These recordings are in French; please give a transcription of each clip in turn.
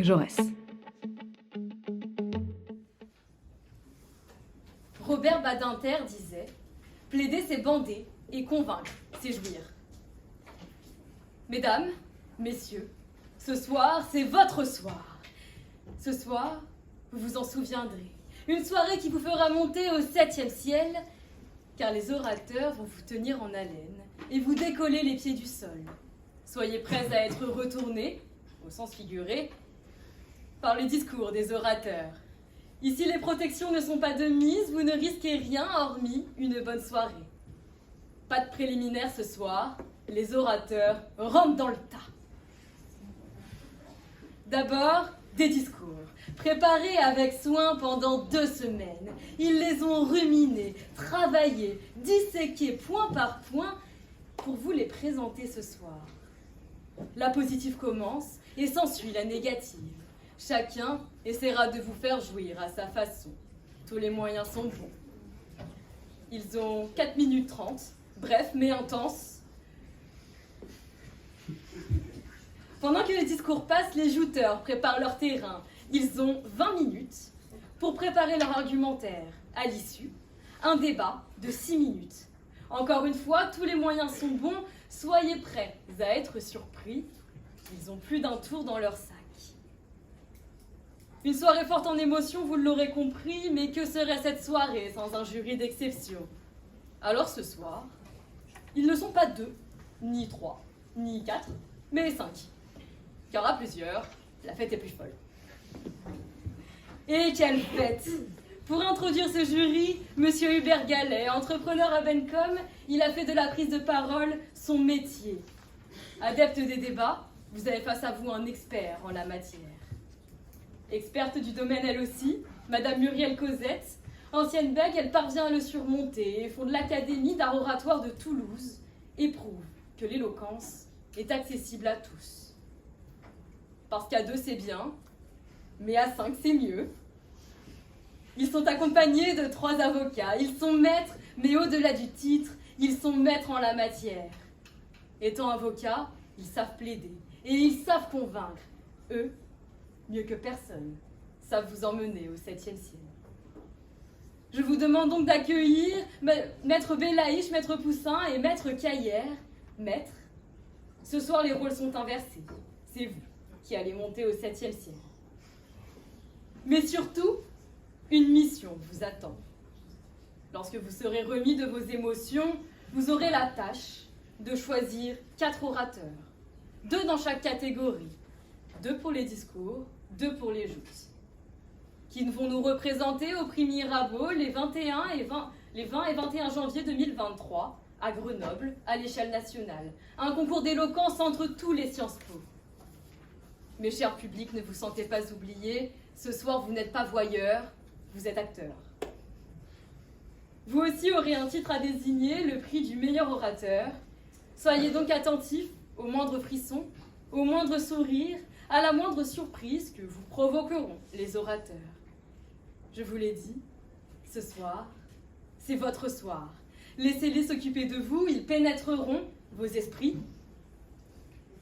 Jaurès. Robert Badinter disait « Plaider, c'est bander, et convaincre, c'est jouir. » Mesdames, messieurs, ce soir, c'est votre soir. Ce soir, vous vous en souviendrez. Une soirée qui vous fera monter au 7e ciel, car les orateurs vont vous tenir en haleine et vous décoller les pieds du sol. Soyez prêts à être retournés, au sens figuré, par les discours des orateurs. Ici, les protections ne sont pas de mise, vous ne risquez rien hormis une bonne soirée. Pas de préliminaire ce soir, les orateurs rentrent dans le tas. D'abord, des discours, préparés avec soin pendant 2 semaines. Ils les ont ruminés, travaillés, disséqués point par point pour vous les présenter ce soir. La positive commence et s'ensuit la négative. Chacun essaiera de vous faire jouir à sa façon. Tous les moyens sont bons. Ils ont 4 minutes 30, bref mais intense. Pendant que les discours passent, les jouteurs préparent leur terrain. Ils ont 20 minutes pour préparer leur argumentaire. À l'issue, un débat de 6 minutes. Encore une fois, tous les moyens sont bons. Soyez prêts à être surpris. Ils ont plus d'un tour dans leur sac. Une soirée forte en émotion, vous l'aurez compris, mais que serait cette soirée sans un jury d'exception? Alors ce soir, ils ne sont pas 2, ni 3, ni 4, mais 5. Car à plusieurs, la fête est plus folle. Et quelle fête! Pour introduire ce jury, Monsieur Hubert Gallet, entrepreneur à Bencom, il a fait de la prise de parole son métier. Adepte des débats, vous avez face à vous un expert en la matière. Experte du domaine elle aussi, Madame Muriel Cosette, ancienne bègue, elle parvient à le surmonter et fonde l'Académie d'art oratoire de Toulouse et prouve que l'éloquence est accessible à tous. Parce qu'à 2 c'est bien, mais à 5 c'est mieux. Ils sont accompagnés de 3 avocats. Ils sont maîtres, mais au-delà du titre, ils sont maîtres en la matière. Étant avocats, ils savent plaider et ils savent convaincre. Eux, mieux que personne, savent vous emmener au 7e ciel. Je vous demande donc d'accueillir Maître Belaïch, Maître Poussin et Maître Caillère. Maître, ce soir les rôles sont inversés. C'est vous qui allez monter au 7e ciel. Mais surtout, une mission vous attend. Lorsque vous serez remis de vos émotions, vous aurez la tâche de choisir 4 orateurs. 2 dans chaque catégorie. 2 pour les discours, 2 pour les joutes. Qui vont nous représenter au prix Mirabeau les 20 et 21 janvier 2023 à Grenoble, à l'échelle nationale. Un concours d'éloquence entre tous les Sciences Po. Mes chers publics, ne vous sentez pas oubliés. Ce soir, vous n'êtes pas voyeurs, vous êtes acteurs. Vous aussi aurez un titre à désigner, le prix du meilleur orateur. Soyez donc attentifs au moindre frisson, au moindre sourire, à la moindre surprise que vous provoqueront les orateurs. Je vous l'ai dit, ce soir, c'est votre soir. Laissez-les s'occuper de vous, ils pénétreront vos esprits.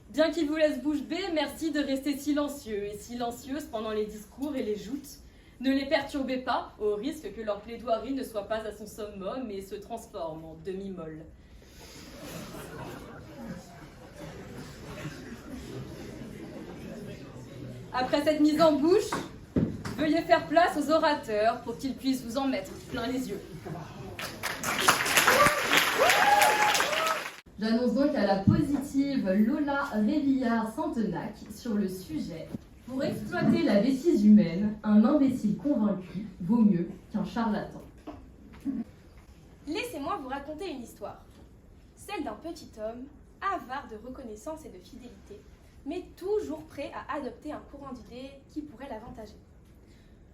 Bien qu'ils vous laissent bouche bée, merci de rester silencieux et silencieuses pendant les discours et les joutes. Ne les perturbez pas, au risque que leur plaidoirie ne soit pas à son summum et se transforme en demi-molle. Après cette mise en bouche, veuillez faire place aux orateurs pour qu'ils puissent vous en mettre plein les yeux. J'annonce donc à la positive Lola Révillard-Santenac sur le sujet « Pour exploiter la bêtise humaine, un imbécile convaincu vaut mieux qu'un charlatan ». Laissez-moi vous raconter une histoire. Celle d'un petit homme, avare de reconnaissance et de fidélité, mais toujours prêt à adopter un courant d'idées qui pourrait l'avantager.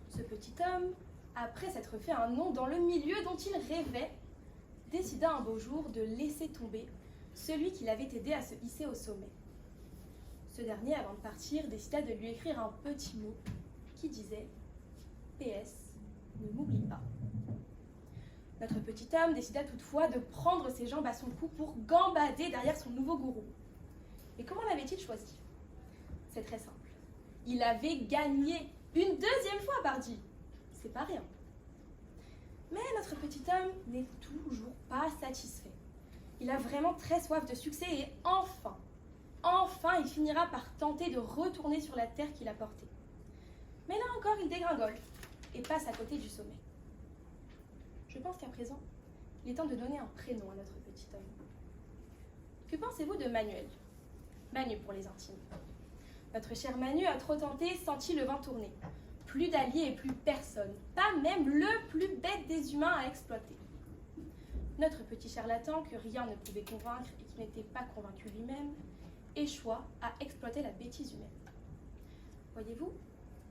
Ce petit homme, après s'être fait un nom dans le milieu dont il rêvait, décida un beau jour de laisser tomber celui qui l'avait aidé à se hisser au sommet. Ce dernier, avant de partir, décida de lui écrire un petit mot qui disait « PS, ne m'oublie pas ». Notre petit homme décida toutefois de prendre ses jambes à son cou pour gambader derrière son nouveau gourou. Et comment l'avait-il choisi? C'est très simple. Il avait gagné une deuxième fois, pardi. C'est pas rien. Mais notre petit homme n'est toujours pas satisfait. Il a vraiment très soif de succès et enfin, il finira par tenter de retourner sur la terre qu'il a portée. Mais là encore, il dégringole et passe à côté du sommet. Je pense qu'à présent, il est temps de donner un prénom à notre petit homme. Que pensez-vous de Manuel? Manu pour les intimes. Notre cher Manu a trop tenté, senti le vent tourner. Plus d'alliés et plus personne, pas même le plus bête des humains à exploiter. Notre petit charlatan, que rien ne pouvait convaincre et qui n'était pas convaincu lui-même, échoua à exploiter la bêtise humaine. Voyez-vous,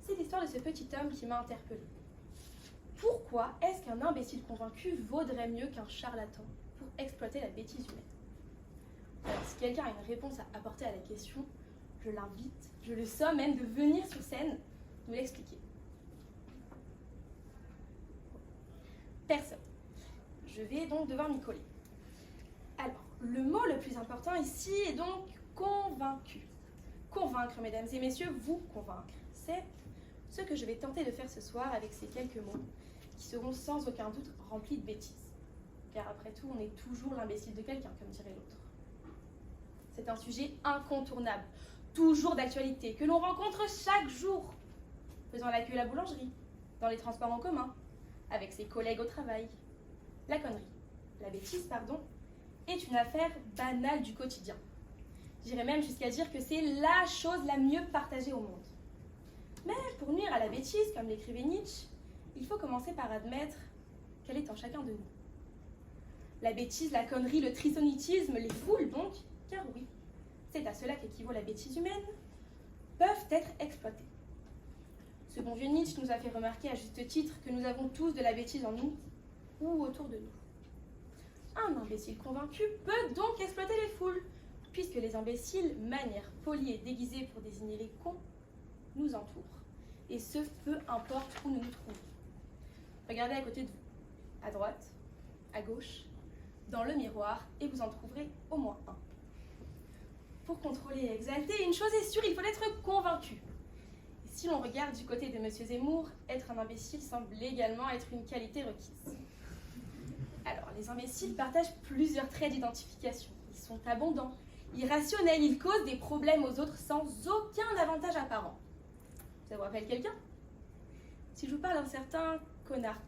c'est l'histoire de ce petit homme qui m'a interpellée. Pourquoi est-ce qu'un imbécile convaincu vaudrait mieux qu'un charlatan pour exploiter la bêtise humaine? Alors, si quelqu'un a une réponse à apporter à la question, je l'invite, je le somme même de venir sur scène nous l'expliquer. Personne. Je vais donc devoir m'y coller. Alors, le mot le plus important ici est donc convaincu. Convaincre, mesdames et messieurs, vous convaincre. C'est ce que je vais tenter de faire ce soir avec ces quelques mots qui seront sans aucun doute remplis de bêtises. Car après tout, on est toujours l'imbécile de quelqu'un, comme dirait l'autre. C'est un sujet incontournable, toujours d'actualité, que l'on rencontre chaque jour, faisant la queue à la boulangerie, dans les transports en commun, avec ses collègues au travail. La connerie, la bêtise, pardon, est une affaire banale du quotidien. J'irais même jusqu'à dire que c'est la chose la mieux partagée au monde. Mais pour nuire à la bêtise, comme l'écrivait Nietzsche, il faut commencer par admettre qu'elle est en chacun de nous. La bêtise, la connerie, le trisonitisme, les foules donc, car oui, c'est à cela qu'équivaut la bêtise humaine, peuvent être exploitées. Ce bon vieux Nietzsche nous a fait remarquer à juste titre que nous avons tous de la bêtise en nous ou autour de nous. Un imbécile convaincu peut donc exploiter les foules, puisque les imbéciles, manière polie et déguisée pour désigner les cons, nous entourent. Et ce, peu importe où nous nous trouvons. Regardez à côté de vous, à droite, à gauche, dans le miroir, et vous en trouverez au moins un. Pour contrôler et exalter, une chose est sûre, il faut être convaincu. Et si l'on regarde du côté de M. Zemmour, être un imbécile semble également être une qualité requise. Alors, les imbéciles partagent plusieurs traits d'identification. Ils sont abondants, irrationnels, ils causent des problèmes aux autres sans aucun avantage apparent. Ça vous rappelle quelqu'un? Si je vous parle d'un certain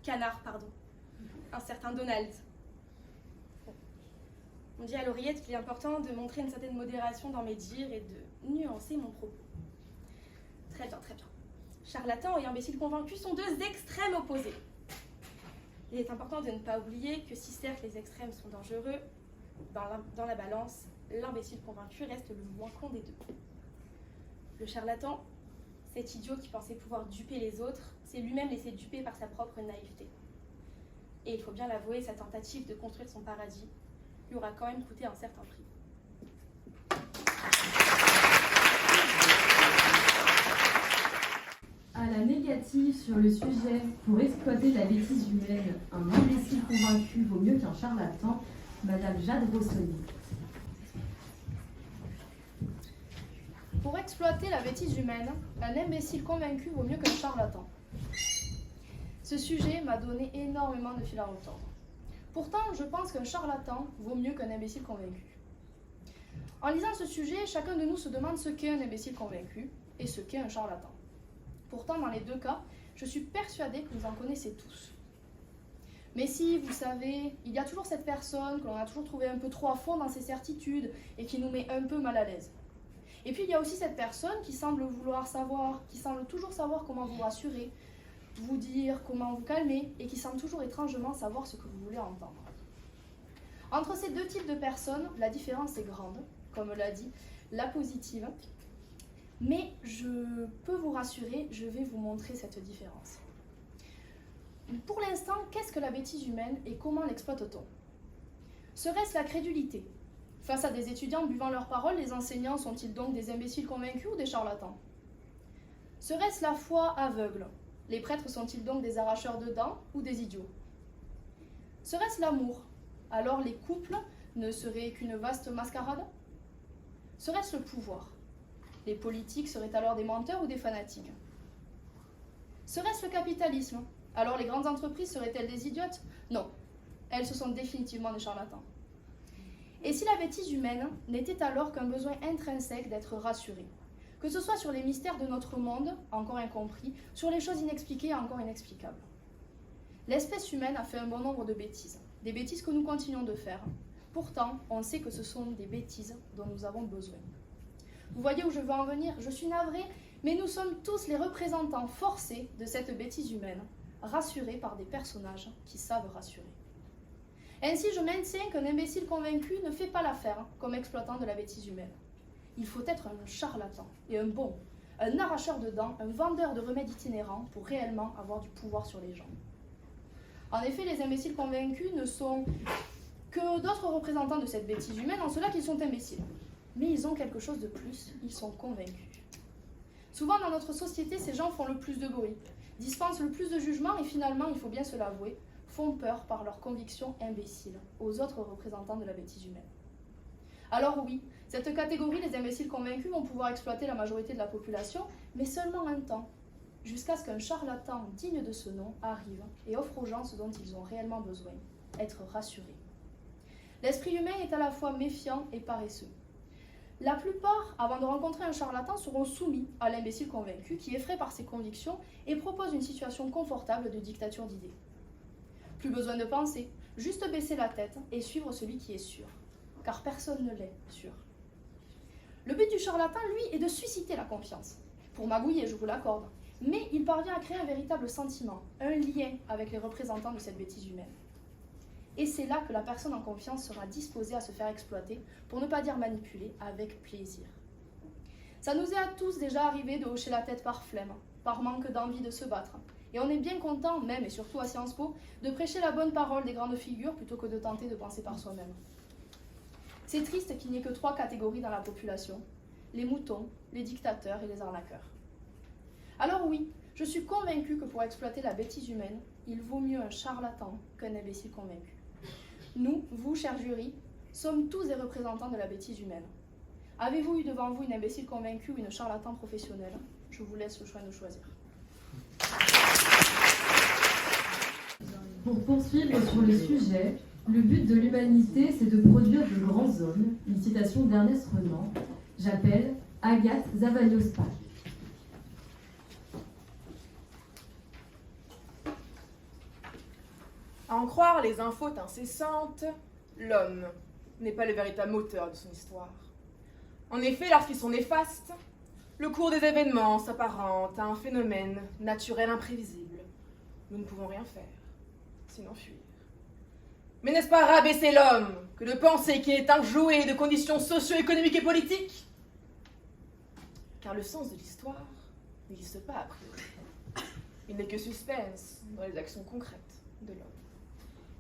canard, un certain Donald. On dit à l'oreillette qu'il est important de montrer une certaine modération dans mes dires et de nuancer mon propos. Très bien, très bien. Charlatan et imbécile convaincu sont deux extrêmes opposés. Il est important de ne pas oublier que si certes les extrêmes sont dangereux, dans la balance, l'imbécile convaincu reste le moins con des deux. Le charlatan, cet idiot qui pensait pouvoir duper les autres, s'est lui-même laissé duper par sa propre naïveté. Et il faut bien l'avouer, sa tentative de construire son paradis lui aura quand même coûté un certain prix. À la négative sur le sujet, pour exploiter la bêtise humaine, un imbécile convaincu vaut mieux qu'un charlatan, Madame Jade Rossoni. Pour exploiter la bêtise humaine, un imbécile convaincu vaut mieux qu'un charlatan. Ce sujet m'a donné énormément de fil à retordre. Pourtant, je pense qu'un charlatan vaut mieux qu'un imbécile convaincu. En lisant ce sujet, chacun de nous se demande ce qu'est un imbécile convaincu et ce qu'est un charlatan. Pourtant, dans les deux cas, je suis persuadée que vous en connaissez tous. Mais si, vous savez, il y a toujours cette personne que l'on a toujours trouvé un peu trop à fond dans ses certitudes et qui nous met un peu mal à l'aise. Et puis, il y a aussi cette personne qui semble vouloir savoir, qui semble toujours savoir comment vous rassurer, vous dire comment vous calmer et qui semble toujours étrangement savoir ce que vous voulez entendre. Entre ces deux types de personnes, la différence est grande, comme l'a dit la positive, mais je peux vous rassurer, je vais vous montrer cette différence. Pour l'instant, qu'est-ce que la bêtise humaine et comment l'exploite-t-on? Serait-ce la crédulité? Face à des étudiants buvant leurs paroles, les enseignants sont-ils donc des imbéciles convaincus ou des charlatans? Serait-ce la foi aveugle? Les prêtres sont-ils donc des arracheurs de dents ou des idiots? Serait-ce l'amour? Alors les couples ne seraient qu'une vaste mascarade? Serait-ce le pouvoir? Les politiques seraient alors des menteurs ou des fanatiques? Serait-ce le capitalisme? Alors les grandes entreprises seraient-elles des idiotes? Non, elles ce sont définitivement des charlatans. Et si la bêtise humaine n'était alors qu'un besoin intrinsèque d'être rassurée, que ce soit sur les mystères de notre monde, encore incompris, sur les choses inexpliquées, encore inexplicables. L'espèce humaine a fait un bon nombre de bêtises, des bêtises que nous continuons de faire. Pourtant, on sait que ce sont des bêtises dont nous avons besoin. Vous voyez où je veux en venir? Je suis navrée, mais nous sommes tous les représentants forcés de cette bêtise humaine, rassurés par des personnages qui savent rassurer. Ainsi, je maintiens qu'un imbécile convaincu ne fait pas l'affaire comme exploitant de la bêtise humaine. Il faut être un charlatan et un bon, un arracheur de dents, un vendeur de remèdes itinérants pour réellement avoir du pouvoir sur les gens. En effet, les imbéciles convaincus ne sont que d'autres représentants de cette bêtise humaine en cela qu'ils sont imbéciles. Mais ils ont quelque chose de plus, ils sont convaincus. Souvent dans notre société, ces gens font le plus de bruit, dispensent le plus de jugements et finalement, il faut bien se l'avouer, font peur par leurs convictions imbéciles aux autres représentants de la bêtise humaine. Alors oui, cette catégorie, les imbéciles convaincus, vont pouvoir exploiter la majorité de la population, mais seulement un temps, jusqu'à ce qu'un charlatan digne de ce nom arrive et offre aux gens ce dont ils ont réellement besoin, être rassurés. L'esprit humain est à la fois méfiant et paresseux. La plupart, avant de rencontrer un charlatan, seront soumis à l'imbécile convaincu qui effraie par ses convictions et propose une situation confortable de dictature d'idées. Plus besoin de penser, juste baisser la tête et suivre celui qui est sûr, car personne ne l'est sûr. Le but du charlatan, lui, est de susciter la confiance. Pour magouiller, je vous l'accorde, mais il parvient à créer un véritable sentiment, un lien avec les représentants de cette bêtise humaine. Et c'est là que la personne en confiance sera disposée à se faire exploiter, pour ne pas dire manipuler, avec plaisir. Ça nous est à tous déjà arrivé de hocher la tête par flemme, par manque d'envie de se battre. Et on est bien content, même et surtout à Sciences Po, de prêcher la bonne parole des grandes figures plutôt que de tenter de penser par soi-même. C'est triste qu'il n'y ait que 3 catégories dans la population, les moutons, les dictateurs et les arnaqueurs. Alors oui, je suis convaincue que pour exploiter la bêtise humaine, il vaut mieux un charlatan qu'un imbécile convaincu. Nous, vous, chers jurys, sommes tous des représentants de la bêtise humaine. Avez-vous eu devant vous une imbécile convaincue ou une charlatan professionnelle? Je vous laisse le choix de choisir. Pour poursuivre sur le sujet, le but de l'humanité, c'est de produire de grands hommes. Une citation d'Ernest Renan. J'appelle Agathe Zavagnos-Pack. À en croire les infos incessantes, l'homme n'est pas le véritable moteur de son histoire. En effet, lorsqu'ils sont néfastes, le cours des événements s'apparente à un phénomène naturel imprévisible. Nous ne pouvons rien faire, sinon fuir. Mais n'est-ce pas rabaisser l'homme que de penser qu'il est un jouet de conditions socio-économiques et politiques? Car le sens de l'histoire n'existe pas a priori. Il n'est que suspense dans les actions concrètes de l'homme.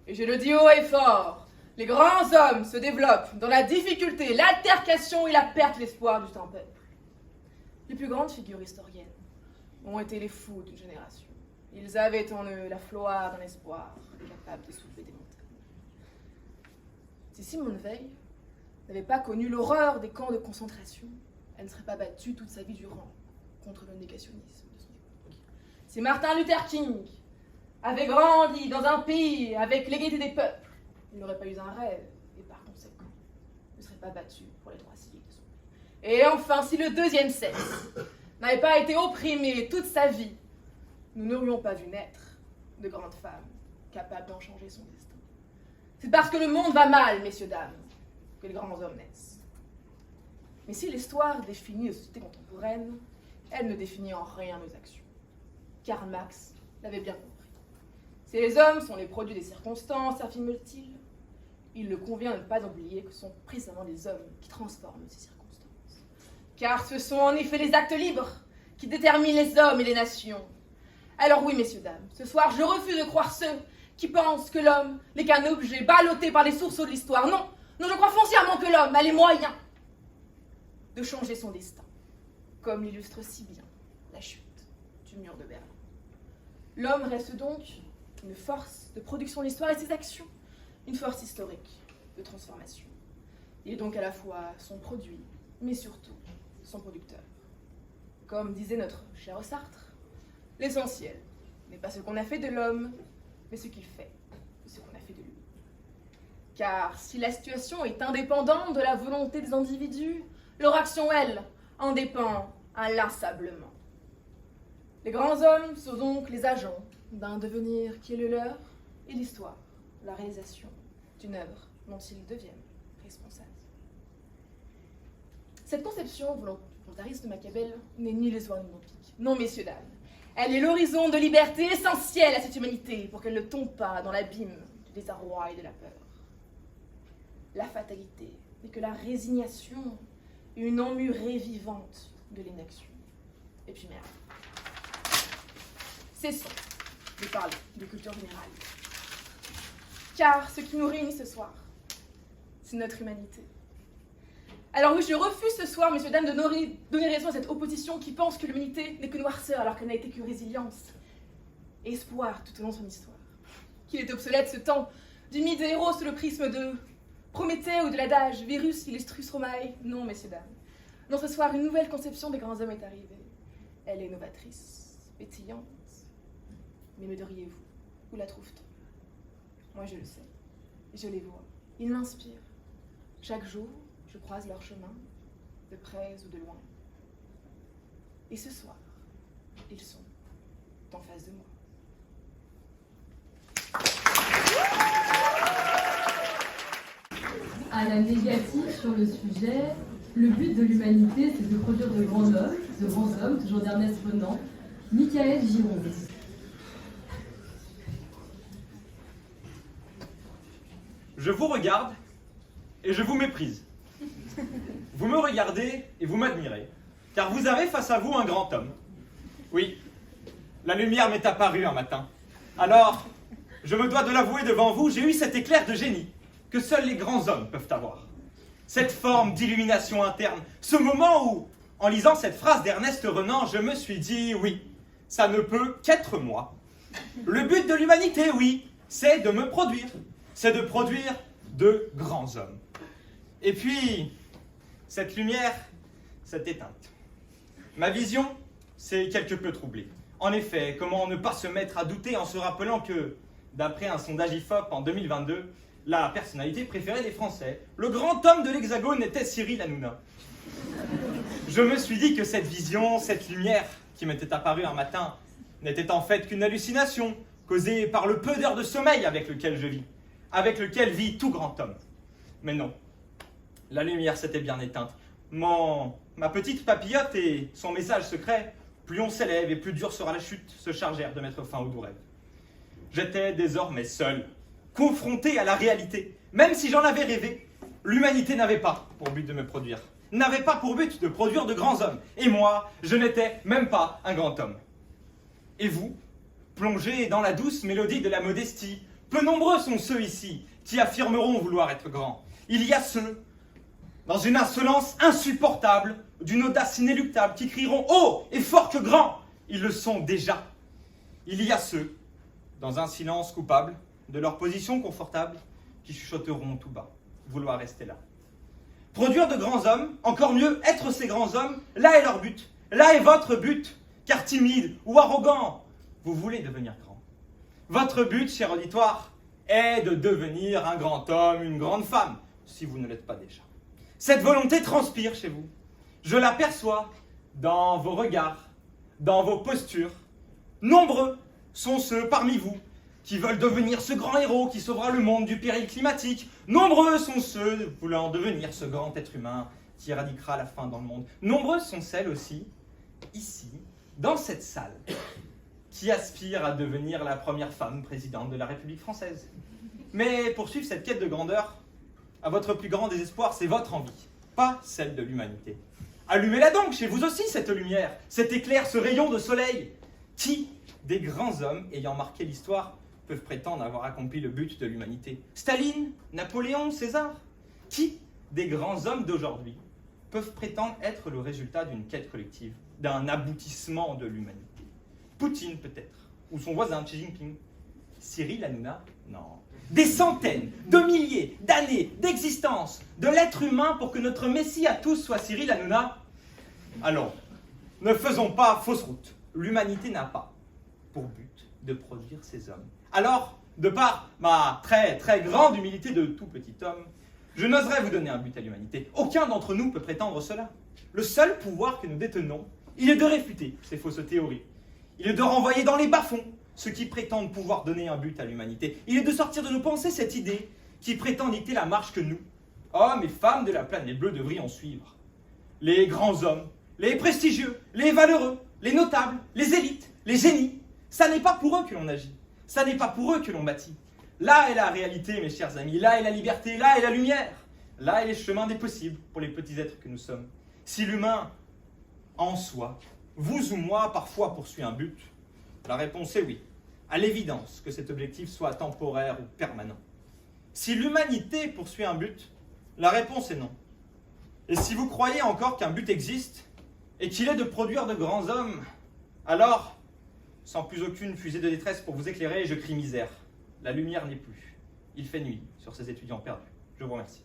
Et je le dis haut et fort, les grands hommes se développent dans la difficulté, l'altercation et la perte d'espoir du temps peuple. Les plus grandes figures historiennes ont été les fous d'une génération. Ils avaient en eux la floire d'un espoir capable de soulever des montagnes. Si Simone Veil n'avait pas connu l'horreur des camps de concentration, elle ne serait pas battue toute sa vie durant contre le négationnisme de son époque. Si Martin Luther King avait grandi dans un pays avec l'égalité des peuples, il n'aurait pas eu un rêve et par conséquent ne serait pas battu pour les droits civiques de son pays. Et enfin, si le deuxième sexe n'avait pas été opprimé toute sa vie, nous n'aurions pas vu naître de grandes femmes capables d'en changer son destin. C'est parce que le monde va mal, messieurs, dames, que les grands hommes naissent. Mais si l'histoire définit les sociétés contemporaines, elle ne définit en rien nos actions. Karl Marx l'avait bien compris. Si les hommes sont les produits des circonstances, affirme-t-il, il ne convient de ne pas oublier que ce sont précisément les hommes qui transforment ces circonstances. Car ce sont en effet les actes libres qui déterminent les hommes et les nations. Alors oui, messieurs, dames, ce soir, je refuse de croire ceux qui pensent que l'homme n'est qu'un objet ballotté par les sourceaux de l'histoire. Non, non, je crois foncièrement que l'homme a les moyens de changer son destin, comme l'illustre si bien la chute du mur de Berlin. L'homme reste donc une force de production de l'histoire et ses actions, une force historique de transformation. Il est donc à la fois son produit, mais surtout son producteur. Comme disait notre cher Sartre, l'essentiel n'est pas ce qu'on a fait de l'homme, mais ce qu'il fait de ce qu'on a fait de lui. Car si la situation est indépendante de la volonté des individus, leur action, elle, en dépend inlassablement. Les grands hommes sont donc les agents d'un devenir qui est le leur, et l'histoire, la réalisation d'une œuvre dont ils deviennent responsables. Cette conception volontariste de Machiavel n'est ni illusoire ni utopique. Non, messieurs, dames. Elle est l'horizon de liberté essentiel à cette humanité pour qu'elle ne tombe pas dans l'abîme du désarroi et de la peur. La fatalité n'est que la résignation, une emmurée vivante de l'inaction. Et puis merde. Cessons de parler de culture générale. Car ce qui nous réunit ce soir, c'est notre humanité. Alors oui, je refuse ce soir, messieurs, dames, de donner raison à cette opposition qui pense que l'humanité n'est que noirceur alors qu'elle n'a été que résilience et espoir tout au long de son histoire. Qu'il est obsolète ce temps du mythe des héros sous le prisme de Prométhée ou de l'adage Virus illustrus Romae. Non, messieurs, dames. Non, ce soir, une nouvelle conception des grands hommes est arrivée. Elle est novatrice, pétillante. Mais me diriez-vous, où la trouve-t-on? Moi, je le sais. Je les vois. Ils m'inspirent. Chaque jour, je croise leur chemin, de près ou de loin. Et ce soir, ils sont en face de moi. À la négative sur le sujet, le but de l'humanité, c'est de produire de grands hommes, toujours d'Ernest Renan, Michael Giron. Je vous regarde et je vous méprise. Vous me regardez et vous m'admirez, car vous avez face à vous un grand homme. Oui, la lumière m'est apparue un matin. Alors, je me dois de l'avouer devant vous, j'ai eu cet éclair de génie que seuls les grands hommes peuvent avoir. Cette forme d'illumination interne, ce moment où, en lisant cette phrase d'Ernest Renan, je me suis dit, oui, ça ne peut qu'être moi. Le but de l'humanité, oui, c'est de me produire. C'est de produire de grands hommes. Et puis, cette lumière s'est éteinte. Ma vision s'est quelque peu troublée. En effet, comment ne pas se mettre à douter en se rappelant que, d'après un sondage IFOP en 2022, la personnalité préférée des Français, le grand homme de l'Hexagone était Cyril Hanouna. Je me suis dit que cette vision, cette lumière qui m'était apparue un matin, n'était en fait qu'une hallucination causée par le peu d'heures de sommeil avec lequel je vis, avec lequel vit tout grand homme. Mais non, la lumière s'était bien éteinte. Ma petite papillote et son message secret, plus on s'élève et plus dure sera la chute, se chargèrent de mettre fin aux doux rêves. J'étais désormais seul, confronté à la réalité. Même si j'en avais rêvé, l'humanité n'avait pas pour but de me produire, n'avait pas pour but de produire de grands hommes. Et moi, je n'étais même pas un grand homme. Et vous, plongés dans la douce mélodie de la modestie, peu nombreux sont ceux ici qui affirmeront vouloir être grands. Il y a ceux, dans une insolence insupportable, d'une audace inéluctable, qui crieront haut et fort que grand. Ils le sont déjà. Il y a ceux, dans un silence coupable, de leur position confortable, qui chuchoteront tout bas, vouloir rester là. Produire de grands hommes, encore mieux, être ces grands hommes, là est leur but, là est votre but, car timide ou arrogant, vous voulez devenir grand. Votre but, cher auditoire, est de devenir un grand homme, une grande femme, si vous ne l'êtes pas déjà. Cette volonté transpire chez vous. Je l'aperçois dans vos regards, dans vos postures. Nombreux sont ceux parmi vous qui veulent devenir ce grand héros qui sauvera le monde du péril climatique. Nombreux sont ceux voulant devenir ce grand être humain qui éradiquera la faim dans le monde. Nombreuses sont celles aussi, ici, dans cette salle, qui aspirent à devenir la première femme présidente de la République française. Mais pour suivre cette quête de grandeur, à votre plus grand désespoir, c'est votre envie, pas celle de l'humanité. Allumez-la donc chez vous aussi, cette lumière, cet éclair, ce rayon de soleil. Qui des grands hommes ayant marqué l'histoire peuvent prétendre avoir accompli le but de l'humanité? Staline, Napoléon, César? Qui des grands hommes d'aujourd'hui peuvent prétendre être le résultat d'une quête collective, d'un aboutissement de l'humanité? Poutine peut-être, ou son voisin Xi Jinping. Cyril Hanouna? Non. Des centaines de milliers d'années d'existence de l'être humain pour que notre messie à tous soit Cyril Hanouna? Allons, Ne faisons pas fausse route. L'humanité n'a pas pour but de produire ces hommes. Alors, de par ma très très grande humilité de tout petit homme, je n'oserais vous donner un but à l'humanité. Aucun d'entre nous peut prétendre cela. Le seul pouvoir que nous détenons, il est de réfuter ces fausses théories. Il est de renvoyer dans les bas-fonds ceux qui prétendent pouvoir donner un but à l'humanité. Il est de sortir de nos pensées cette idée qui prétend dicter la marche que nous, hommes et femmes de la planète bleue, devrions suivre. Les grands hommes, les prestigieux, les valeureux, les notables, les élites, les génies, ça n'est pas pour eux que l'on agit. Ça n'est pas pour eux que l'on bâtit. Là est la réalité, mes chers amis. Là est la liberté, là est la lumière. Là est les chemins des possibles pour les petits êtres que nous sommes. Si l'humain, en soi, vous ou moi, parfois poursuit un but, la réponse est oui. À l'évidence que cet objectif soit temporaire ou permanent. Si l'humanité poursuit un but, la réponse est non. Et si vous croyez encore qu'un but existe et qu'il est de produire de grands hommes, alors, sans plus aucune fusée de détresse pour vous éclairer, je crie misère. La lumière n'est plus. Il fait nuit sur ces étudiants perdus. Je vous remercie.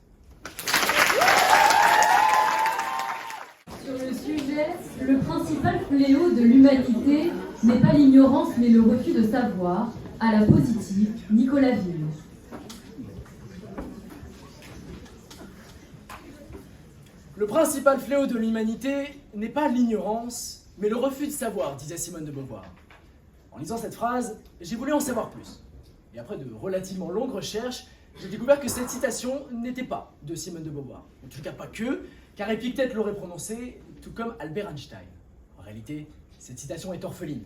Sur le sujet, le principal fléau de l'humanité n'est pas l'ignorance mais le refus de savoir, à la positive, Nicolas Ville. Le principal fléau de l'humanité n'est pas l'ignorance, mais le refus de savoir, disait Simone de Beauvoir. En lisant cette phrase, j'ai voulu en savoir plus. Et après de relativement longues recherches, j'ai découvert que cette citation n'était pas de Simone de Beauvoir. En tout cas pas que, car Épictète l'aurait prononcée, tout comme Albert Einstein. En réalité, cette citation est orpheline.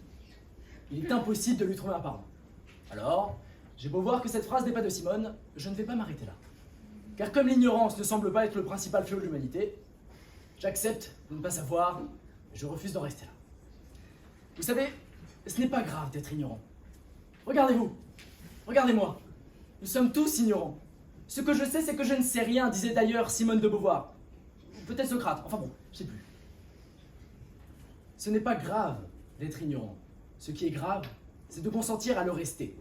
Il est impossible de lui trouver un pardon. Alors, j'ai beau voir que cette phrase n'est pas de Simone, je ne vais pas m'arrêter là. Car comme l'ignorance ne semble pas être le principal fléau de l'humanité, j'accepte de ne pas savoir, et je refuse d'en rester là. Vous savez, ce n'est pas grave d'être ignorant. Regardez-vous, regardez-moi. Nous sommes tous ignorants. Ce que je sais, c'est que je ne sais rien, disait d'ailleurs Simone de Beauvoir. Ou peut-être Socrate, enfin bon, je sais plus. Ce n'est pas grave d'être ignorant. Ce qui est grave, c'est de consentir à le rester.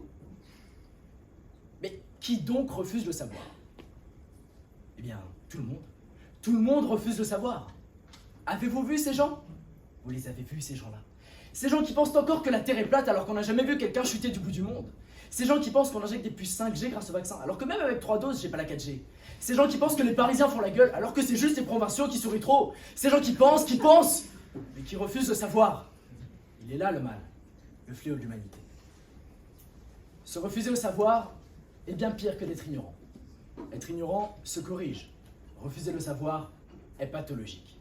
Mais qui donc refuse le savoir? Eh bien, tout le monde. Tout le monde refuse le savoir. Avez-vous vu ces gens? Vous les avez vus, ces gens-là. Ces gens qui pensent encore que la Terre est plate alors qu'on n'a jamais vu quelqu'un chuter du bout du monde. Ces gens qui pensent qu'on injecte des puces 5G grâce au vaccin, alors que même avec 3 doses, j'ai pas la 4G. Ces gens qui pensent que les Parisiens font la gueule, alors que c'est juste les provinciaux qui sourient trop. Ces gens qui pensent, mais qui refusent de savoir. Il est là le mal, le fléau de l'humanité. Se refuser au savoir est bien pire que d'être ignorant. Être ignorant se corrige. Refuser le savoir est pathologique.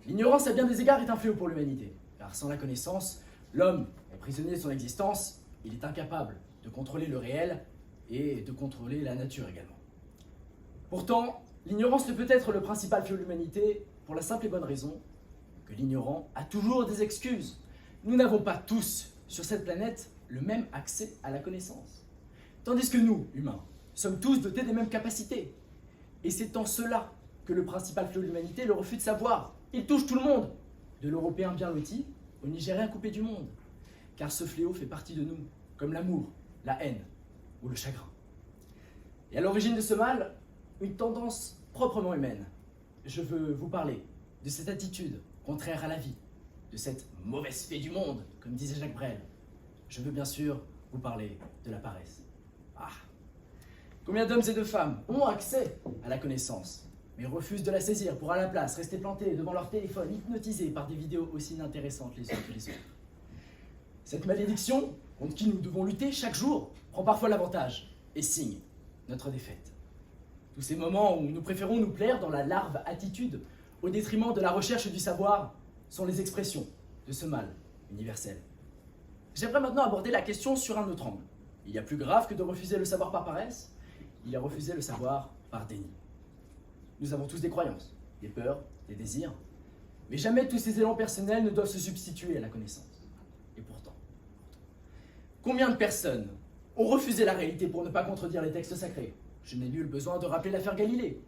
L'ignorance, à bien des égards, est un fléau pour l'humanité. Car sans la connaissance, l'homme est prisonnier de son existence, il est incapable de contrôler le réel et de contrôler la nature également. Pourtant, l'ignorance ne peut être le principal fléau de l'humanité pour la simple et bonne raison que l'ignorant a toujours des excuses. Nous n'avons pas tous, sur cette planète, le même accès à la connaissance. Tandis que nous, humains, sommes tous dotés des mêmes capacités. Et c'est en cela que le principal fléau de l'humanité est le refus de savoir. Il touche tout le monde, de l'Européen bien loti au Nigérien coupé du monde. Car ce fléau fait partie de nous, comme l'amour, la haine ou le chagrin. Et à l'origine de ce mal, une tendance proprement humaine. Je veux vous parler de cette attitude contraire à la vie, de cette mauvaise fée du monde, comme disait Jacques Brel. Je veux bien sûr vous parler de la paresse. Ah! Combien d'hommes et de femmes ont accès à la connaissance, mais refusent de la saisir pour à la place rester plantés devant leur téléphone, hypnotisés par des vidéos aussi inintéressantes les unes que les autres. Cette malédiction, contre qui nous devons lutter chaque jour, prend parfois l'avantage et signe notre défaite. Tous ces moments où nous préférons nous plaire dans la larve attitude au détriment de la recherche du savoir sont les expressions de ce mal universel. J'aimerais maintenant aborder la question sur un autre angle. Il y a plus grave que de refuser le savoir par paresse, il y a refuser le savoir par déni. Nous avons tous des croyances, des peurs, des désirs, mais jamais tous ces élans personnels ne doivent se substituer à la connaissance. Et pourtant, combien de personnes ont refusé la réalité pour ne pas contredire les textes sacrés? Je n'ai nul besoin de rappeler l'affaire Galilée.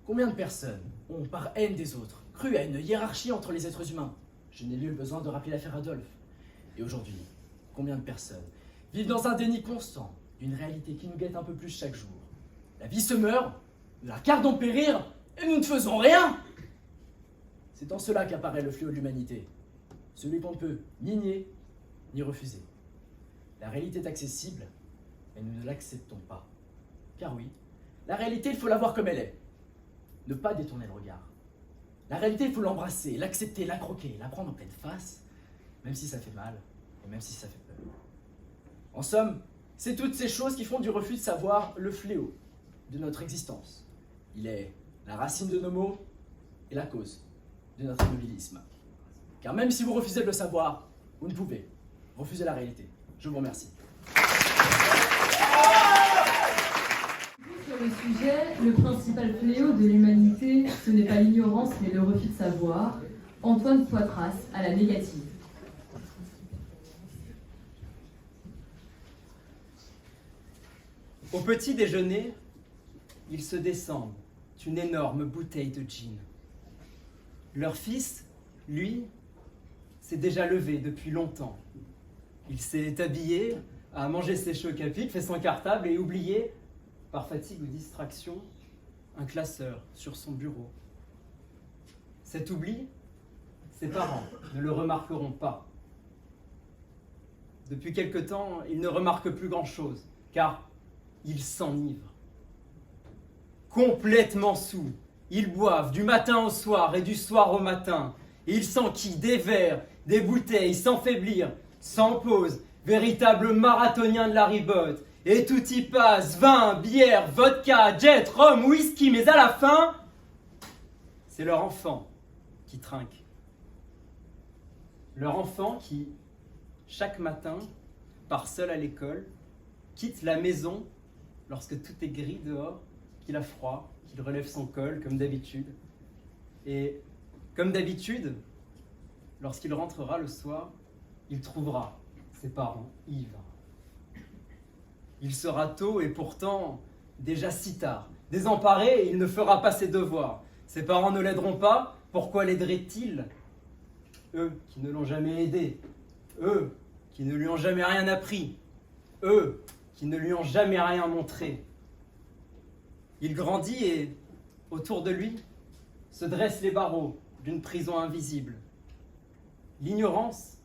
Combien de personnes ont, par haine des autres, cru à une hiérarchie entre les êtres humains? Je n'ai nul besoin de rappeler l'affaire Adolphe. Et aujourd'hui, combien de personnes vivent dans un déni constant d'une réalité qui nous guette un peu plus chaque jour? La vie se meurt, nous la regardons périr, et nous ne faisons rien. C'est en cela qu'apparaît le fléau de l'humanité, celui qu'on ne peut ni nier, ni refuser. La réalité est accessible, et nous ne l'acceptons pas. Car oui, la réalité, il faut la voir comme elle est. Ne pas détourner le regard. La réalité, il faut l'embrasser, l'accepter, la croquer, la prendre en pleine face, même si ça fait mal, et même si ça fait peur. En somme, c'est toutes ces choses qui font du refus de savoir le fléau de notre existence. Il est la racine de nos maux et la cause de notre immobilisme. Car même si vous refusez de le savoir, vous ne pouvez refuser la réalité. Je vous remercie. Sur le sujet, le principal fléau de l'humanité, ce n'est pas l'ignorance mais le refus de savoir, Antoine Poitras à la négative. Au petit déjeuner, ils se descendent une énorme bouteille de gin. Leur fils, lui, s'est déjà levé depuis longtemps. Il s'est habillé, a mangé ses chocs à pic, fait son cartable et oublié, par fatigue ou distraction, un classeur sur son bureau. Cet oubli, ses parents ne le remarqueront pas. Depuis quelque temps, ils ne remarquent plus grand-chose, car ils s'enivrent. Complètement saouls, ils boivent du matin au soir et du soir au matin, et ils s'enquillent des verres, des bouteilles, sans faiblir, sans pause, véritables marathoniens de la ribote, et tout y passe, vin, bière, vodka, jet, rhum, whisky, mais à la fin, c'est leur enfant qui trinque. Leur enfant qui, chaque matin, part seul à l'école, quitte la maison lorsque tout est gris dehors, qu'il a froid, qu'il relève son col comme d'habitude. Et comme d'habitude, lorsqu'il rentrera le soir, il trouvera ses parents ivres. Il sera tôt et pourtant déjà si tard. Désemparé, il ne fera pas ses devoirs. Ses parents ne l'aideront pas, pourquoi l'aideraient-ils? Eux qui ne l'ont jamais aidé, eux qui ne lui ont jamais rien appris, eux qui ne lui ont jamais rien montré. Il grandit et, autour de lui, se dressent les barreaux d'une prison invisible. L'ignorance,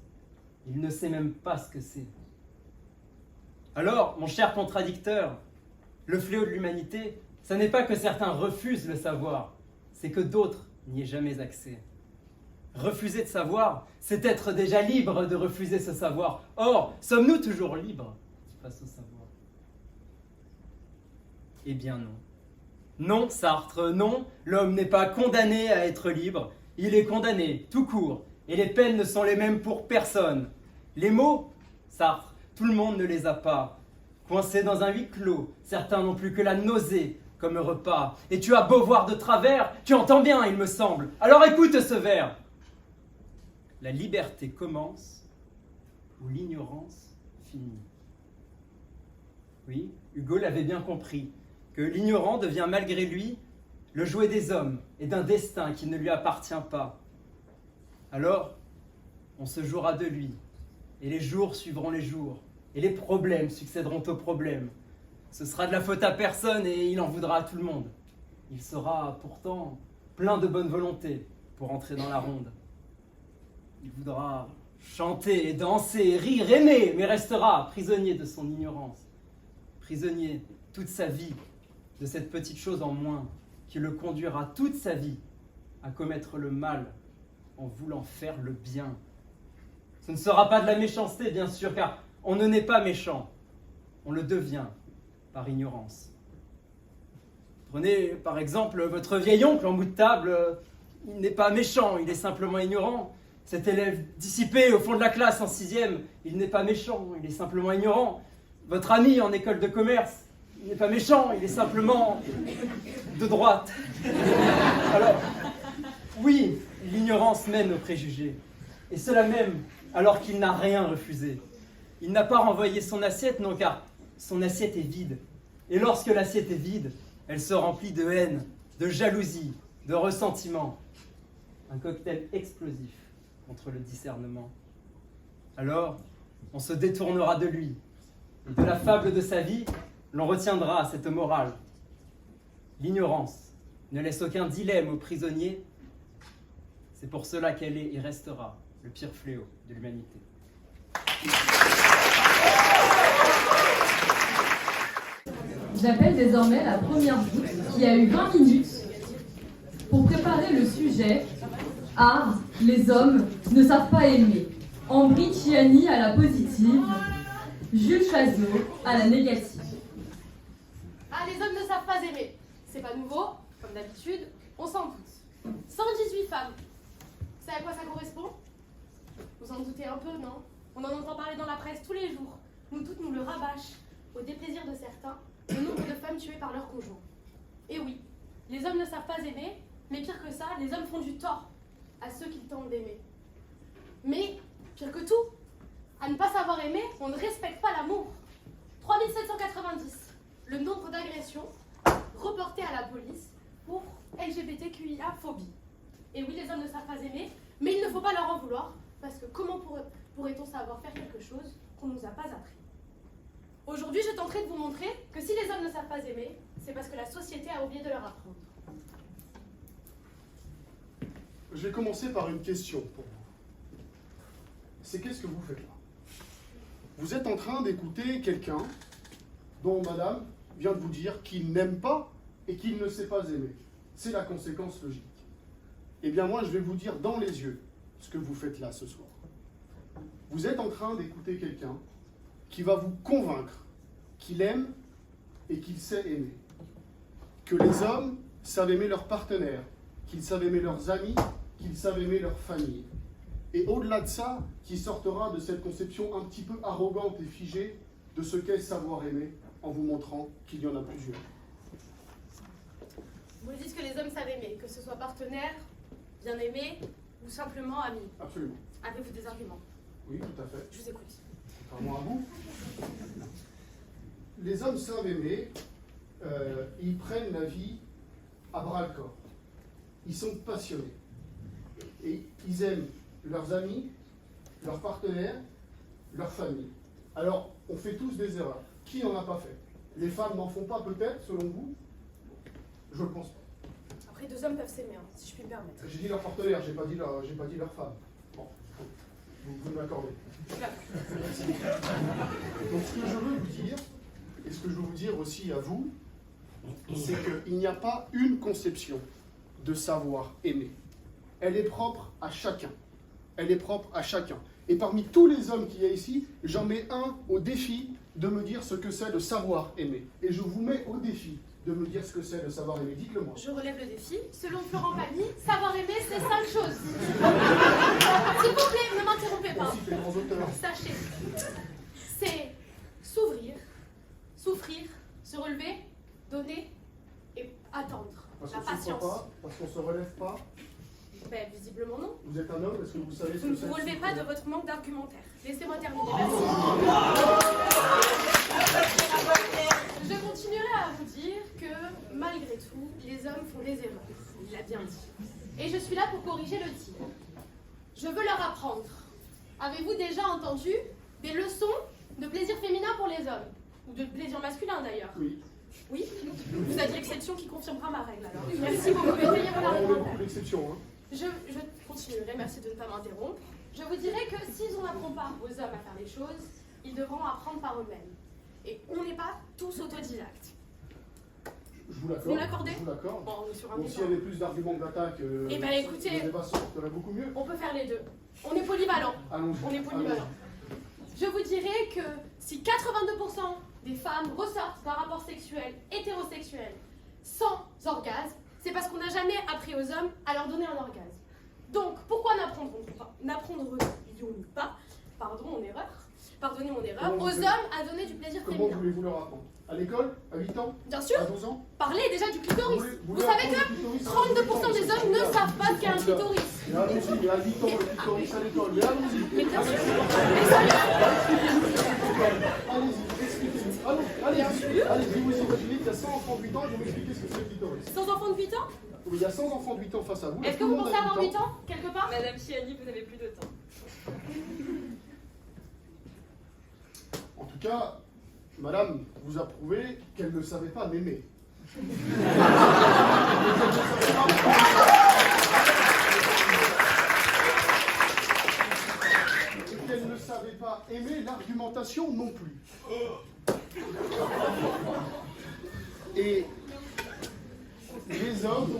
il ne sait même pas ce que c'est. Alors, mon cher contradicteur, le fléau de l'humanité, ça n'est pas que certains refusent le savoir, c'est que d'autres n'y aient jamais accès. Refuser de savoir, c'est être déjà libre de refuser ce savoir. Or, sommes-nous toujours libres face au savoir? Eh bien non. Non, Sartre, non, l'homme n'est pas condamné à être libre, il est condamné, tout court, et les peines ne sont les mêmes pour personne. Les mots, Sartre, tout le monde ne les a pas. Coincés dans un huis clos, certains n'ont plus que la nausée comme repas. Et tu as beau voir de travers, tu entends bien, il me semble. Alors écoute ce vers. La liberté commence où l'ignorance finit. Oui, Hugo l'avait bien compris, que l'ignorant devient malgré lui le jouet des hommes et d'un destin qui ne lui appartient pas. Alors, on se jouera de lui, et les jours suivront les jours, et les problèmes succéderont aux problèmes. Ce sera de la faute à personne et il en voudra à tout le monde. Il sera pourtant plein de bonne volonté pour entrer dans la ronde. Il voudra chanter, danser, rire, aimer, mais restera prisonnier de son ignorance. Prisonnier toute sa vie de cette petite chose en moins qui le conduira toute sa vie à commettre le mal en voulant faire le bien. Ce ne sera pas de la méchanceté, bien sûr, car on ne naît pas méchant, on le devient par ignorance. Prenez par exemple votre vieil oncle en bout de table, il n'est pas méchant, il est simplement ignorant. Cet élève dissipé au fond de la classe en 6e, il n'est pas méchant, il est simplement ignorant. Votre ami en école de commerce, il n'est pas méchant, il est simplement de droite. Alors, oui, l'ignorance mène aux préjugés, et cela même alors qu'il n'a rien refusé. Il n'a pas renvoyé son assiette, non, car son assiette est vide. Et lorsque l'assiette est vide, elle se remplit de haine, de jalousie, de ressentiment. Un cocktail explosif contre le discernement. Alors, on se détournera de lui. Et de la fable de sa vie, l'on retiendra cette morale. L'ignorance ne laisse aucun dilemme aux prisonniers. C'est pour cela qu'elle est et restera le pire fléau de l'humanité. J'appelle désormais la première voûte qui a eu 20 minutes pour préparer le sujet « Art, les hommes ne savent pas aimer ». Ambry Chiani à la positive, Jules Chazot à la négative. Ah, les hommes ne savent pas aimer. C'est pas nouveau, comme d'habitude, on s'en doute. 118 femmes. Vous savez à quoi ça correspond? Vous en doutez un peu, non? On en entend parler dans la presse tous les jours. Nous toutes nous le rabâchent, au déplaisir de certains, le nombre de femmes tuées par leur conjoint. Et oui, les hommes ne savent pas aimer, mais pire que ça, les hommes font du tort à ceux qu'ils tentent d'aimer. Mais, pire que tout, à ne pas savoir aimer, on ne respecte pas l'amour. 3790, le nombre d'agressions reportées à la police pour LGBTQIA-phobie. Et oui, les hommes ne savent pas aimer, mais il ne faut pas leur en vouloir, parce que comment pourrait-on savoir faire quelque chose qu'on ne nous a pas appris? Aujourd'hui, je tenterai de vous montrer que si les hommes ne savent pas aimer, c'est parce que la société a oublié de leur apprendre. Je vais commencer par une question pour vous. C'est qu'est-ce que vous faites là? Vous êtes en train d'écouter quelqu'un dont madame vient de vous dire qu'il n'aime pas et qu'il ne sait pas aimer. C'est la conséquence logique. Eh bien moi, je vais vous dire dans les yeux ce que vous faites là ce soir. Vous êtes en train d'écouter quelqu'un qui va vous convaincre qu'il aime et qu'il sait aimer. Que les hommes savent aimer leurs partenaires, qu'ils savent aimer leurs amis, qu'ils savent aimer leur famille. Et au-delà de ça, qui sortira de cette conception un petit peu arrogante et figée de ce qu'est savoir aimer, en vous montrant qu'il y en a plusieurs. Vous me dites que les hommes savent aimer, que ce soit partenaire, bien aimé ou simplement ami. Absolument. Avez-vous des arguments? Oui, tout à fait. Je vous écoute. Contrairement à vous. Les hommes savent aimer, ils prennent la vie à bras-le-corps. Ils sont passionnés. Et ils aiment leurs amis, leurs partenaires, leur famille. Alors, on fait tous des erreurs. Qui n'en a pas fait? Les femmes n'en font pas peut-être, selon vous? Je ne pense pas. Après, deux hommes peuvent s'aimer, hein, si je puis me permettre. J'ai dit leur partenaire, j'ai pas dit leur femme. Bon, vous me l'accordez. Donc ce que je veux vous dire, et ce que je veux vous dire aussi à vous, c'est qu'il n'y a pas une conception de savoir aimer. Elle est propre à chacun. Elle est propre à chacun. Et parmi tous les hommes qu'il y a ici, j'en mets un au défi de me dire ce que c'est de savoir aimer. Et je vous mets au défi de me dire ce que c'est de savoir aimer. Dites-le moi. Je relève le défi. Selon Florent Pagny, savoir aimer, c'est 5 choses. S'il vous plaît, ne m'interrompez pas. Merci, les grands auteurs. Sachez, c'est s'ouvrir, souffrir, se relever, donner et attendre. Parce La qu'on ne souffre patience. pas, parce qu'on ne se relève pas. Ben, visiblement non. Vous êtes un homme, est-ce que vous savez ce Vous que ne c'est vous de relevez pas de souffrir? votre manque d'argumentaire. Laissez-moi terminer, merci. Je continuerai à vous dire que, malgré tout, les hommes font des erreurs. Il a bien dit. Et je suis là pour corriger le tir. Je veux leur apprendre. Avez-vous déjà entendu des leçons de plaisir féminin pour les hommes? Ou de plaisir masculin d'ailleurs? Oui. Oui? Vous êtes l'exception qui confirmera ma règle alors. Merci beaucoup, essayez vos On est argumentaires. beaucoup l'exception. Hein. Je continuerai, merci de ne pas m'interrompre. Je vous dirais que s'ils n'apprennent pas aux hommes à faire les choses, ils devront apprendre par eux-mêmes. Et on n'est pas tous autodidactes. Je vous l'accorde. Vous l'accordez? Je vous l'accorde. Bon, on est sur un Donc s'il y débat. avait plus d'arguments d'attaque, Eh ben, écoutez- le débat sortirait beaucoup mieux. On peut faire les deux. On est polyvalent. Allons-y. On est polyvalent. Je vous dirais que si 82% des femmes ressortent d'un rapport sexuel hétérosexuel sans orgasme, c'est parce qu'on n'a jamais appris aux hommes à leur donner un orgasme. Donc, pourquoi n'apprendrions-nous pas, pardonnez mon erreur, Comment aux vous- hommes à donner du plaisir Comment féminin? voulez-vous leur apprendre? À l'école? À 8 ans? Bien sûr, À 12 ans? parlez déjà du clitoris. Vous Vous savez que 32% des hommes ne savent pas ce qu'est un clitoris. Mais allons-y, il y a 8 ans, le clitoris à l'école. Mais allons-y. Mais bien sûr, mais ça Allez-y, expliquez-nous. Allez-y, allez-y, vous imaginez qu'il y a 100 enfants de 8 ans, je vais vous expliquer ce que c'est le clitoris. sans enfants de 8 ans? Oui, il y a 100 enfants de 8 ans face à vous. Est-ce que tout le vous monde pensez a avoir 8 ans, quelque part? Madame Chiani, vous n'avez plus de temps. En tout cas, madame vous a prouvé qu'elle ne savait pas m'aimer. savez pas aimer l'argumentation non plus. Et les hommes,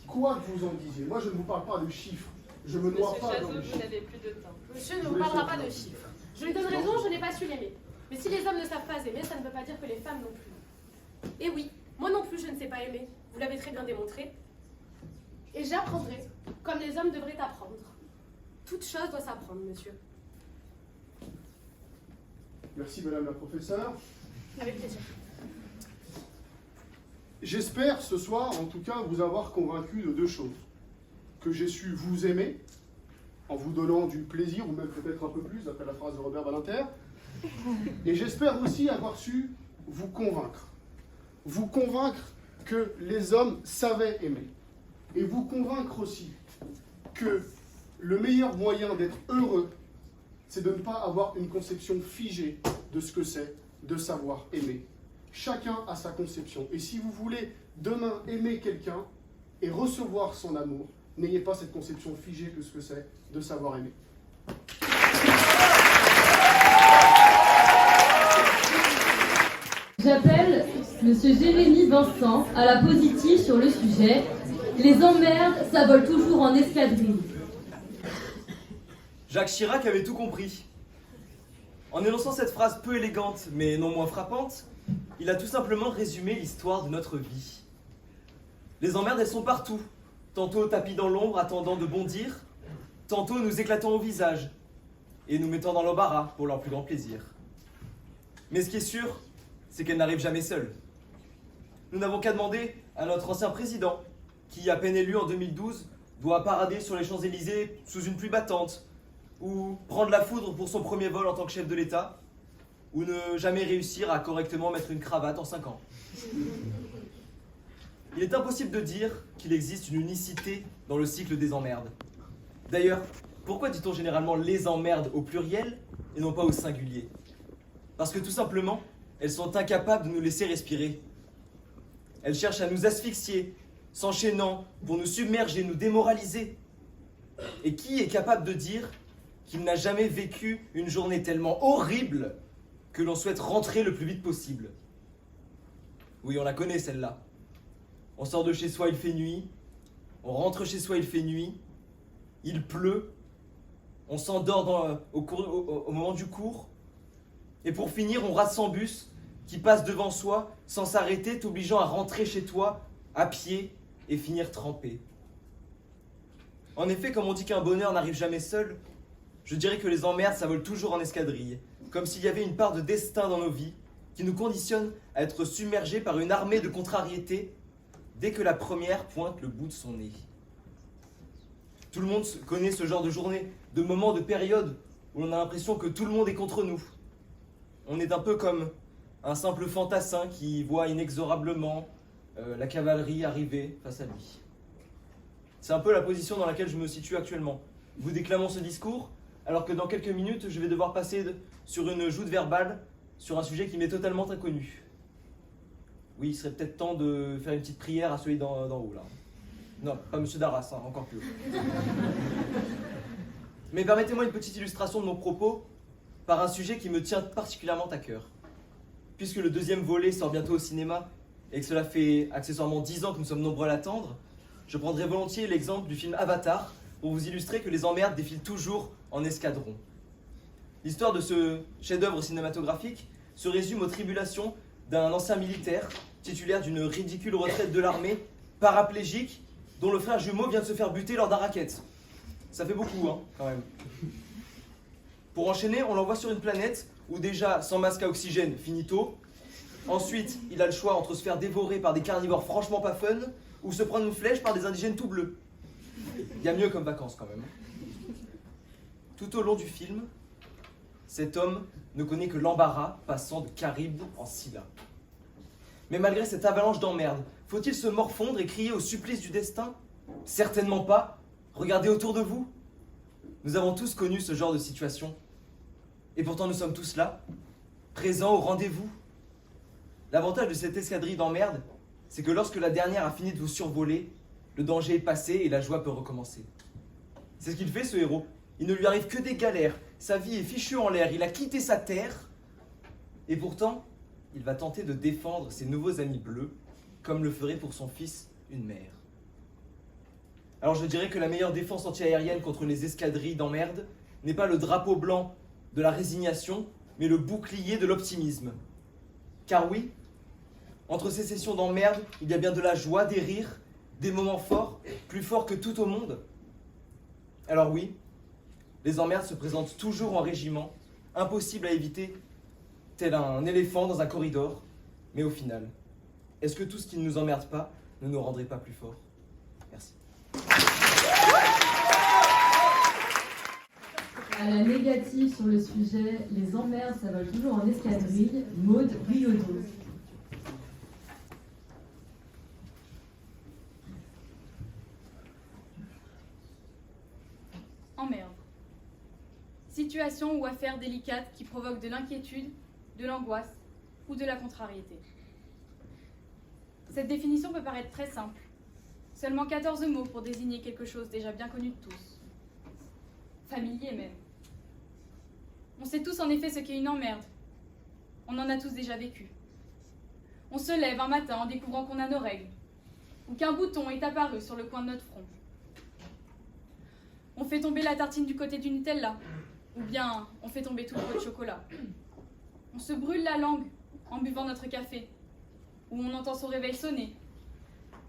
quoi que vous en disiez, moi je ne vous parle pas de chiffres, je me noie pas dans les chiffres. plus de temps. Monsieur ne vous parlera pas de chiffres. Je lui donne raison, je n'ai pas su l'aimer. Mais si les hommes ne savent pas aimer, ça ne veut pas dire que les femmes non plus. Et oui, moi non plus je ne sais pas aimer. Vous l'avez très bien démontré. Et j'apprendrai, comme les hommes devraient apprendre. Toute chose doit s'apprendre, monsieur. Merci madame la professeure. Avec plaisir. J'espère ce soir, en tout cas, vous avoir convaincu de deux choses. Que j'ai su vous aimer, en vous donnant du plaisir, ou même peut-être un peu plus, après la phrase de Robert Badinter. Et j'espère aussi avoir su vous convaincre. Vous convaincre que les hommes savaient aimer. Et vous convaincre aussi que le meilleur moyen d'être heureux, c'est de ne pas avoir une conception figée de ce que c'est de savoir aimer. Chacun a sa conception. Et si vous voulez demain aimer quelqu'un et recevoir son amour, n'ayez pas cette conception figée de ce que c'est de savoir aimer. J'appelle Monsieur Jérémy Vincent à la positive sur le sujet. Les emmerdes, ça vole toujours en escadrille. Jacques Chirac avait tout compris. En énonçant cette phrase peu élégante, mais non moins frappante, il a tout simplement résumé l'histoire de notre vie. Les emmerdes, elles sont partout. Tantôt tapis dans l'ombre, attendant de bondir, tantôt nous éclatant au visage, et nous mettant dans l'embarras pour leur plus grand plaisir. Mais ce qui est sûr, c'est qu'elles n'arrivent jamais seules. Nous n'avons qu'à demander à notre ancien président, qui, à peine élu en 2012, doit parader sur les Champs-Élysées sous une pluie battante, ou prendre la foudre pour son premier vol en tant que chef de l'État, ou ne jamais réussir à correctement mettre une cravate en 5 ans. Il est impossible de dire qu'il existe une unicité dans le cycle des emmerdes. D'ailleurs, pourquoi dit-on généralement les emmerdes au pluriel et non pas au singulier? Parce que tout simplement, elles sont incapables de nous laisser respirer. Elles cherchent à nous asphyxier, s'enchaînant pour nous submerger, nous démoraliser. Et qui est capable de dire qu'il n'a jamais vécu une journée tellement horrible que l'on souhaite rentrer le plus vite possible? Oui, on la connaît celle-là. On sort de chez soi, il fait nuit. On rentre chez soi, il fait nuit. Il pleut. On s'endort au moment du cours. Et pour finir, on rate son bus qui passe devant soi sans s'arrêter, t'obligeant à rentrer chez toi à pied et finir trempé. En effet, comme on dit qu'un bonheur n'arrive jamais seul, je dirais que les emmerdes, ça vole toujours en escadrille, comme s'il y avait une part de destin dans nos vies qui nous conditionne à être submergés par une armée de contrariétés dès que la première pointe le bout de son nez. Tout le monde connaît ce genre de journée, de moments, de périodes où l'on a l'impression que tout le monde est contre nous. On est un peu comme un simple fantassin qui voit inexorablement la cavalerie arriver face à lui. C'est un peu la position dans laquelle je me situe actuellement. Vous déclamons ce discours, alors que dans quelques minutes, je vais devoir passer sur une joute verbale sur un sujet qui m'est totalement inconnu. Oui, il serait peut-être temps de faire une petite prière à celui d'en haut, là. Non, pas Monsieur Darras, hein, encore plus. Mais permettez-moi une petite illustration de mon propos par un sujet qui me tient particulièrement à cœur. Puisque le deuxième volet sort bientôt au cinéma et que cela fait accessoirement 10 ans que nous sommes nombreux à l'attendre, je prendrai volontiers l'exemple du film Avatar pour vous illustrer que les emmerdes défilent toujours en escadron. L'histoire de ce chef-d'œuvre cinématographique se résume aux tribulations d'un ancien militaire titulaire d'une ridicule retraite de l'armée, paraplégique, dont le frère jumeau vient de se faire buter lors d'un racket. Ça fait beaucoup, hein, quand même. Pour enchaîner, on l'envoie sur une planète où déjà, sans masque à oxygène, finito. Ensuite, il a le choix entre se faire dévorer par des carnivores franchement pas fun ou se prendre une flèche par des indigènes tout bleus. Il y a mieux comme vacances quand même. Tout au long du film, cet homme ne connaît que l'embarras passant de Caribe en Scylla. Mais malgré cette avalanche d'emmerdes, faut-il se morfondre et crier au supplice du destin? Certainement pas. Regardez autour de vous. Nous avons tous connu ce genre de situation. Et pourtant nous sommes tous là, présents au rendez-vous. L'avantage de cette escadrille d'emmerdes, c'est que lorsque la dernière a fini de vous survoler, le danger est passé et la joie peut recommencer. C'est ce qu'il fait, ce héros. Il ne lui arrive que des galères, sa vie est fichue en l'air, il a quitté sa terre. Et pourtant, il va tenter de défendre ses nouveaux amis bleus, comme le ferait pour son fils une mère. Alors je dirais que la meilleure défense antiaérienne contre les escadrilles d'emmerde n'est pas le drapeau blanc de la résignation, mais le bouclier de l'optimisme. Car oui, entre ces sessions d'emmerde, il y a bien de la joie, des rires, des moments forts, plus forts que tout au monde. Alors oui, les emmerdes se présentent toujours en régiment, impossible à éviter, tel un éléphant dans un corridor. Mais au final, est-ce que tout ce qui ne nous emmerde pas ne nous rendrait pas plus forts? Merci. À la négative sur le sujet, les emmerdes, ça vole toujours en escadrille, Maud Riaudeau. Emmerde. Situation ou affaire délicate qui provoque de l'inquiétude, de l'angoisse ou de la contrariété. Cette définition peut paraître très simple. Seulement 14 mots pour désigner quelque chose déjà bien connu de tous. Familier même. On sait tous en effet ce qu'est une emmerde. On en a tous déjà vécu. On se lève un matin en découvrant qu'on a nos règles, ou qu'un bouton est apparu sur le coin de notre front. On fait tomber la tartine du côté du Nutella, ou bien on fait tomber tout le pot de chocolat. On se brûle la langue en buvant notre café, ou on entend son réveil sonner,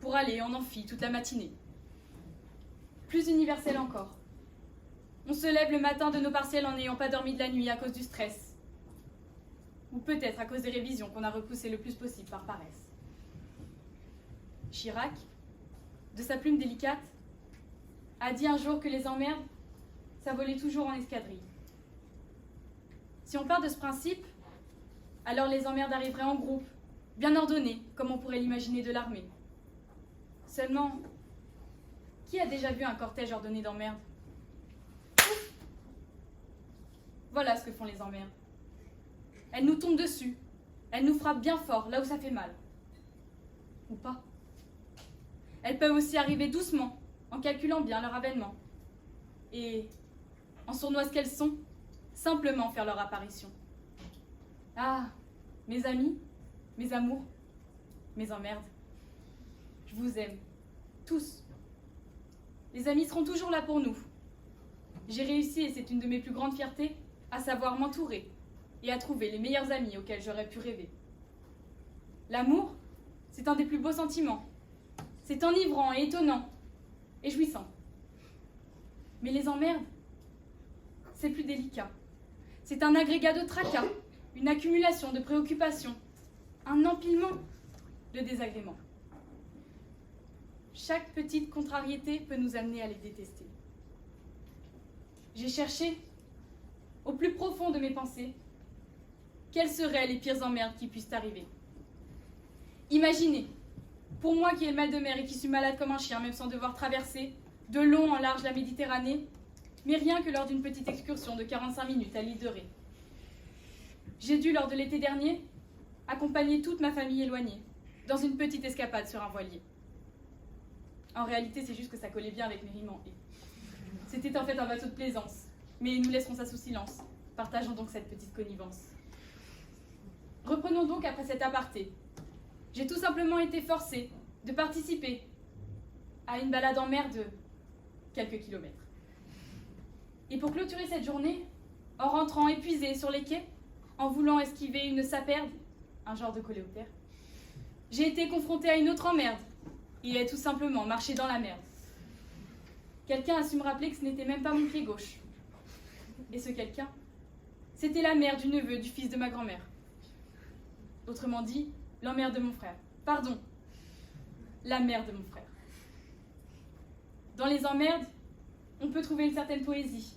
pour aller en amphi toute la matinée. Plus universel encore. On se lève le matin de nos partiels en n'ayant pas dormi de la nuit à cause du stress. Ou peut-être à cause des révisions qu'on a repoussées le plus possible par paresse. Chirac, de sa plume délicate, a dit un jour que les emmerdes, ça volait toujours en escadrille. Si on part de ce principe, alors les emmerdes arriveraient en groupe, bien ordonnés, comme on pourrait l'imaginer de l'armée. Seulement, qui a déjà vu un cortège ordonné d'emmerdes? Voilà ce que font les emmerdes. Elles nous tombent dessus, elles nous frappent bien fort, là où ça fait mal. Ou pas. Elles peuvent aussi arriver doucement, en calculant bien leur avènement. Et, en sournoises qu'elles sont, simplement faire leur apparition. Ah, mes amis, mes amours, mes emmerdes, je vous aime, tous. Les amis seront toujours là pour nous. J'ai réussi, et c'est une de mes plus grandes fiertés, à savoir m'entourer et à trouver les meilleurs amis auxquels j'aurais pu rêver. L'amour, c'est un des plus beaux sentiments. C'est enivrant et étonnant et jouissant. Mais les emmerdes, c'est plus délicat. C'est un agrégat de tracas, une accumulation de préoccupations, un empilement de désagréments. Chaque petite contrariété peut nous amener à les détester. J'ai cherché, au plus profond de mes pensées, quelles seraient les pires emmerdes qui puissent arriver. Imaginez, pour moi qui ai le mal de mer et qui suis malade comme un chien, même sans devoir traverser de long en large la Méditerranée, mais rien que lors d'une petite excursion de 45 minutes à l'île de Ré. J'ai dû, lors de l'été dernier, accompagner toute ma famille éloignée, dans une petite escapade sur un voilier. En réalité, c'est juste que ça collait bien avec mes rimes en « et ». C'était en fait un bateau de plaisance, mais nous laisserons ça sous silence. Partageons donc cette petite connivence. Reprenons donc après cet aparté. J'ai tout simplement été forcée de participer à une balade en mer de quelques kilomètres. Et pour clôturer cette journée, en rentrant épuisée sur les quais, en voulant esquiver une saperde, un genre de coléoptère, j'ai été confrontée à une autre emmerde. Il est tout simplement marché dans la merde. Quelqu'un a su me rappeler que ce n'était même pas mon pied gauche. Et ce quelqu'un, c'était la mère du neveu du fils de ma grand-mère. Autrement dit, l'emmerde de mon frère. Pardon, la mère de mon frère. Dans les emmerdes, on peut trouver une certaine poésie.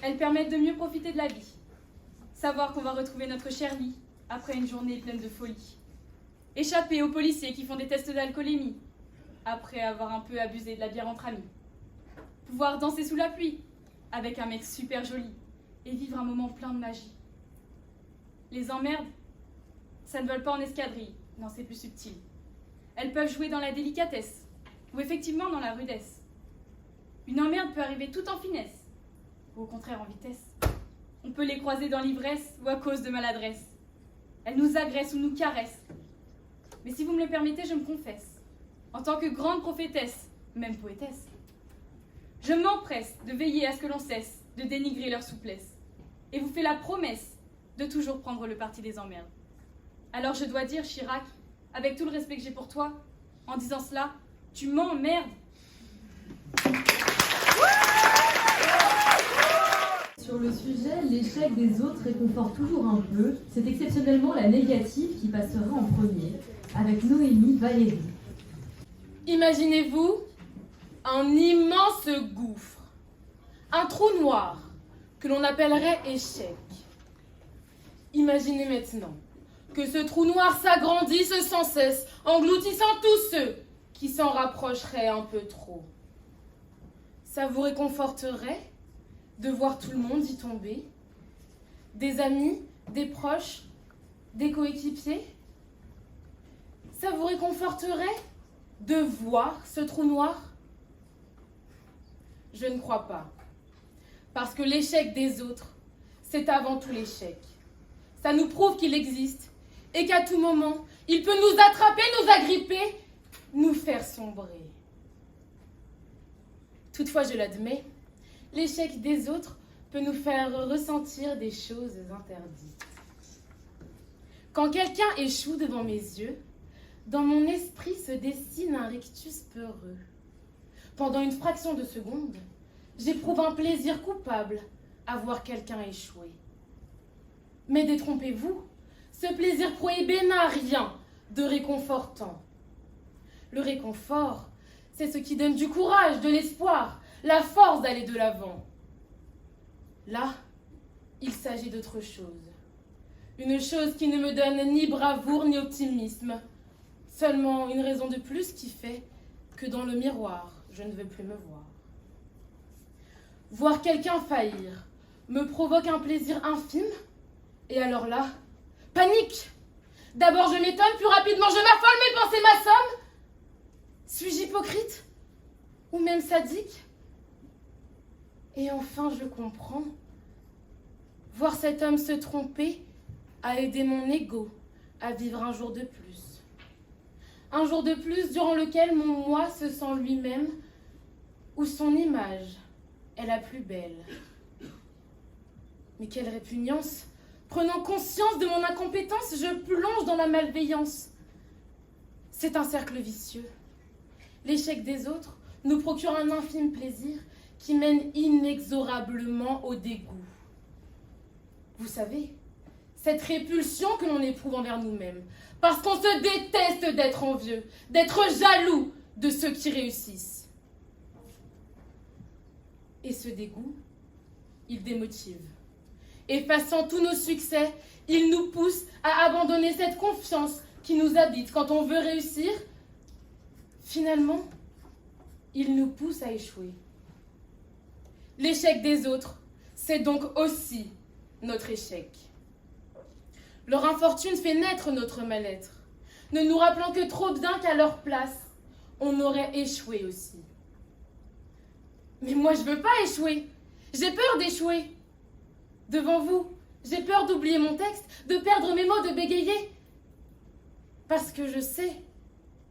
Elles permettent de mieux profiter de la vie. Savoir qu'on va retrouver notre cher lit après une journée pleine de folie. Échapper aux policiers qui font des tests d'alcoolémie après avoir un peu abusé de la bière entre amis. Pouvoir danser sous la pluie avec un mec super joli et vivre un moment plein de magie. Les emmerdes, ça ne vole pas en escadrille, non, c'est plus subtil. Elles peuvent jouer dans la délicatesse ou effectivement dans la rudesse. Une emmerde peut arriver tout en finesse ou au contraire en vitesse. On peut les croiser dans l'ivresse ou à cause de maladresse. Elles nous agressent ou nous caressent. Mais si vous me le permettez, je me confesse. En tant que grande prophétesse, même poétesse, je m'empresse de veiller à ce que l'on cesse de dénigrer leur souplesse et vous fais la promesse de toujours prendre le parti des emmerdes. Alors je dois dire, Chirac, avec tout le respect que j'ai pour toi, en disant cela, tu m'emmerdes. Sur le sujet, l'échec des autres réconforte toujours un peu. C'est exceptionnellement la négative qui passera en premier, avec Noémie Valérie. Imaginez-vous un immense gouffre, un trou noir que l'on appellerait échec. Imaginez maintenant que ce trou noir s'agrandisse sans cesse, engloutissant tous ceux qui s'en rapprocheraient un peu trop. Ça vous réconforterait de voir tout le monde y tomber? Des amis, des proches, des coéquipiers? Ça vous réconforterait de voir ce trou noir? Je ne crois pas. Parce que l'échec des autres, c'est avant tout l'échec. Ça nous prouve qu'il existe et qu'à tout moment, il peut nous attraper, nous agripper, nous faire sombrer. Toutefois, je l'admets, l'échec des autres peut nous faire ressentir des choses interdites. Quand quelqu'un échoue devant mes yeux, dans mon esprit se dessine un rictus peureux. Pendant une fraction de seconde, j'éprouve un plaisir coupable à voir quelqu'un échouer. Mais détrompez-vous, ce plaisir prohibé n'a rien de réconfortant. Le réconfort, c'est ce qui donne du courage, de l'espoir, la force d'aller de l'avant. Là, il s'agit d'autre chose. Une chose qui ne me donne ni bravoure ni optimisme. Seulement une raison de plus qui fait que dans le miroir, je ne veux plus me voir. Voir quelqu'un faillir me provoque un plaisir infime. Et alors là, panique! D'abord je m'étonne, plus rapidement je m'affole, mes pensées m'assomment. Suis-je hypocrite? Ou même sadique? Et enfin je comprends. Voir cet homme se tromper a aidé mon ego à vivre un jour de plus. Un jour de plus durant lequel mon moi se sent lui-même, où son image est la plus belle. Mais quelle répugnance! Prenant conscience de mon incompétence, je plonge dans la malveillance. C'est un cercle vicieux. L'échec des autres nous procure un infime plaisir qui mène inexorablement au dégoût. Vous savez, cette répulsion que l'on éprouve envers nous-mêmes, parce qu'on se déteste d'être envieux, d'être jaloux de ceux qui réussissent. Et ce dégoût, il démotive. Effaçant tous nos succès, il nous pousse à abandonner cette confiance qui nous habite quand on veut réussir. Finalement, il nous pousse à échouer. L'échec des autres, c'est donc aussi notre échec. Leur infortune fait naître notre mal-être, ne nous rappelant que trop bien qu'à leur place, on aurait échoué aussi. Mais moi, je veux pas échouer. J'ai peur d'échouer. Devant vous, j'ai peur d'oublier mon texte, de perdre mes mots, de bégayer. Parce que je sais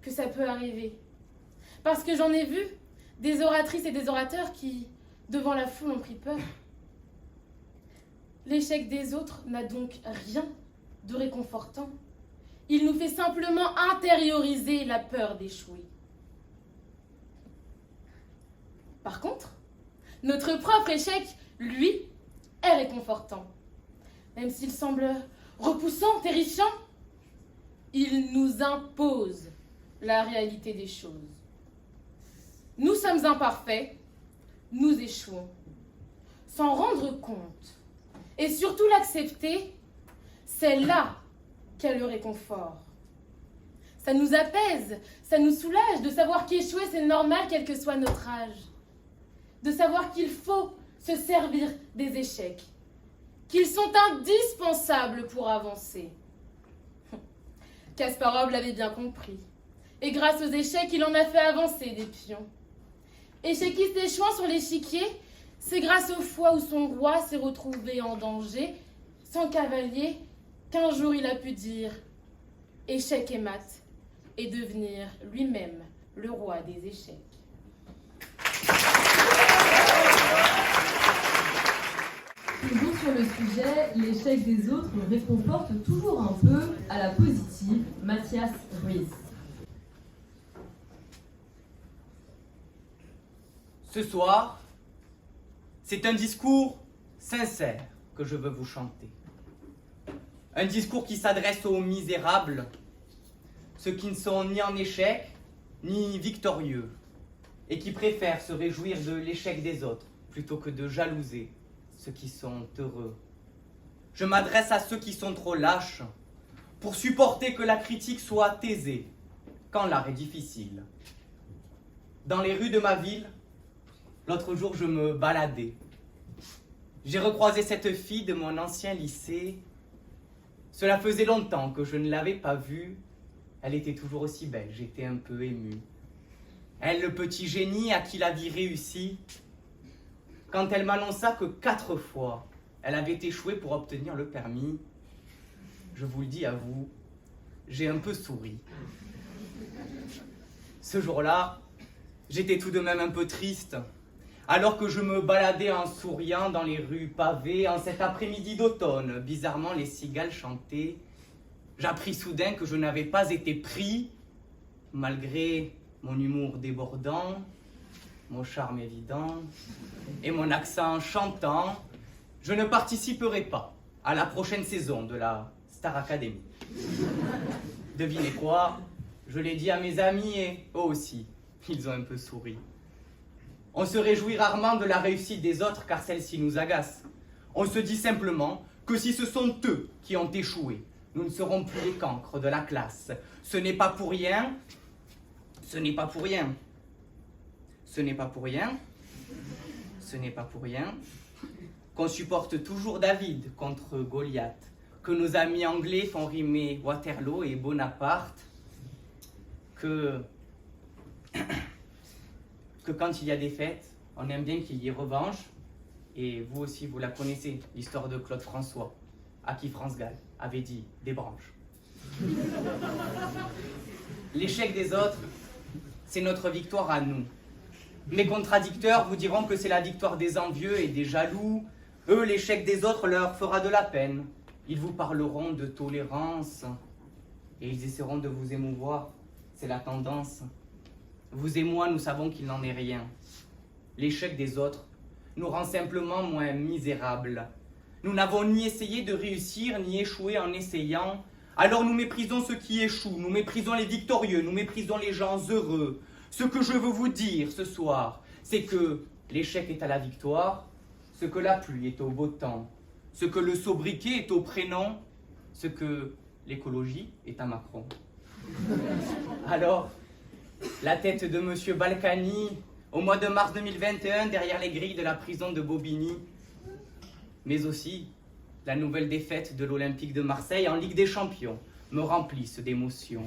que ça peut arriver. Parce que j'en ai vu des oratrices et des orateurs qui, devant la foule, ont pris peur. L'échec des autres n'a donc rien de réconfortant. Il nous fait simplement intérioriser la peur d'échouer. Par contre, notre propre échec, lui, est réconfortant. Même s'il semble repoussant, terrifiant, il nous impose la réalité des choses. Nous sommes imparfaits, nous échouons. S'en rendre compte et surtout l'accepter, c'est là qu'est le réconfort. Ça nous apaise, ça nous soulage de savoir qu'échouer c'est normal quel que soit notre âge. De savoir qu'il faut se servir des échecs, qu'ils sont indispensables pour avancer. Kasparov l'avait bien compris, et grâce aux échecs, il en a fait avancer des pions. Échecquiste échouant sur l'échiquier, C'est grâce aux fois où son roi s'est retrouvé en danger, sans cavalier, qu'un jour il a pu dire échec et mat et devenir lui-même le roi des échecs. Toujours sur le sujet, l'échec des autres réconforte toujours un peu à la positive Mathias Ruiz. Ce soir, c'est un discours sincère que je veux vous chanter. Un discours qui s'adresse aux misérables, ceux qui ne sont ni en échec, ni victorieux, et qui préfèrent se réjouir de l'échec des autres plutôt que de jalouser ceux qui sont heureux. Je m'adresse à ceux qui sont trop lâches pour supporter que la critique soit aisée quand l'art est difficile. Dans les rues de ma ville, l'autre jour je me baladais. J'ai recroisé cette fille de mon ancien lycée. Cela faisait longtemps que je ne l'avais pas vue. Elle était toujours aussi belle, j'étais un peu ému. Elle, le petit génie à qui la vie réussit, quand elle m'annonça que 4 fois, elle avait échoué pour obtenir le permis, je vous le dis à vous, j'ai un peu souri. Ce jour-là, j'étais tout de même un peu triste, alors que je me baladais en souriant dans les rues pavées en cet après-midi d'automne. Bizarrement, les cigales chantaient. J'appris soudain que je n'avais pas été pris, malgré mon humour débordant, mon charme évident et mon accent chantant. Je ne participerai pas à la prochaine saison de la Star Academy. Devinez quoi? Je l'ai dit à mes amis et eux aussi, ils ont un peu souri. On se réjouit rarement de la réussite des autres car celle-ci nous agace. On se dit simplement que si ce sont eux qui ont échoué, nous ne serons plus les cancres de la classe. Ce n'est pas pour rien. Ce n'est pas pour rien. Ce n'est pas pour rien. Ce n'est pas pour rien qu'on supporte toujours David contre Goliath, que nos amis anglais font rimer Waterloo et Bonaparte, que quand il y a des fêtes, on aime bien qu'il y ait revanche, et vous aussi vous la connaissez, l'histoire de Claude François, à qui France Gall avait dit des branches. L'échec des autres, c'est notre victoire à nous. Mes contradicteurs vous diront que c'est la victoire des envieux et des jaloux. Eux, l'échec des autres leur fera de la peine. Ils vous parleront de tolérance et ils essaieront de vous émouvoir. C'est la tendance. Vous et moi, nous savons qu'il n'en est rien. L'échec des autres nous rend simplement moins misérables. Nous n'avons ni essayé de réussir, ni échoué en essayant. Alors nous méprisons ceux qui échouent, nous méprisons les victorieux, nous méprisons les gens heureux. Ce que je veux vous dire ce soir, c'est que l'échec est à la victoire, ce que la pluie est au beau temps, ce que le sobriquet est au prénom, ce que l'écologie est à Macron. Alors, la tête de M. Balkany, au mois de mars 2021, derrière les grilles de la prison de Bobigny, mais aussi la nouvelle défaite de l'Olympique de Marseille en Ligue des Champions, me remplissent d'émotions.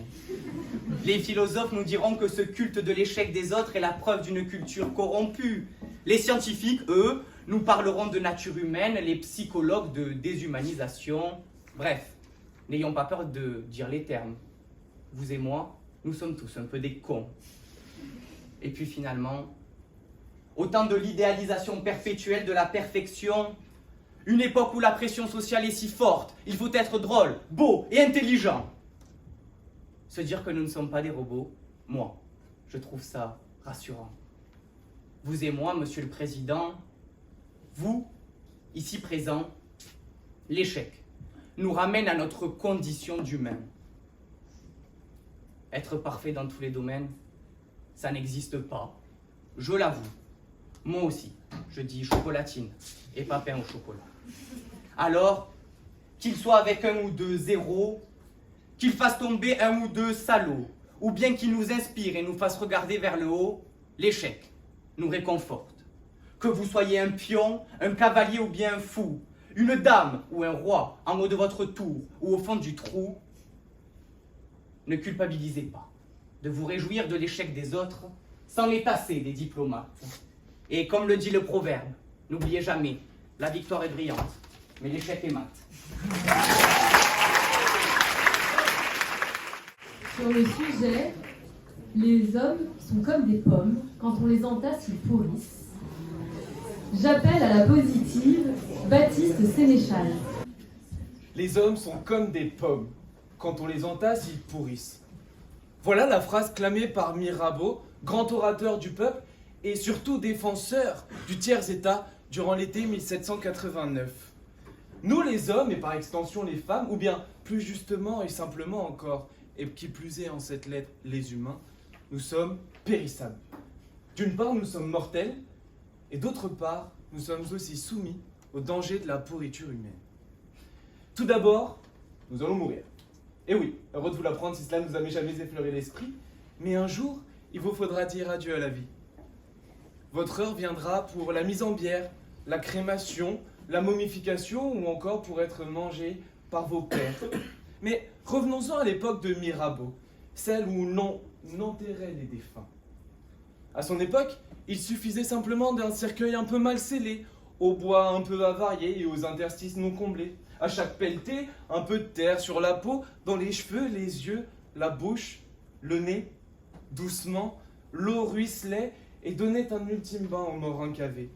Les philosophes nous diront que ce culte de l'échec des autres est la preuve d'une culture corrompue. Les scientifiques, eux, nous parleront de nature humaine, les psychologues de déshumanisation. Bref, n'ayons pas peur de dire les termes. Vous et moi, nous sommes tous un peu des cons. Et puis finalement, au temps de l'idéalisation perpétuelle de la perfection, une époque où la pression sociale est si forte, il faut être drôle, beau et intelligent. Se dire que nous ne sommes pas des robots, moi, je trouve ça rassurant. Vous et moi, Monsieur le Président, vous, ici présents, l'échec nous ramène à notre condition d'humain. Être parfait dans tous les domaines, ça n'existe pas. Je l'avoue. Moi aussi, je dis chocolatine et pas pain au chocolat. Alors, qu'il soit avec un ou deux zéros, qu'il fasse tomber un ou deux salauds, ou bien qu'il nous inspire et nous fasse regarder vers le haut, l'échec nous réconforte. Que vous soyez un pion, un cavalier ou bien un fou, une dame ou un roi en haut de votre tour ou au fond du trou, ne culpabilisez pas de vous réjouir de l'échec des autres sans les tasser des diplomates. Et comme le dit le proverbe, N'oubliez jamais, la victoire est brillante, mais l'échec est mat. Sur le sujet, les hommes sont comme des pommes, quand on les entasse, ils pourrissent. J'appelle à la positive Baptiste Sénéchal. Les hommes sont comme des pommes. Quand on les entasse, ils pourrissent. Voilà la phrase clamée par Mirabeau, grand orateur du peuple et surtout défenseur du tiers-état durant l'été 1789. Nous les hommes, et par extension les femmes, ou bien plus justement et simplement encore, et qui plus est en cette lettre, les humains, nous sommes périssables. D'une part, nous sommes mortels, et d'autre part, nous sommes aussi soumis au danger de la pourriture humaine. Tout d'abord, nous allons mourir. Et oui, heureux de vous l'apprendre si cela ne nous a jamais effleuré l'esprit, mais un jour, il vous faudra dire adieu à la vie. Votre heure viendra pour la mise en bière, la crémation, la momification ou encore pour être mangé par vos pères. Mais revenons-en à l'époque de Mirabeau, celle où l'on enterrait les défunts. À son époque, il suffisait simplement d'un cercueil un peu mal scellé, au bois un peu avarié et aux interstices non comblés. À chaque pelleté, un peu de terre sur la peau, dans les cheveux, les yeux, la bouche, le nez. Doucement, l'eau ruisselait et donnait un ultime bain aux morts encavés.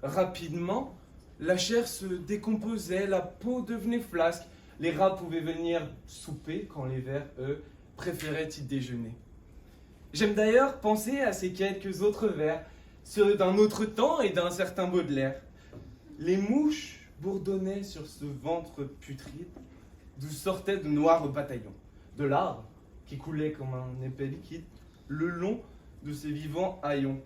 Rapidement, la chair se décomposait, la peau devenait flasque. Les rats pouvaient venir souper quand les vers, eux, préféraient y déjeuner. J'aime d'ailleurs penser à ces quelques autres vers, ceux d'un autre temps et d'un certain Baudelaire. Les mouches bourdonnaient sur ce ventre putride, d'où sortaient de noirs bataillons, de larves qui coulaient comme un épais liquide, le long de ces vivants haillons.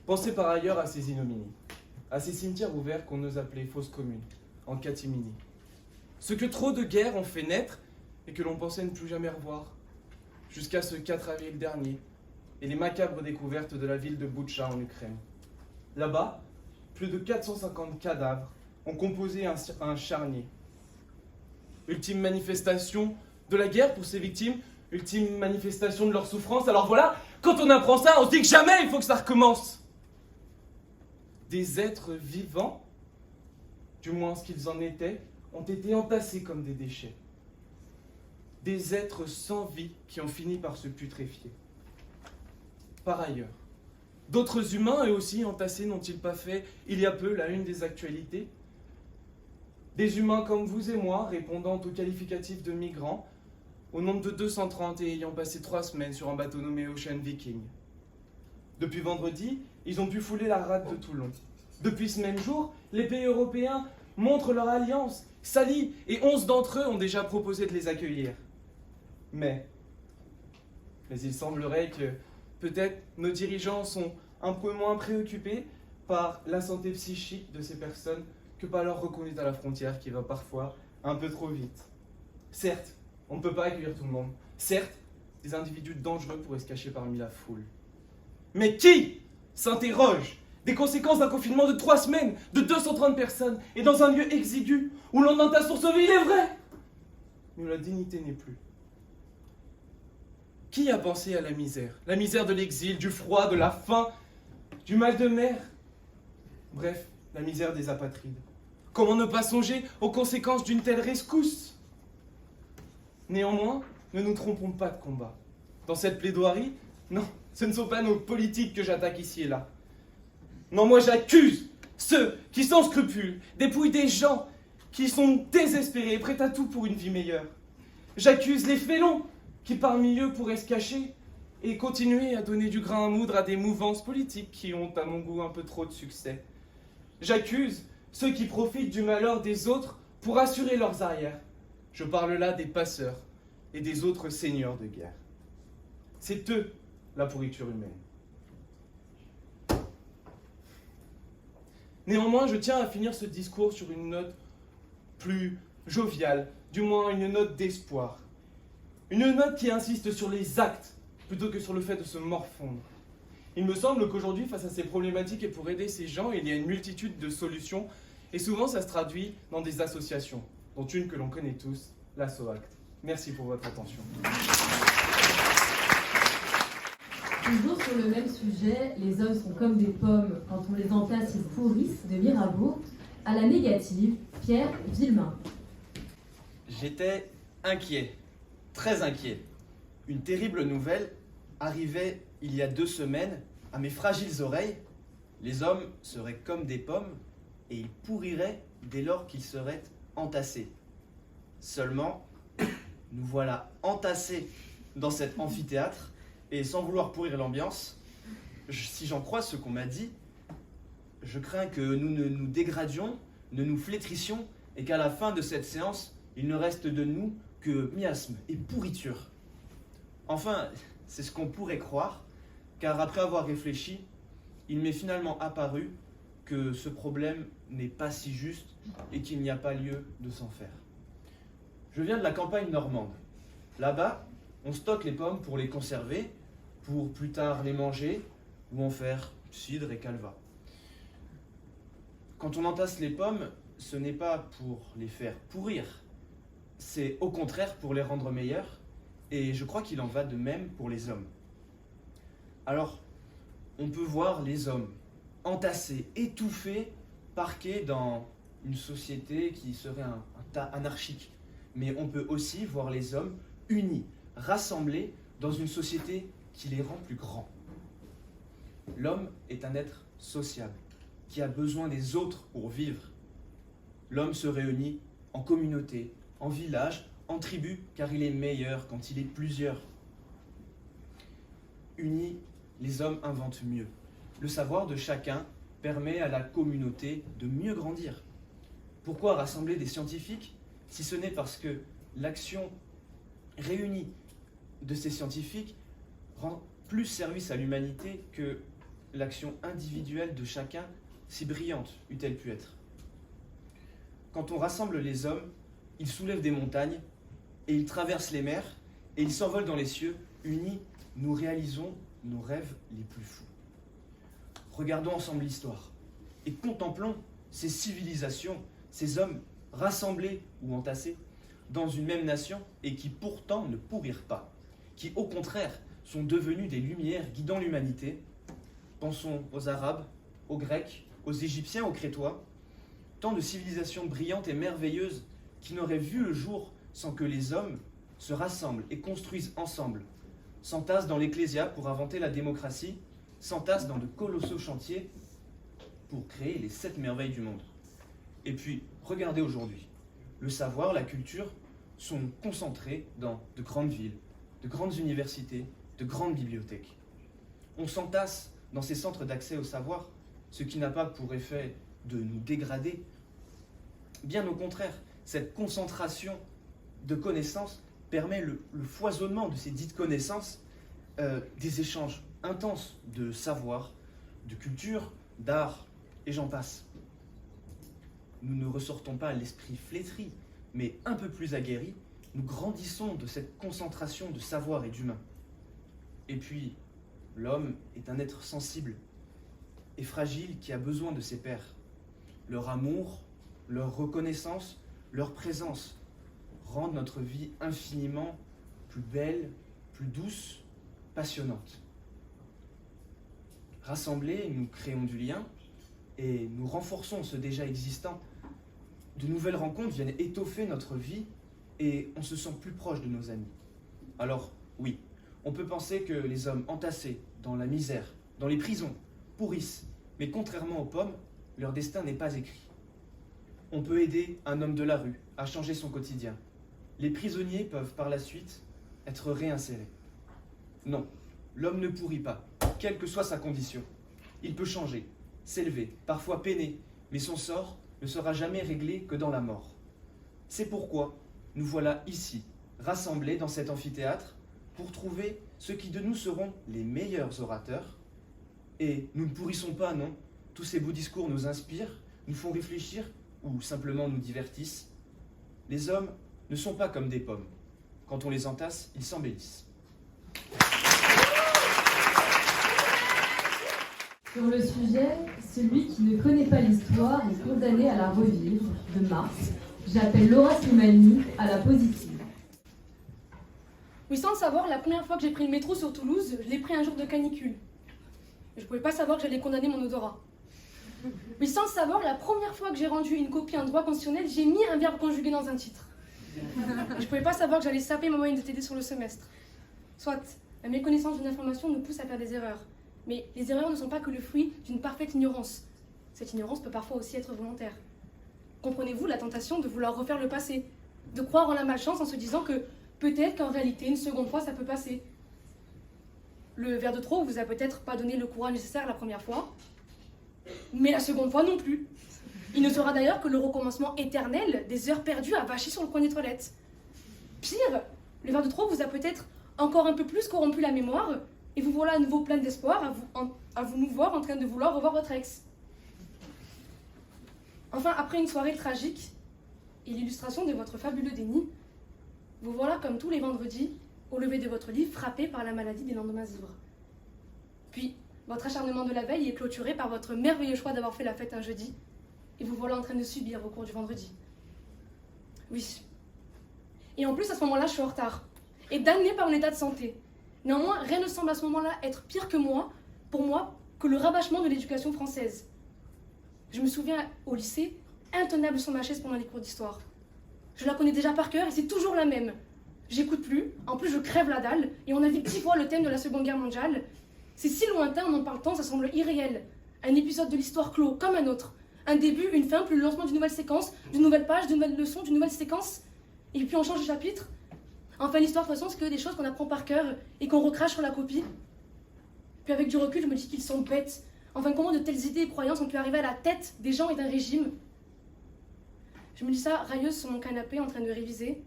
Pensez par ailleurs à ces ignominies, à ces cimetières ouverts qu'on ose appeler fosses communes, en catimini. Ce que trop de guerres ont fait naître et que l'on pensait ne plus jamais revoir, jusqu'à ce 4 avril dernier, et les macabres découvertes de la ville de Boutcha en Ukraine. Là-bas, plus de 450 cadavres ont composé un charnier. Ultime manifestation de la guerre pour ces victimes, ultime manifestation de leur souffrance. Alors voilà, quand on apprend ça, on se dit que jamais il faut que ça recommence. Des êtres vivants, du moins ce qu'ils en étaient, ont été entassés comme des déchets. Des êtres sans vie qui ont fini par se putréfier. Par ailleurs, d'autres humains, eux aussi entassés, n'ont-ils pas fait, il y a peu, la une des actualités? Des humains comme vous et moi, répondant au qualificatif de migrants, au nombre de 230 et ayant passé 3 semaines sur un bateau nommé Ocean Viking. Depuis vendredi, ils ont pu fouler la rade de Toulon. Depuis ce même jour, les pays européens montrent leur alliance, s'allient, et 11 d'entre eux ont déjà proposé de les accueillir. Mais il semblerait que peut-être nos dirigeants sont un peu moins préoccupés par la santé psychique de ces personnes que par leur reconduite à la frontière qui va parfois un peu trop vite. Certes, on ne peut pas accueillir tout le monde. Certes, des individus dangereux pourraient se cacher parmi la foule. Mais qui s'interroge des conséquences d'un confinement de 3 semaines, de 230 personnes, et dans un lieu exigu, où l'on entasse pour sauver, il est vrai, mais où la dignité n'est plus? Qui a pensé à la misère de l'exil, du froid, de la faim, du mal de mer? Bref, la misère des apatrides. Comment ne pas songer aux conséquences d'une telle rescousse? Néanmoins, ne nous trompons pas de combat. Dans cette plaidoirie, non, ce ne sont pas nos politiques que j'attaque ici et là. Non, moi j'accuse ceux qui, sans scrupules, dépouillent des gens qui sont désespérés et prêts à tout pour une vie meilleure. J'accuse les félons qui parmi eux pourraient se cacher et continuer à donner du grain à moudre à des mouvances politiques qui ont, à mon goût, un peu trop de succès. J'accuse ceux qui profitent du malheur des autres pour assurer leurs arrières. Je parle là des passeurs et des autres seigneurs de guerre. C'est eux, la pourriture humaine. Néanmoins, je tiens à finir ce discours sur une note plus joviale, du moins une note d'espoir. Une note qui insiste sur les actes, plutôt que sur le fait de se morfondre. Il me semble qu'aujourd'hui, face à ces problématiques et pour aider ces gens, il y a une multitude de solutions, et souvent ça se traduit dans des associations, dont une que l'on connaît tous, l'ASSO Acte. Merci pour votre attention. Toujours sur le même sujet, les hommes sont comme des pommes, quand on les entasse ils pourrissent, de Mirabeau. À la négative, Pierre Villemain. J'étais inquiet, très inquiet. Une terrible nouvelle arrivait il y a 2 semaines à mes fragiles oreilles. Les hommes seraient comme des pommes et ils pourriraient dès lors qu'ils seraient entassés. Seulement, nous voilà entassés dans cet amphithéâtre et sans vouloir pourrir l'ambiance, si j'en crois ce qu'on m'a dit, je crains que nous ne nous dégradions, ne nous flétrissions et qu'à la fin de cette séance, il ne reste de nous que miasme et pourriture. Enfin, c'est ce qu'on pourrait croire, car après avoir réfléchi, il m'est finalement apparu que ce problème n'est pas si juste et qu'il n'y a pas lieu de s'en faire. Je viens de la campagne normande. Là-bas, on stocke les pommes pour les conserver, pour plus tard les manger ou en faire cidre et calva. Quand on entasse les pommes, ce n'est pas pour les faire pourrir, c'est au contraire pour les rendre meilleures, et je crois qu'il en va de même pour les hommes. Alors, on peut voir les hommes entassés, étouffés, parqués dans une société qui serait un tas anarchique. Mais on peut aussi voir les hommes unis, rassemblés dans une société qui les rend plus grands. L'homme est un être sociable, qui a besoin des autres pour vivre. L'homme se réunit en communauté, en village, en tribu, car il est meilleur quand il est plusieurs. Unis, les hommes inventent mieux. Le savoir de chacun permet à la communauté de mieux grandir. Pourquoi rassembler des scientifiques, si ce n'est parce que l'action réunie de ces scientifiques rend plus service à l'humanité que l'action individuelle de chacun, si brillante eût-elle pu être. Quand on rassemble les hommes, ils soulèvent des montagnes, et ils traversent les mers, et ils s'envolent dans les cieux. Unis, nous réalisons nos rêves les plus fous. Regardons ensemble l'histoire, et contemplons ces civilisations, ces hommes rassemblés ou entassés dans une même nation, et qui pourtant ne pourrirent pas, qui au contraire sont devenus des lumières guidant l'humanité. Pensons aux Arabes, aux Grecs, aux Égyptiens, aux Crétois, tant de civilisations brillantes et merveilleuses qui n'auraient vu le jour sans que les hommes se rassemblent et construisent ensemble, s'entassent dans l'ecclésia pour inventer la démocratie, s'entassent dans de colossaux chantiers pour créer les 7 merveilles du monde. Et puis, regardez aujourd'hui, le savoir, la culture sont concentrés dans de grandes villes, de grandes universités, de grandes bibliothèques. On s'entasse dans ces centres d'accès au savoir, ce qui n'a pas pour effet de nous dégrader. Bien au contraire, cette concentration de connaissances permet le foisonnement de ces dites connaissances, des échanges intenses de savoir, de culture, d'art, et j'en passe. Nous ne ressortons pas l'esprit flétri, mais un peu plus aguerri, nous grandissons de cette concentration de savoir et d'humain. Et puis, l'homme est un être sensible et fragile qui a besoin de ses pairs. Leur amour, leur reconnaissance, leur présence rendent notre vie infiniment plus belle, plus douce, passionnante. Rassemblés, nous créons du lien et nous renforçons ce déjà existant. De nouvelles rencontres viennent étoffer notre vie et on se sent plus proche de nos amis. Alors, oui, on peut penser que les hommes entassés dans la misère, dans les prisons, pourrissent, mais contrairement aux pommes, leur destin n'est pas écrit. On peut aider un homme de la rue à changer son quotidien. Les prisonniers peuvent par la suite être réinsérés. Non, l'homme ne pourrit pas, quelle que soit sa condition. Il peut changer, s'élever, parfois peiner, mais son sort ne sera jamais réglé que dans la mort. C'est pourquoi nous voilà ici, rassemblés dans cet amphithéâtre, pour trouver ceux qui de nous seront les meilleurs orateurs. Et nous ne pourrissons pas, non. Tous ces beaux discours nous inspirent, nous font réfléchir ou simplement nous divertissent. Les hommes ne sont pas comme des pommes. Quand on les entasse, ils s'embellissent. Sur le sujet, celui qui ne connaît pas l'histoire est condamné à la revivre, de Marx. J'appelle Laura Slimani à la positive. Oui, sans le savoir, la première fois que j'ai pris le métro sur Toulouse, je l'ai pris un jour de canicule. Je ne pouvais pas savoir que j'allais condamner mon odorat. Oui, sans le savoir, la première fois que j'ai rendu une copie en droit constitutionnel, j'ai mis un verbe conjugué dans un titre. Je ne pouvais pas savoir que j'allais saper ma moyenne de TD sur le semestre. Soit, la méconnaissance d'une information nous pousse à faire des erreurs. Mais les erreurs ne sont pas que le fruit d'une parfaite ignorance. Cette ignorance peut parfois aussi être volontaire. Comprenez-vous la tentation de vouloir refaire le passé, de croire en la malchance en se disant que peut-être qu'en réalité, une seconde fois, ça peut passer. Le verre de trop vous a peut-être pas donné le courage nécessaire la première fois, mais la seconde fois non plus. Il ne sera d'ailleurs que le recommencement éternel des heures perdues à vacher sur le coin des toilettes. Pire, le verre de trop vous a peut-être encore un peu plus corrompu la mémoire, et vous voilà à nouveau plein d'espoir à vous nous voir en train de vouloir revoir votre ex. Enfin, après une soirée tragique et l'illustration de votre fabuleux déni, vous voilà comme tous les vendredis, au lever de votre lit, frappé par la maladie des lendemains ivres. Puis, votre acharnement de la veille est clôturé par votre merveilleux choix d'avoir fait la fête un jeudi, et vous voilà en train de subir au cours du vendredi. Oui. Et en plus, à ce moment-là, je suis en retard, et damné par mon état de santé. Néanmoins, rien ne semble à ce moment-là être pire que moi, pour moi, que le rabâchement de l'éducation française. Je me souviens, au lycée, intenable sur ma chaise pendant les cours d'histoire. Je la connais déjà par cœur et c'est toujours la même. J'écoute plus, en plus je crève la dalle, et on a vu 10 fois le thème de la Seconde Guerre mondiale. C'est si lointain, on en parle tant, ça semble irréel. Un épisode de l'histoire clos, comme un autre. Un début, une fin, puis le lancement d'une nouvelle séquence, d'une nouvelle page, d'une nouvelle leçon, d'une nouvelle séquence. Et puis on change de chapitre. Enfin, l'histoire, de toute façon, c'est que des choses qu'on apprend par cœur et qu'on recrache sur la copie. Puis avec du recul, je me dis qu'ils sont bêtes. Enfin, comment de telles idées et croyances ont pu arriver à la tête des gens et d'un régime? Je me dis ça, railleuse sur mon canapé, en train de réviser.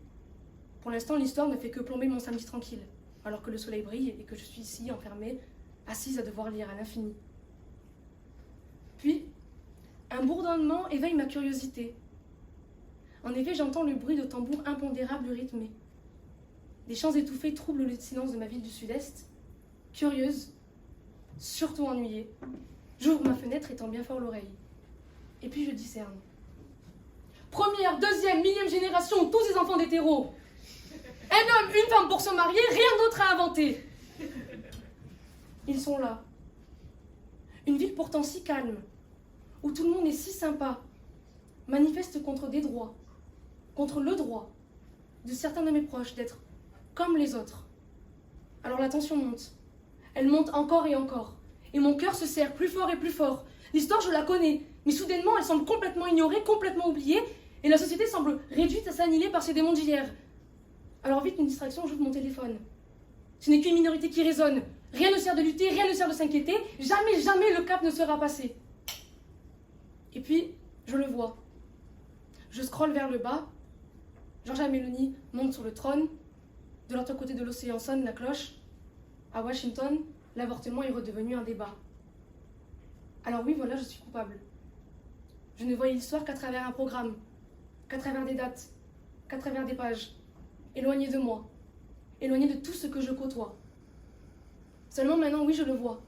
Pour l'instant, l'histoire ne fait que plomber mon samedi tranquille, alors que le soleil brille et que je suis ici, enfermée, assise à devoir lire à l'infini. Puis, un bourdonnement éveille ma curiosité. En effet, j'entends le bruit de tambours impondérables rythmés. Des chants étouffés troublent le silence de ma ville du Sud-Est. Curieuse, surtout ennuyée, j'ouvre ma fenêtre étant bien fort l'oreille. Et puis je discerne. Première, deuxième, millième génération, tous ces enfants d'hétéros. Un homme, une femme pour se marier, rien d'autre à inventer. Ils sont là. Une ville pourtant si calme, où tout le monde est si sympa, manifeste contre des droits, contre le droit de certains de mes proches d'être comme les autres. Alors la tension monte. Elle monte encore et encore. Et mon cœur se serre plus fort et plus fort. L'histoire, je la connais, mais soudainement, elle semble complètement ignorée, complètement oubliée, et la société semble réduite à s'annihiler par ses démons d'hier. Alors vite, une distraction, j'ouvre mon téléphone. Ce n'est qu'une minorité qui résonne. Rien ne sert de lutter, rien ne sert de s'inquiéter. Jamais, jamais le cap ne sera passé. Et puis, je le vois. Je scrolle vers le bas. Georgia Meloni monte sur le trône. De l'autre côté de l'océan sonne la cloche. À Washington, l'avortement est redevenu un débat. Alors oui, voilà, je suis coupable. Je ne voyais l'histoire qu'à travers un programme, qu'à travers des dates, qu'à travers des pages. Éloignée de moi, éloignée de tout ce que je côtoie. Seulement maintenant, oui, je le vois.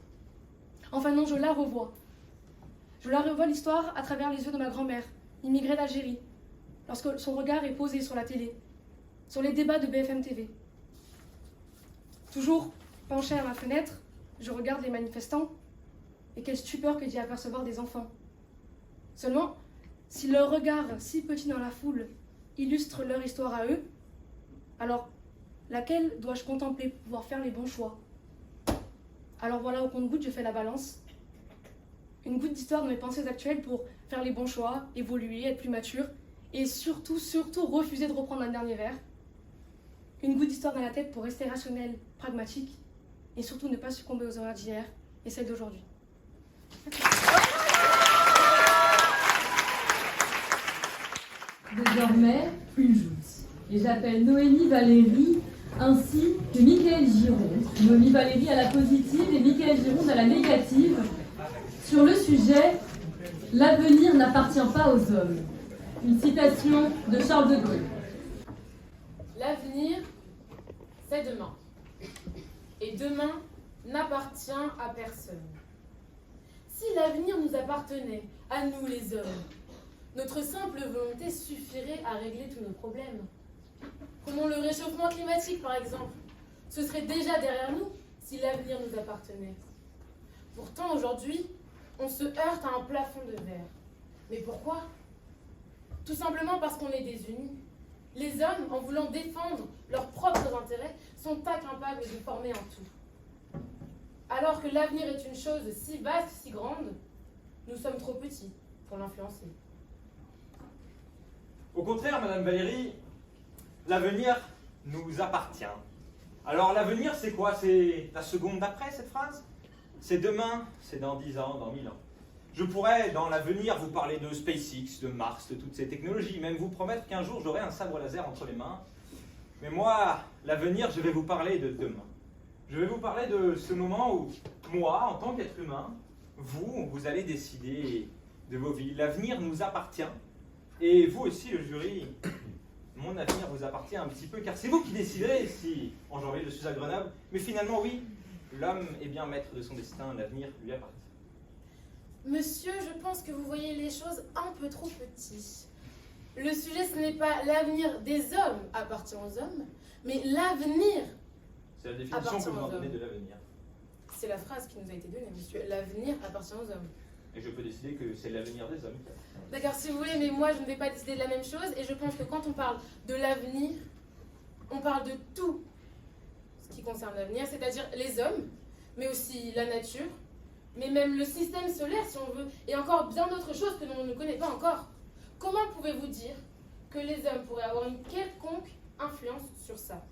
Enfin non, je la revois. Je la revois l'histoire à travers les yeux de ma grand-mère, immigrée d'Algérie, lorsque son regard est posé sur la télé, sur les débats de BFM TV. Toujours penchée à ma fenêtre, je regarde les manifestants, et quelle stupeur que d'y apercevoir des enfants. Seulement, si leur regard, si petit dans la foule, illustre leur histoire à eux, alors laquelle dois-je contempler pour pouvoir faire les bons choix? Alors voilà, au compte-gouttes, je fais la balance. Une goutte d'histoire dans mes pensées actuelles pour faire les bons choix, évoluer, être plus mature, et surtout refuser de reprendre un dernier verre. Une goutte d'histoire dans la tête pour rester rationnel, pragmatique, et surtout ne pas succomber aux horreurs d'hier et celles d'aujourd'hui. Désormais, une joute. Et j'appelle Noémie Valérie ainsi que Michael Giron. Noémie Valérie à la positive et Michael Giron à la négative. Sur le sujet, l'avenir n'appartient pas aux hommes. Une citation de Charles de Gaulle. L'avenir, c'est demain. Et demain n'appartient à personne. Si l'avenir nous appartenait, à nous les hommes, notre simple volonté suffirait à régler tous nos problèmes. Prenons le réchauffement climatique par exemple. ce serait déjà derrière nous si l'avenir nous appartenait. Pourtant, aujourd'hui, on se heurte à un plafond de verre. Mais pourquoi? Tout simplement parce qu'on est désunis. Les hommes, en voulant défendre leurs propres intérêts, sont incapables de former un tout. Alors que l'avenir est une chose si vaste, si grande, nous sommes trop petits pour l'influencer. Au contraire, Madame Valérie, l'avenir nous appartient. Alors l'avenir, c'est quoi? C'est la seconde d'après, cette phrase? C'est demain, c'est dans 10 ans, dans 1000 ans. Je pourrais, dans l'avenir, vous parler de SpaceX, de Mars, de toutes ces technologies, même vous promettre qu'un jour, j'aurai un sabre laser entre les mains. Mais moi, l'avenir, je vais vous parler de demain. Je vais vous parler de ce moment où, moi, en tant qu'être humain, vous allez décider de vos vies. L'avenir nous appartient. Et vous aussi, le jury, mon avenir vous appartient un petit peu, car c'est vous qui déciderez si, en janvier, je suis à Grenoble. Mais finalement, oui, l'homme est bien maître de son destin, l'avenir lui appartient. Monsieur, je pense que vous voyez les choses un peu trop petites. Le sujet, ce n'est pas l'avenir des hommes appartient aux hommes, mais l'avenir C'est la définition que vous en donnez de l'avenir. C'est la phrase qui nous a été donnée, monsieur. L'avenir appartient aux hommes. Et je peux décider que c'est l'avenir des hommes. D'accord, si vous voulez, mais moi, je ne vais pas décider de la même chose. Et je pense que quand on parle de l'avenir, on parle de tout ce qui concerne l'avenir, c'est-à-dire les hommes, mais aussi la nature, mais même le système solaire, si on veut, et encore bien d'autres choses que l'on ne connaît pas encore. Comment pouvez-vous dire que les hommes pourraient avoir une quelconque influence sur ça?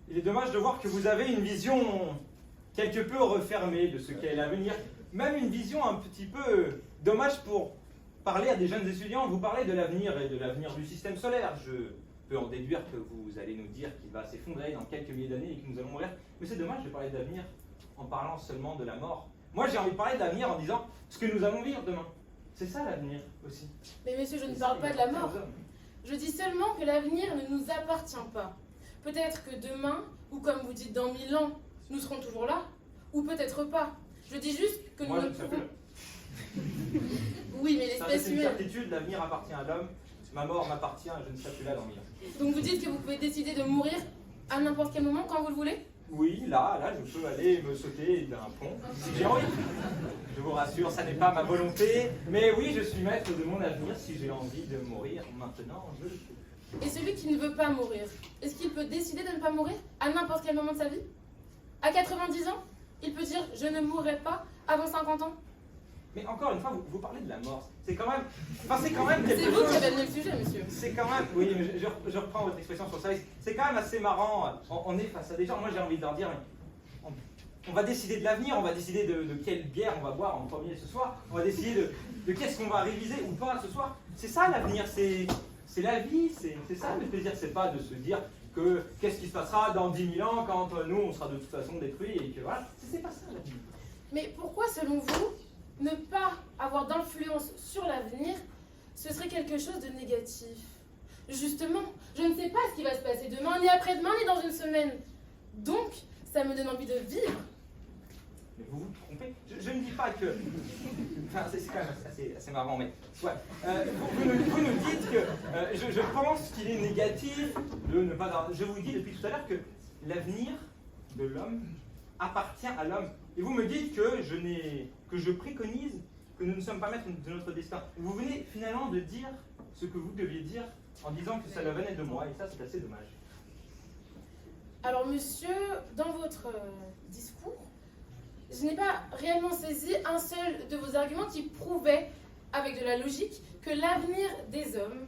Il est dommage de voir que vous avez une vision quelque peu refermée de ce qu'est l'avenir, même une vision un petit peu dommage pour parler à des jeunes étudiants. Vous parlez de l'avenir et de l'avenir du système solaire. Je peux en déduire que vous allez nous dire qu'il va s'effondrer dans quelques milliers d'années et que nous allons mourir. Mais c'est dommage de parler de l'avenir en parlant seulement de la mort. Moi, j'ai envie de parler de l'avenir en disant ce que nous allons vivre demain. C'est ça l'avenir aussi. Mais monsieur, je ne parle pas de la mort. Je dis seulement que l'avenir ne nous appartient pas. Peut-être que demain, ou comme vous dites dans 1000 ans, nous serons toujours là, ou peut-être pas. Je dis juste que nous ne pouvons... Oui, mais l'espèce c'est une humaine... certitude, l'avenir appartient à l'homme. Ma mort m'appartient, je ne serai plus là dans 1000 ans. Donc vous dites que vous pouvez décider de mourir à n'importe quel moment, quand vous le voulez? Oui, là, je peux aller me sauter d'un pont si j'ai envie. Je vous rassure, ça n'est pas ma volonté, mais oui, je suis maître de mon avenir. Si j'ai envie de mourir maintenant, je le peux. Et celui qui ne veut pas mourir, est-ce qu'il peut décider de ne pas mourir à n'importe quel moment de sa vie? À 90 ans, il peut dire « je ne mourrai pas avant 50 ans ». Mais encore une fois, vous parlez de la mort. C'est quand même... Enfin, c'est quand même quelque chose... C'est vous qui avez amené le sujet, monsieur. C'est quand même... Oui, mais je reprends votre expression sur ça. C'est quand même assez marrant. On est face à des gens. Moi, j'ai envie de leur dire... On va décider de l'avenir, on va décider de quelle bière on va boire en premier ce soir. On va décider de qu'est-ce qu'on va réviser ou pas ce soir. C'est ça l'avenir, c'est la vie, c'est ça le plaisir. C'est pas de se dire que qu'est-ce qui se passera dans 10 000 ans quand nous, on sera de toute façon détruits et que voilà. C'est pas ça l'avenir. Mais pourquoi, selon vous, ne pas avoir d'influence sur l'avenir, ce serait quelque chose de négatif? Justement, je ne sais pas ce qui va se passer demain, ni après-demain, ni dans une semaine. Donc, ça me donne envie de vivre. Mais vous vous trompez. Je ne dis pas que... Enfin, c'est quand même assez marrant, mais... Ouais. Vous nous dites que... je pense qu'il est négatif de ne pas... Je vous dis depuis tout à l'heure que l'avenir de l'homme appartient à l'homme. Et vous me dites que je préconise que nous ne sommes pas maîtres de notre destin. Vous venez finalement de dire ce que vous deviez dire en disant que ça venait de moi, et ça c'est assez dommage. Alors monsieur, dans votre discours, je n'ai pas réellement saisi un seul de vos arguments qui prouvait, avec de la logique, que l'avenir des hommes,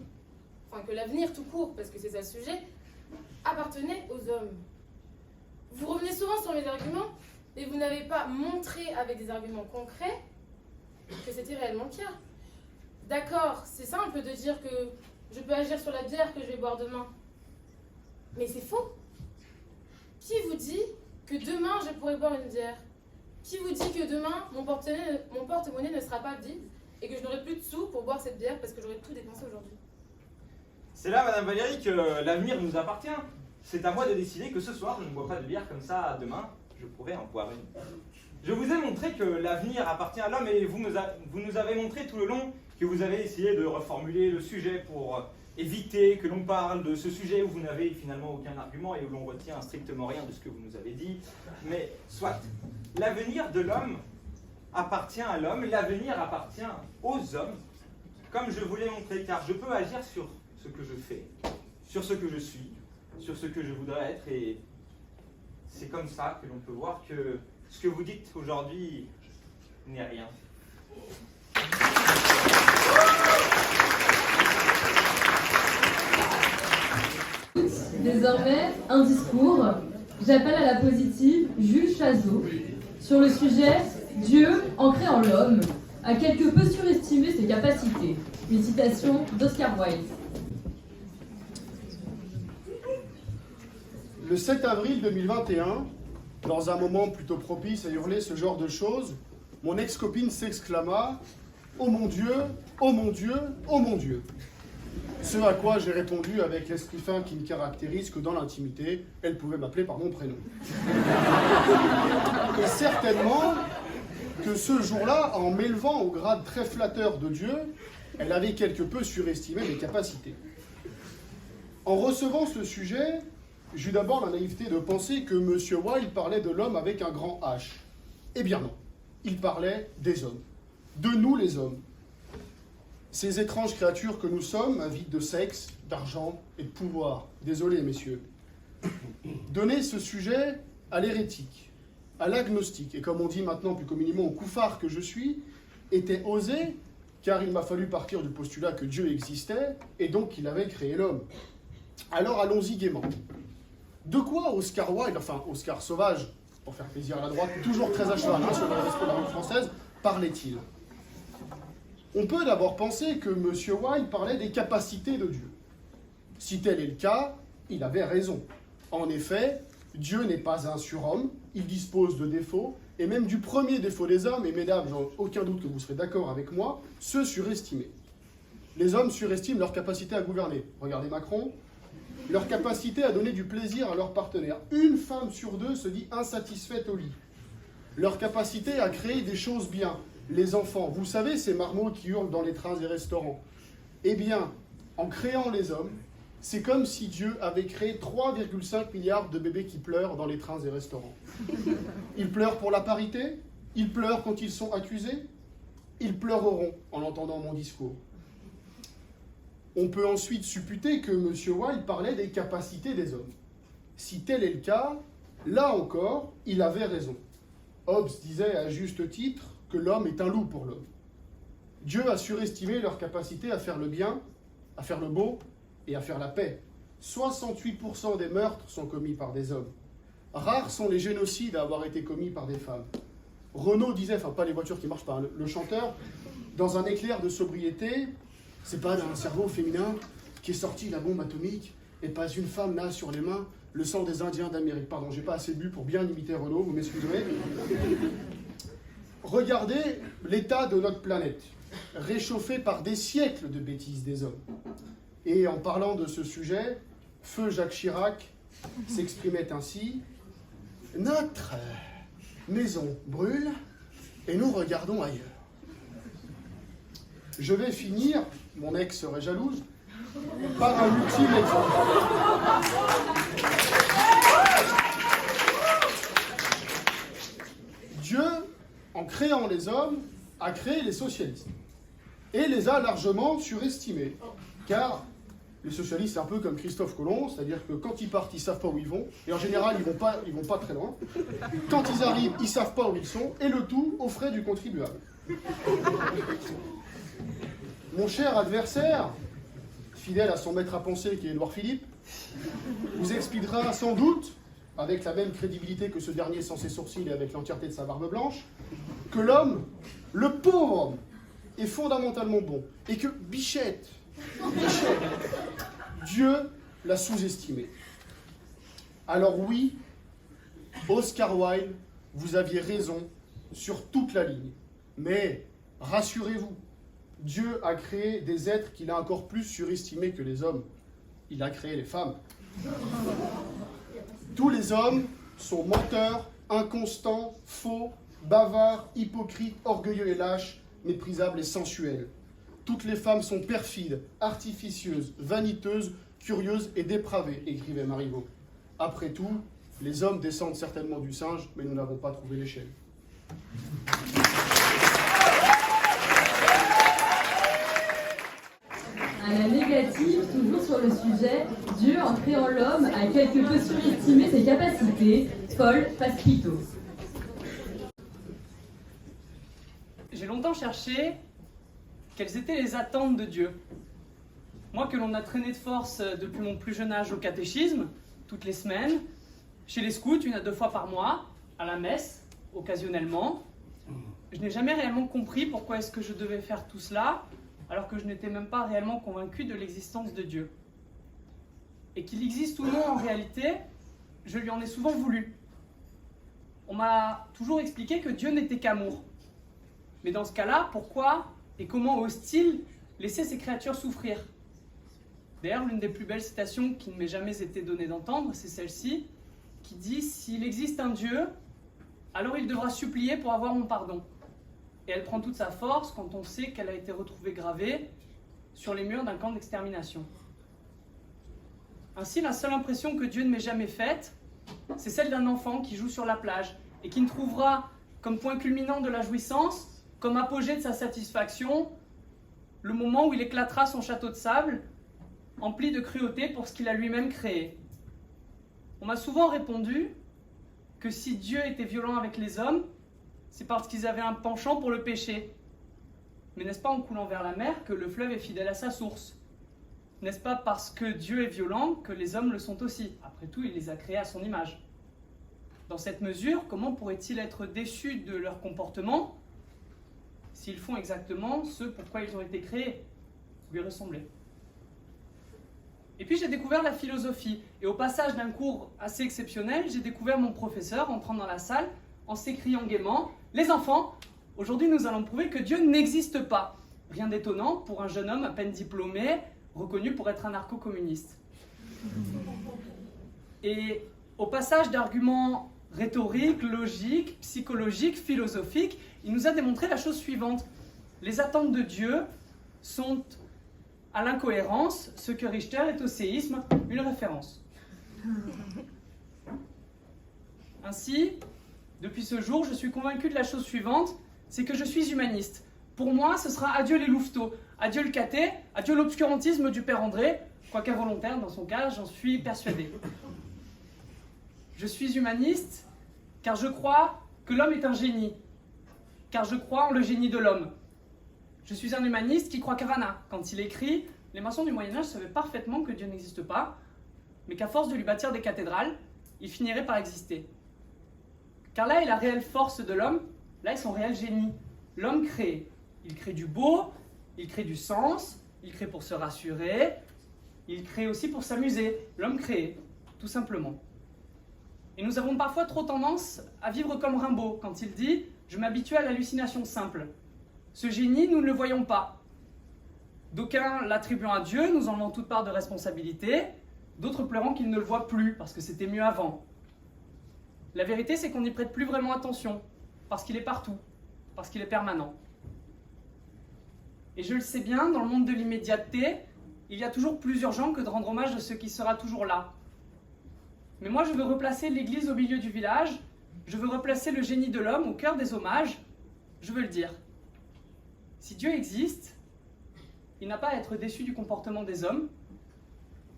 enfin que l'avenir tout court, parce que c'est ça le sujet, appartenait aux hommes. Vous revenez souvent sur mes arguments, mais vous n'avez pas montré avec des arguments concrets que c'était réellement le cas. D'accord, c'est simple de dire que je peux agir sur la bière que je vais boire demain. Mais c'est faux. Qui vous dit que demain je pourrai boire une bière? Qui vous dit que demain mon porte-monnaie ne sera pas vide et que je n'aurai plus de sous pour boire cette bière parce que j'aurai tout dépensé aujourd'hui? C'est là, Madame Valérie, que l'avenir nous appartient. C'est à moi de décider que ce soir, je ne bois pas de bière comme ça, demain, je pourrais en boire une. Je vous ai montré que l'avenir appartient à l'homme et vous nous avez montré tout le long que vous avez essayé de reformuler le sujet pour éviter que l'on parle de ce sujet où vous n'avez finalement aucun argument et où l'on retient strictement rien de ce que vous nous avez dit. Mais soit, l'avenir de l'homme appartient à l'homme, l'avenir appartient aux hommes, comme je vous l'ai montré, car je peux agir sur ce que je fais, sur ce que je suis, sur ce que je voudrais être, et c'est comme ça que l'on peut voir que ce que vous dites aujourd'hui n'est rien. Désormais, un discours. J'appelle à la positive Jules Chazot sur le sujet « Dieu, en créant l'homme, a quelque peu surestimé ses capacités ». Une citation d'Oscar Wilde. Le 7 avril 2021, dans un moment plutôt propice à hurler ce genre de choses, mon ex-copine s'exclama « Oh mon Dieu, oh mon Dieu, oh mon Dieu !» Ce à quoi j'ai répondu avec l'esprit fin qui me caractérise que dans l'intimité, elle pouvait m'appeler par mon prénom. Et certainement que ce jour-là, en m'élevant au grade très flatteur de Dieu, elle avait quelque peu surestimé mes capacités. En recevant ce sujet, j'eus d'abord la naïveté de penser que M. Wilde parlait de l'homme avec un grand H. Eh bien non, il parlait des hommes, de nous les hommes. Ces étranges créatures que nous sommes, avides de sexe, d'argent et de pouvoir. Désolé, messieurs. Donner ce sujet à l'hérétique, à l'agnostique, et comme on dit maintenant plus communément au couffard que je suis, était osé, car il m'a fallu partir du postulat que Dieu existait, et donc qu'il avait créé l'homme. Alors allons-y gaiement. De quoi Oscar Wilde, enfin Oscar Sauvage, pour faire plaisir à la droite, toujours très à cheval sur le respect de la langue française, parlait-il? On peut d'abord penser que M. Wilde parlait des capacités de Dieu. Si tel est le cas, il avait raison. En effet, Dieu n'est pas un surhomme, il dispose de défauts, et même du premier défaut des hommes, et mesdames, j'en ai aucun doute que vous serez d'accord avec moi, se surestimer. Les hommes surestiment leur capacité à gouverner. Regardez Macron. Leur capacité à donner du plaisir à leur partenaire. Une femme sur deux se dit insatisfaite au lit. Leur capacité à créer des choses bien. Les enfants, vous savez, ces marmots qui hurlent dans les trains et restaurants. Eh bien, en créant les hommes, c'est comme si Dieu avait créé 3,5 milliards de bébés qui pleurent dans les trains et restaurants. Ils pleurent pour la parité, ils pleurent quand ils sont accusés, ils pleureront en entendant mon discours. On peut ensuite supputer que M. Wilde parlait des capacités des hommes. Si tel est le cas, là encore, il avait raison. Hobbes disait à juste titre que l'homme est un loup pour l'homme. Dieu a surestimé leur capacité à faire le bien, à faire le beau et à faire la paix. 68% des meurtres sont commis par des hommes. Rares sont les génocides à avoir été commis par des femmes. Renaud disait, enfin pas les voitures qui marchent pas, le chanteur, dans un éclair de sobriété, c'est pas d'un cerveau féminin qui est sorti la bombe atomique et pas une femme n'a sur les mains le sang des Indiens d'Amérique. Pardon, j'ai pas assez bu pour bien imiter Renaud, vous m'excuserez. Regardez l'état de notre planète, réchauffée par des siècles de bêtises des hommes. Et en parlant de ce sujet, feu Jacques Chirac s'exprimait ainsi: « Notre maison brûle et nous regardons ailleurs. » Je vais finir, mon ex serait jalouse, par un ultime exemple. Dieu, en créant les hommes, a créé les socialistes et les a largement surestimés. Car les socialistes, c'est un peu comme Christophe Colomb, c'est-à-dire que quand ils partent, ils ne savent pas où ils vont, et en général, ils vont pas très loin. Quand ils arrivent, ils ne savent pas où ils sont, et le tout aux frais du contribuable. Mon cher adversaire, fidèle à son maître à penser qui est Édouard Philippe, vous expliquera sans doute, avec la même crédibilité que ce dernier sans ses sourcils et avec l'entièreté de sa barbe blanche, que l'homme, le pauvre homme, est fondamentalement bon, et que Bichette, Dieu l'a sous-estimé. Alors oui, Oscar Wilde, vous aviez raison sur toute la ligne, mais rassurez-vous, Dieu a créé des êtres qu'il a encore plus surestimés que les hommes. Il a créé les femmes. Tous les hommes sont menteurs, inconstants, faux, bavards, hypocrites, orgueilleux et lâches, méprisables et sensuels. Toutes les femmes sont perfides, artificieuses, vaniteuses, curieuses et dépravées, écrivait Marivaux. Après tout, les hommes descendent certainement du singe, mais nous n'avons pas trouvé l'échelle. À la négative, toujours sur le sujet, Dieu, en créant l'homme, a quelque peu surestimé ses capacités. Paul Pasquito. J'ai longtemps cherché quelles étaient les attentes de Dieu. Moi que l'on a traîné de force depuis mon plus jeune âge au catéchisme, toutes les semaines, chez les scouts 1 à 2 fois par mois, à la messe, occasionnellement, je n'ai jamais réellement compris pourquoi est-ce que je devais faire tout cela, alors que je n'étais même pas réellement convaincu de l'existence de Dieu. Et qu'il existe ou non en réalité, je lui en ai souvent voulu. On m'a toujours expliqué que Dieu n'était qu'amour. Mais dans ce cas-là, pourquoi et comment ose-t-il laisser ses créatures souffrir? D'ailleurs, l'une des plus belles citations qui ne m'ait jamais été donnée d'entendre, c'est celle-ci, qui dit « S'il existe un Dieu, alors il devra supplier pour avoir mon pardon ». Et elle prend toute sa force quand on sait qu'elle a été retrouvée gravée sur les murs d'un camp d'extermination. Ainsi, la seule impression que Dieu ne m'ait jamais faite, c'est celle d'un enfant qui joue sur la plage et qui ne trouvera comme point culminant de la jouissance, comme apogée de sa satisfaction, le moment où il éclatera son château de sable, empli de cruauté pour ce qu'il a lui-même créé. On m'a souvent répondu que si Dieu était violent avec les hommes, c'est parce qu'ils avaient un penchant pour le péché. Mais n'est-ce pas en coulant vers la mer que le fleuve est fidèle à sa source? N'est-ce pas parce que Dieu est violent que les hommes le sont aussi? Après tout, il les a créés à son image. Dans cette mesure, comment pourraient-ils être déçus de leur comportement s'ils font exactement ce pourquoi ils ont été créés, lui ressembler? Et puis j'ai découvert la philosophie, et au passage d'un cours assez exceptionnel, j'ai découvert mon professeur entrant dans la salle en s'écriant gaiement « Les enfants, aujourd'hui nous allons prouver que Dieu n'existe pas ». Rien d'étonnant pour un jeune homme à peine diplômé, reconnu pour être un anarcho-communiste. Et au passage d'arguments rhétoriques, logiques, psychologiques, philosophiques, il nous a démontré la chose suivante. Les attentes de Dieu sont à l'incohérence, ce que Richter est au séisme, une référence. Ainsi, depuis ce jour, je suis convaincu de la chose suivante, c'est que je suis humaniste. Pour moi, ce sera adieu les louveteaux, adieu le caté, adieu l'obscurantisme du père André, quoique involontaire dans son cas, j'en suis persuadé. Je suis humaniste car je crois que l'homme est un génie, car je crois en le génie de l'homme. Je suis un humaniste qui croit Cavana quand il écrit « Les maçons du Moyen-Âge savaient parfaitement que Dieu n'existe pas, mais qu'à force de lui bâtir des cathédrales, il finirait par exister. » Car là est la réelle force de l'homme, là est son réel génie. L'homme crée. Il crée du beau, il crée du sens, il crée pour se rassurer, il crée aussi pour s'amuser. L'homme crée, tout simplement. Et nous avons parfois trop tendance à vivre comme Rimbaud quand il dit « Je m'habitue à l'hallucination simple ». Ce génie, nous ne le voyons pas. D'aucuns l'attribuant à Dieu, nous enlevant toute part de responsabilité, d'autres pleurant qu'ils ne le voient plus parce que c'était mieux avant. La vérité, c'est qu'on n'y prête plus vraiment attention, parce qu'il est partout, parce qu'il est permanent. Et je le sais bien, dans le monde de l'immédiateté, il y a toujours plus urgent que de rendre hommage à ce qui sera toujours là. Mais moi, je veux replacer l'église au milieu du village, je veux replacer le génie de l'homme au cœur des hommages, je veux le dire. Si Dieu existe, il n'a pas à être déçu du comportement des hommes,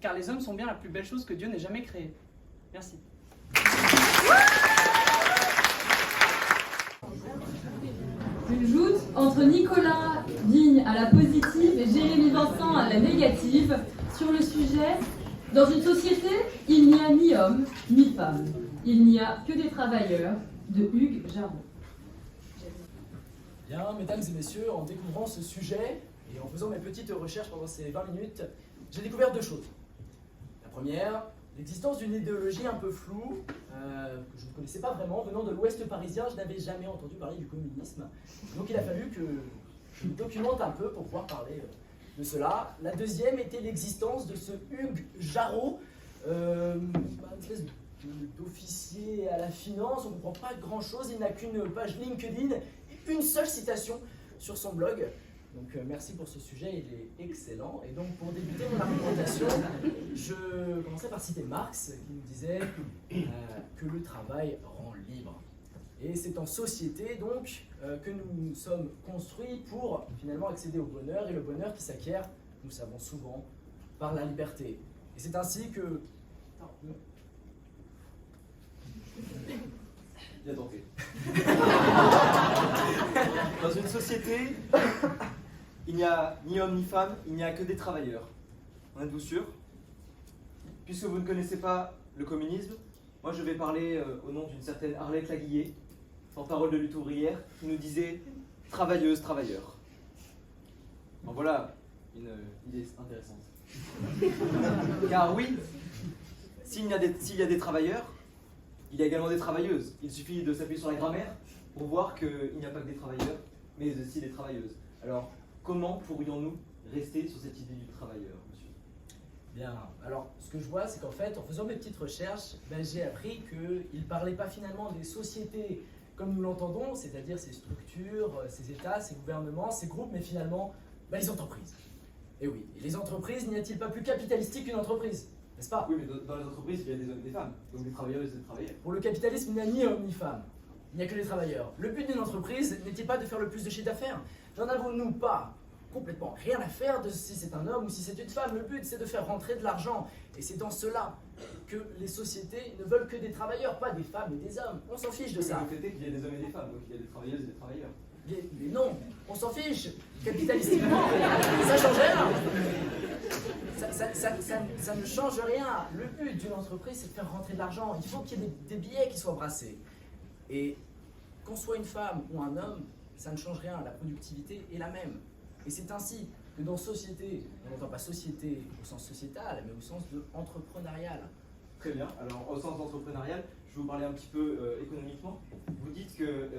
car les hommes sont bien la plus belle chose que Dieu n'ait jamais créée. Merci. Une joute entre Nicolas Vigne à la positive et Jérémy Vincent à la négative sur le sujet « Dans une société, il n'y a ni homme ni femme. Il n'y a que des travailleurs » de Hugues Jarreau. Bien, mesdames et messieurs, en découvrant ce sujet et en faisant mes petites recherches pendant ces 20 minutes, j'ai découvert deux choses. La première, l'existence d'une idéologie un peu floue, que je ne connaissais pas vraiment, venant de l'ouest parisien, je n'avais jamais entendu parler du communisme. Donc il a fallu que je me documente un peu pour pouvoir parler de cela. La deuxième était l'existence de ce Hugues Jarreau, une espèce d'officier à la finance, on ne comprend pas grand-chose, il n'a qu'une page LinkedIn, une seule citation sur son blog. Donc merci pour ce sujet, il est excellent. Et donc pour débuter mon argumentation, je commencerai par citer Marx qui nous disait que le travail rend libre. Et c'est en société donc que nous sommes construits pour finalement accéder au bonheur, et le bonheur qui s'acquiert, nous savons souvent, par la liberté. Et c'est ainsi que... Bien tenté. Dans une société, il n'y a ni homme ni femme, il n'y a que des travailleurs. En êtes-vous sûr? Puisque vous ne connaissez pas le communisme, moi je vais parler au nom d'une certaine Arlette Laguillet, porte-parole de lutte ouvrière, qui nous disait « travailleuse, travailleur ». Bon, voilà une idée intéressante. Car oui, s'il y a des travailleurs, il y a également des travailleuses. Il suffit de s'appuyer sur la grammaire pour voir qu'il n'y a pas que des travailleurs, mais aussi des travailleuses. Alors, comment pourrions-nous rester sur cette idée du travailleur, monsieur? Bien, alors ce que je vois, c'est qu'en fait, en faisant mes petites recherches, j'ai appris qu'il ne parlait pas finalement des sociétés comme nous l'entendons, c'est-à-dire ces structures, ces États, ces gouvernements, ces groupes, mais finalement, les entreprises. Et oui, et les entreprises, n'y a-t-il pas plus capitalistique qu'une entreprise, n'est-ce pas? Oui, mais dans les entreprises, il y a des hommes et des femmes, donc des travailleurs et des travailleurs. Pour le capitalisme, il n'y a ni homme ni femme. Il n'y a que les travailleurs. Le but d'une entreprise n'est-il pas de faire le plus de chiffre d'affaires? N'en avons-nous pas complètement rien à faire de si c'est un homme ou si c'est une femme? Le but, c'est de faire rentrer de l'argent. Et c'est dans cela que les sociétés ne veulent que des travailleurs, pas des femmes et des hommes. On s'en fiche de ça. Le fait est qu'il y a des hommes et des femmes, donc il y a des travailleuses et des travailleurs. Mais non, on s'en fiche. Capitalistiquement, ça change rien. Ça ne change rien. Le but d'une entreprise, c'est de faire rentrer de l'argent. Il faut qu'il y ait des billets qui soient brassés. Et qu'on soit une femme ou un homme, ça ne change rien. La productivité est la même. Et c'est ainsi que dans société, on n'entend pas société au sens sociétal, mais au sens de entrepreneurial. Très bien. Alors, au sens entrepreneurial, je vais vous parler un petit peu économiquement. Vous dites que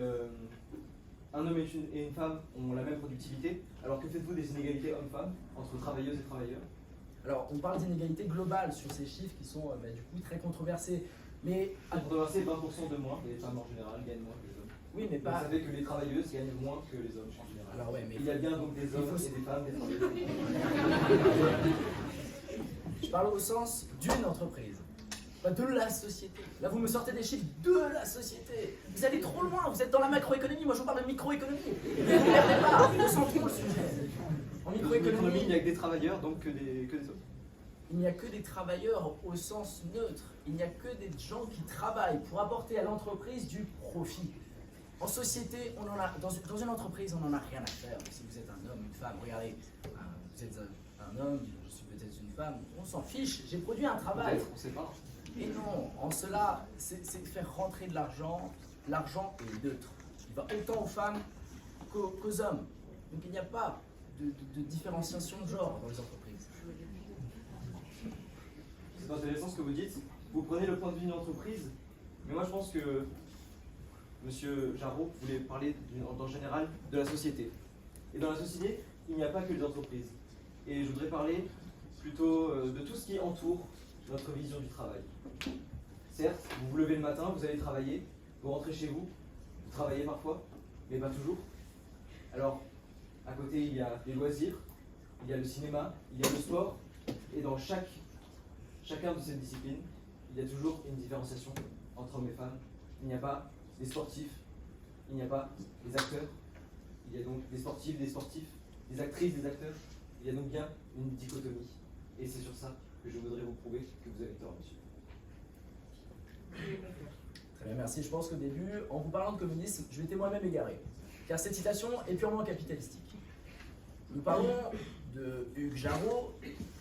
un homme et une femme ont la même productivité. Alors, que faites-vous des inégalités hommes-femmes entre travailleuses et travailleurs? Alors, on parle d'inégalités globales sur ces chiffres qui sont du coup très controversés. Mais controversé, 20% de moins, et les femmes en général gagnent moins que les hommes. Oui, mais pas... Vous savez que les travailleuses gagnent moins que les hommes en général. Alors, ouais, mais il y a bien donc des hommes et des femmes, des travailleuses. Je parle au sens d'une entreprise, pas de la société. Là, vous me sortez des chiffres de la société. Vous allez trop loin, vous êtes dans la macroéconomie. Moi, je vous parle de microéconomie. Ne vous perdez pas, on sent trop le sujet. En microéconomie, il n'y a que des travailleurs, donc que des hommes. Il n'y a que des travailleurs au sens neutre. Il n'y a que des gens qui travaillent pour apporter à l'entreprise du profit. En société, on en a, dans une entreprise, on n'en a rien à faire. Si vous êtes un homme, une femme, regardez, vous êtes un homme, je suis peut-être une femme, on s'en fiche, j'ai produit un travail. On ne sait pas. Et non, en cela, c'est faire rentrer de l'argent. L'argent est neutre. Il va autant aux femmes qu'aux hommes. Donc il n'y a pas de différenciation de genre dans les entreprises. C'est intéressant ce que vous dites. Vous prenez le point de vue d'une entreprise, mais moi je pense que Monsieur Jarreau voulait parler en général de la société. Et dans la société, il n'y a pas que les entreprises. Et je voudrais parler plutôt de tout ce qui entoure notre vision du travail. Certes, vous vous levez le matin, vous allez travailler, vous rentrez chez vous, vous travaillez parfois, mais pas toujours. Alors, à côté, il y a les loisirs, il y a le cinéma, il y a le sport, et dans chacun de ces disciplines, il y a toujours une différenciation entre hommes et femmes. Il n'y a pas des sportifs, il n'y a pas des acteurs, il y a donc des sportifs, des actrices, des acteurs. Il y a donc bien une dichotomie. Et c'est sur ça que je voudrais vous prouver que vous avez tort, monsieur. Très bien, merci. Je pense qu'au début, en vous parlant de communisme, je m'étais moi-même égaré. Car cette citation est purement capitalistique. Nous parlons de Hugues Jarreau,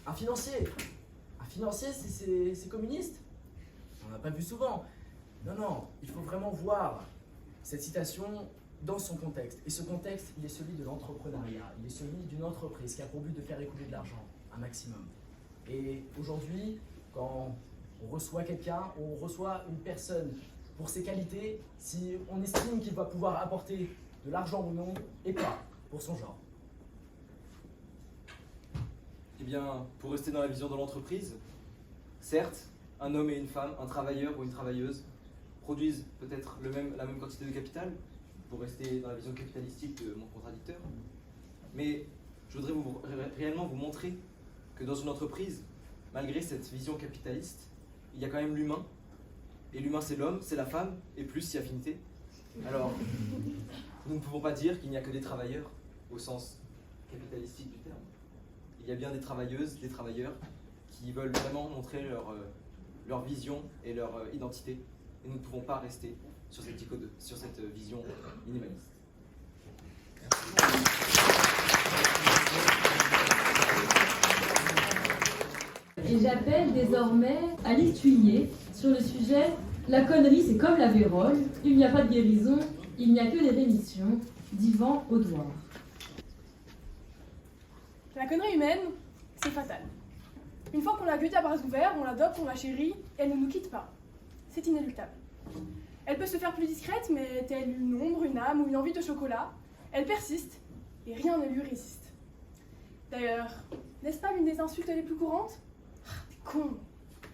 un financier. Un financier, c'est communiste? On n'a pas vu souvent. Non, il faut vraiment voir cette citation dans son contexte. Et ce contexte, il est celui de l'entrepreneuriat. Il est celui d'une entreprise qui a pour but de faire écouler de l'argent, un maximum. Et aujourd'hui, quand on reçoit quelqu'un, on reçoit une personne pour ses qualités, si on estime qu'il va pouvoir apporter de l'argent ou non, et pas pour son genre. Eh bien, pour rester dans la vision de l'entreprise, certes, un homme et une femme, un travailleur ou une travailleuse, produisent peut-être la même quantité de capital, pour rester dans la vision capitalistique de mon contradicteur. Mais je voudrais réellement vous montrer que dans une entreprise, malgré cette vision capitaliste, il y a quand même l'humain. Et l'humain, c'est l'homme, c'est la femme, et plus si affinité. Alors, nous ne pouvons pas dire qu'il n'y a que des travailleurs, au sens capitalistique du terme. Il y a bien des travailleuses, des travailleurs, qui veulent vraiment montrer leur vision et leur identité. Et nous ne pouvons pas rester sur cette vision minimaliste. Et j'appelle désormais Alice Thuillier sur le sujet « La connerie, c'est comme la vérole, il n'y a pas de guérison, il n'y a que des rémissions » d'Yvan Audouard. La connerie humaine, c'est fatal. Une fois qu'on l'a accueillie à bras ouverts, on l'adopte, on la chérit, elle ne nous quitte pas. C'est inéluctable. Elle peut se faire plus discrète, mais telle une ombre, une âme ou une envie de chocolat, elle persiste et rien ne lui résiste. D'ailleurs, n'est-ce pas l'une des insultes les plus courantes ? T'es con,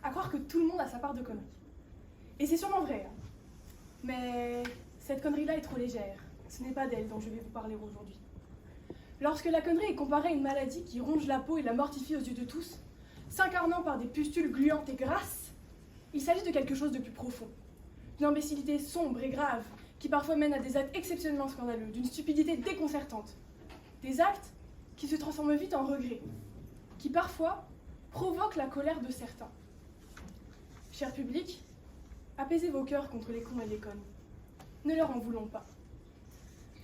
à croire que tout le monde a sa part de conneries. Et c'est sûrement vrai. Hein. Mais cette connerie-là est trop légère. Ce n'est pas d'elle dont je vais vous parler aujourd'hui. Lorsque la connerie est comparée à une maladie qui ronge la peau et la mortifie aux yeux de tous, s'incarnant par des pustules gluantes et grasses, il s'agit de quelque chose de plus profond. D'une imbécilité sombre et grave, qui parfois mène à des actes exceptionnellement scandaleux, d'une stupidité déconcertante. Des actes qui se transforment vite en regrets, qui parfois provoquent la colère de certains. Cher public, apaisez vos cœurs contre les cons et les connes. Ne leur en voulons pas.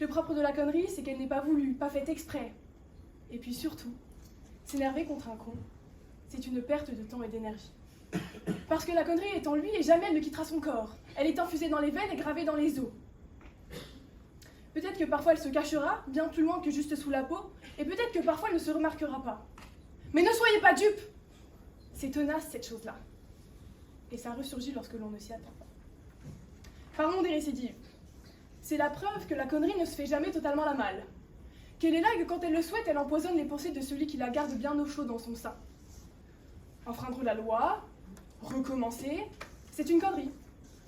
Le propre de la connerie, c'est qu'elle n'est pas voulue, pas faite exprès. Et puis surtout, s'énerver contre un con, c'est une perte de temps et d'énergie. Parce que la connerie est en lui et jamais elle ne quittera son corps. Elle est infusée dans les veines et gravée dans les os. Peut-être que parfois elle se cachera, bien plus loin que juste sous la peau, et peut-être que parfois elle ne se remarquera pas. Mais ne soyez pas dupes! C'est tenace cette chose-là. Et ça ressurgit lorsque l'on ne s'y attend pas. Parlons des récidives. C'est la preuve que la connerie ne se fait jamais totalement la malle. Qu'elle est là et que quand elle le souhaite, elle empoisonne les pensées de celui qui la garde bien au chaud dans son sein. Enfreindre la loi, recommencer, c'est une connerie.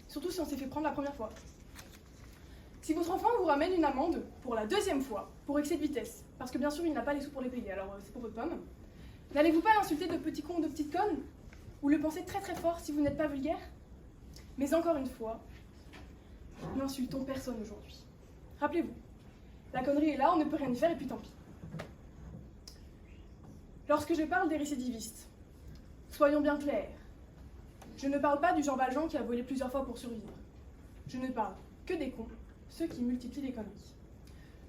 Surtout si on s'est fait prendre la première fois. Si votre enfant vous ramène une amende pour la deuxième fois, pour excès de vitesse, parce que bien sûr il n'a pas les sous pour les payer, alors c'est pour votre pomme, n'allez-vous pas l'insulter de petit con ou de petite conne? Ou le penser très très fort si vous n'êtes pas vulgaire? Mais encore une fois, n'insultons personne aujourd'hui. Rappelez-vous, la connerie est là, on ne peut rien y faire et puis tant pis. Lorsque je parle des récidivistes, soyons bien clairs. Je ne parle pas du Jean Valjean qui a volé plusieurs fois pour survivre. Je ne parle que des cons, ceux qui multiplient les conneries.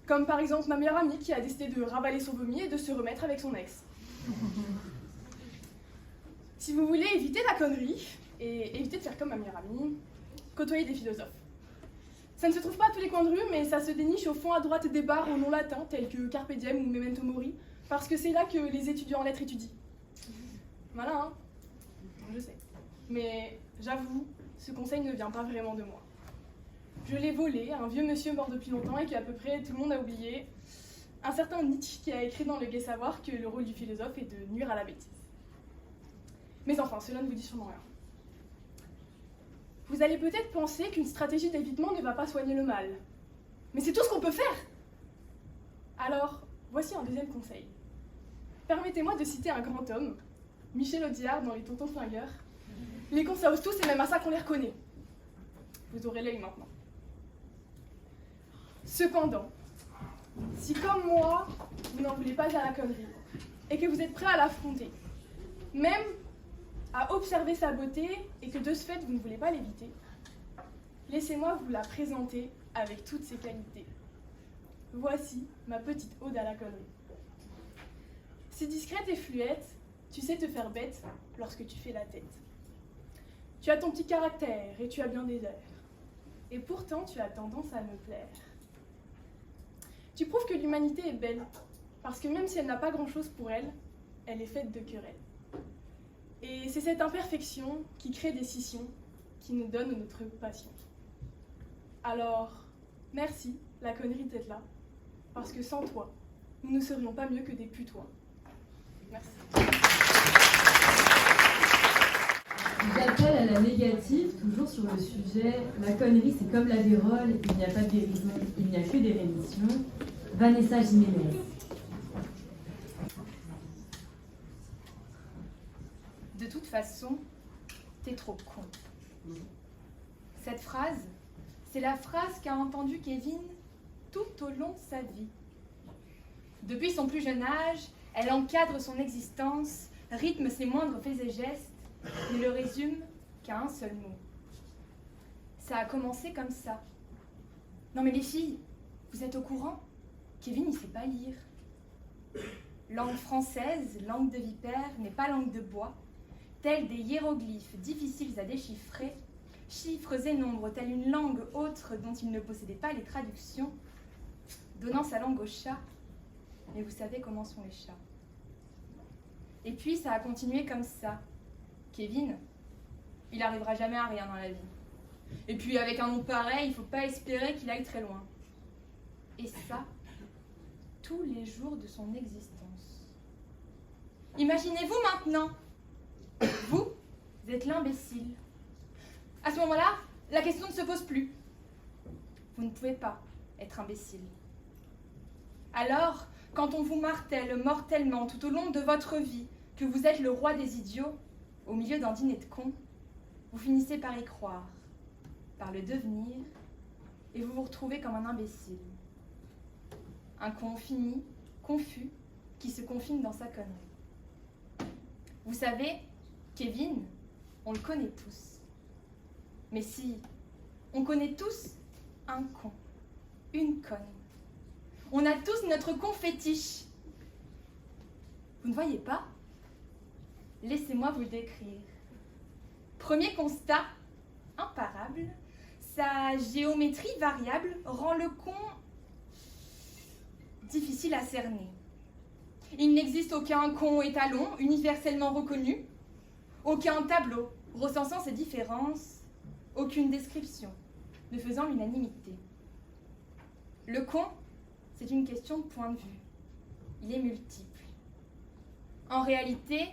Comme par exemple ma meilleure amie qui a décidé de ravaler son vomi et de se remettre avec son ex. Si vous voulez éviter la connerie, et éviter de faire comme ma meilleure amie, côtoyez des philosophes. Ça ne se trouve pas à tous les coins de rue, mais ça se déniche au fond à droite des bars au nom latin, tels que Carpe Diem ou Memento Mori, parce que c'est là que les étudiants en lettres étudient. Malin, hein? Je sais. Mais j'avoue, ce conseil ne vient pas vraiment de moi. Je l'ai volé à un vieux monsieur mort depuis longtemps et qu'à peu près tout le monde a oublié, un certain Nietzsche qui a écrit dans Le Gai Savoir que le rôle du philosophe est de nuire à la bêtise. Mais enfin, cela ne vous dit sûrement rien. Vous allez peut-être penser qu'une stratégie d'évitement ne va pas soigner le mal. Mais c'est tout ce qu'on peut faire! Alors, voici un deuxième conseil. Permettez-moi de citer un grand homme, Michel Audiard dans Les Tontons Flingueurs. Les cons ça ose tous et même à ça qu'on les reconnaît. Vous aurez l'œil maintenant. Cependant, si comme moi, vous n'en voulez pas à la connerie, et que vous êtes prêt à l'affronter, même à observer sa beauté, et que de ce fait vous ne voulez pas l'éviter, laissez-moi vous la présenter avec toutes ses qualités. Voici ma petite ode à la connerie. Si discrète et fluette, tu sais te faire bête lorsque tu fais la tête. Tu as ton petit caractère et tu as bien des airs. Et pourtant, tu as tendance à me plaire. Tu prouves que l'humanité est belle, parce que même si elle n'a pas grand-chose pour elle, elle est faite de querelles. Et c'est cette imperfection qui crée des scissions, qui nous donne notre passion. Alors, merci, la connerie d'être là, parce que sans toi, nous ne serions pas mieux que des putois. Merci. J'appelle à la négative, toujours sur le sujet « La connerie, c'est comme la vérole, il n'y a pas de guérison, il n'y a que des rémissions ». Vanessa Jiménez. t'es trop con. Cette phrase, c'est la phrase qu'a entendue Kevin tout au long de sa vie. Depuis son plus jeune âge, elle encadre son existence, rythme ses moindres faits et gestes, ne le résume qu'à un seul mot. Ça a commencé comme ça. Non mais les filles, vous êtes au courant? Kevin, il sait pas lire. Langue française, langue de vipère, mais pas langue de bois, tels des hiéroglyphes difficiles à déchiffrer, chiffres et nombres tels une langue autre dont il ne possédait pas les traductions, donnant sa langue au chat. Mais vous savez comment sont les chats. Et puis ça a continué comme ça. Kevin, il n'arrivera jamais à rien dans la vie. Et puis avec un nom pareil, il ne faut pas espérer qu'il aille très loin. Et ça, tous les jours de son existence. Imaginez-vous maintenant, vous êtes l'imbécile. À ce moment-là, la question ne se pose plus. Vous ne pouvez pas être imbécile. Alors, quand on vous martèle mortellement tout au long de votre vie que vous êtes le roi des idiots, au milieu d'un dîner de cons, vous finissez par y croire, par le devenir, et vous vous retrouvez comme un imbécile. Un con fini, confus, qui se confine dans sa connerie. Vous savez, Kevin, on le connaît tous. Mais si, on connaît tous un con, une conne. On a tous notre con fétiche. Vous ne voyez pas? Laissez-moi vous le décrire. Premier constat, imparable, sa géométrie variable rend le con difficile à cerner. Il n'existe aucun con étalon universellement reconnu, aucun tableau recensant ses différences, aucune description ne faisant l'unanimité. Le con, c'est une question de point de vue. Il est multiple. En réalité,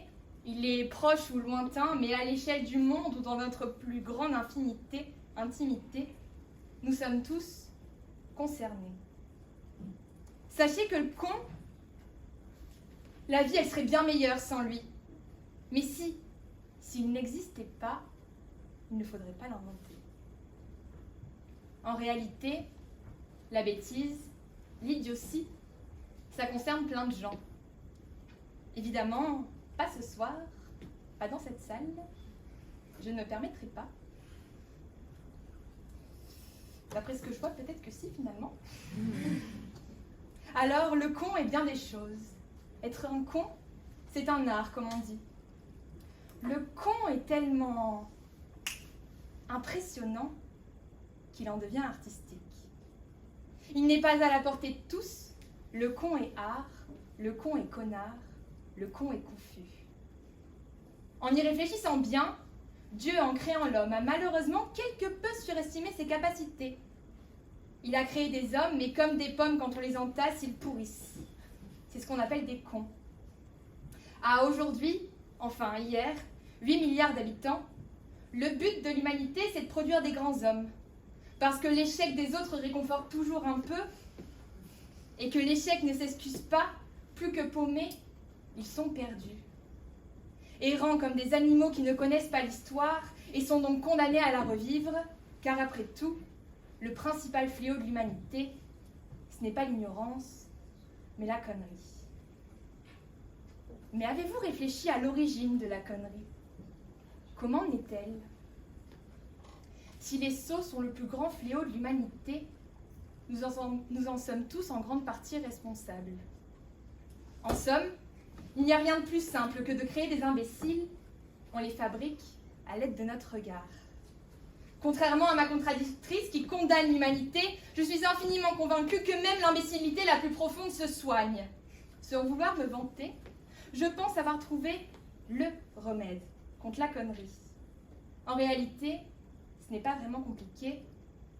il est proche ou lointain, mais à l'échelle du monde ou dans notre plus grande intimité, nous sommes tous concernés. Sachez que le con, la vie, elle serait bien meilleure sans lui. Mais s'il n'existait pas, il ne faudrait pas l'inventer. En réalité, la bêtise, l'idiotie, ça concerne plein de gens. Évidemment, pas ce soir, pas dans cette salle. Je ne me permettrai pas. D'après ce que je vois, peut-être que si, finalement. Alors, le con est bien des choses. Être un con, c'est un art, comme on dit. Le con est tellement impressionnant qu'il en devient artistique. Il n'est pas à la portée de tous. Le con est art, le con est connard, le con est confus. En y réfléchissant bien, Dieu, en créant l'homme, a malheureusement quelque peu surestimé ses capacités. Il a créé des hommes, mais comme des pommes, quand on les entasse, ils pourrissent. C'est ce qu'on appelle des cons. À aujourd'hui, enfin hier, 8 milliards d'habitants, le but de l'humanité, c'est de produire des grands hommes. Parce que l'échec des autres réconforte toujours un peu, et que l'échec ne s'excuse pas, plus que paumés, ils sont perdus. Errants comme des animaux qui ne connaissent pas l'histoire, et sont donc condamnés à la revivre, car après tout, le principal fléau de l'humanité, ce n'est pas l'ignorance, mais la connerie. Mais avez-vous réfléchi à l'origine de la connerie? Comment naît-elle? Si les sots sont le plus grand fléau de l'humanité, nous en sommes tous en grande partie responsables. En somme, il n'y a rien de plus simple que de créer des imbéciles. On les fabrique à l'aide de notre regard. Contrairement à ma contradictrice qui condamne l'humanité, je suis infiniment convaincue que même l'imbécilité la plus profonde se soigne. Sans vouloir me vanter, je pense avoir trouvé le remède contre la connerie. En réalité, ce n'est pas vraiment compliqué.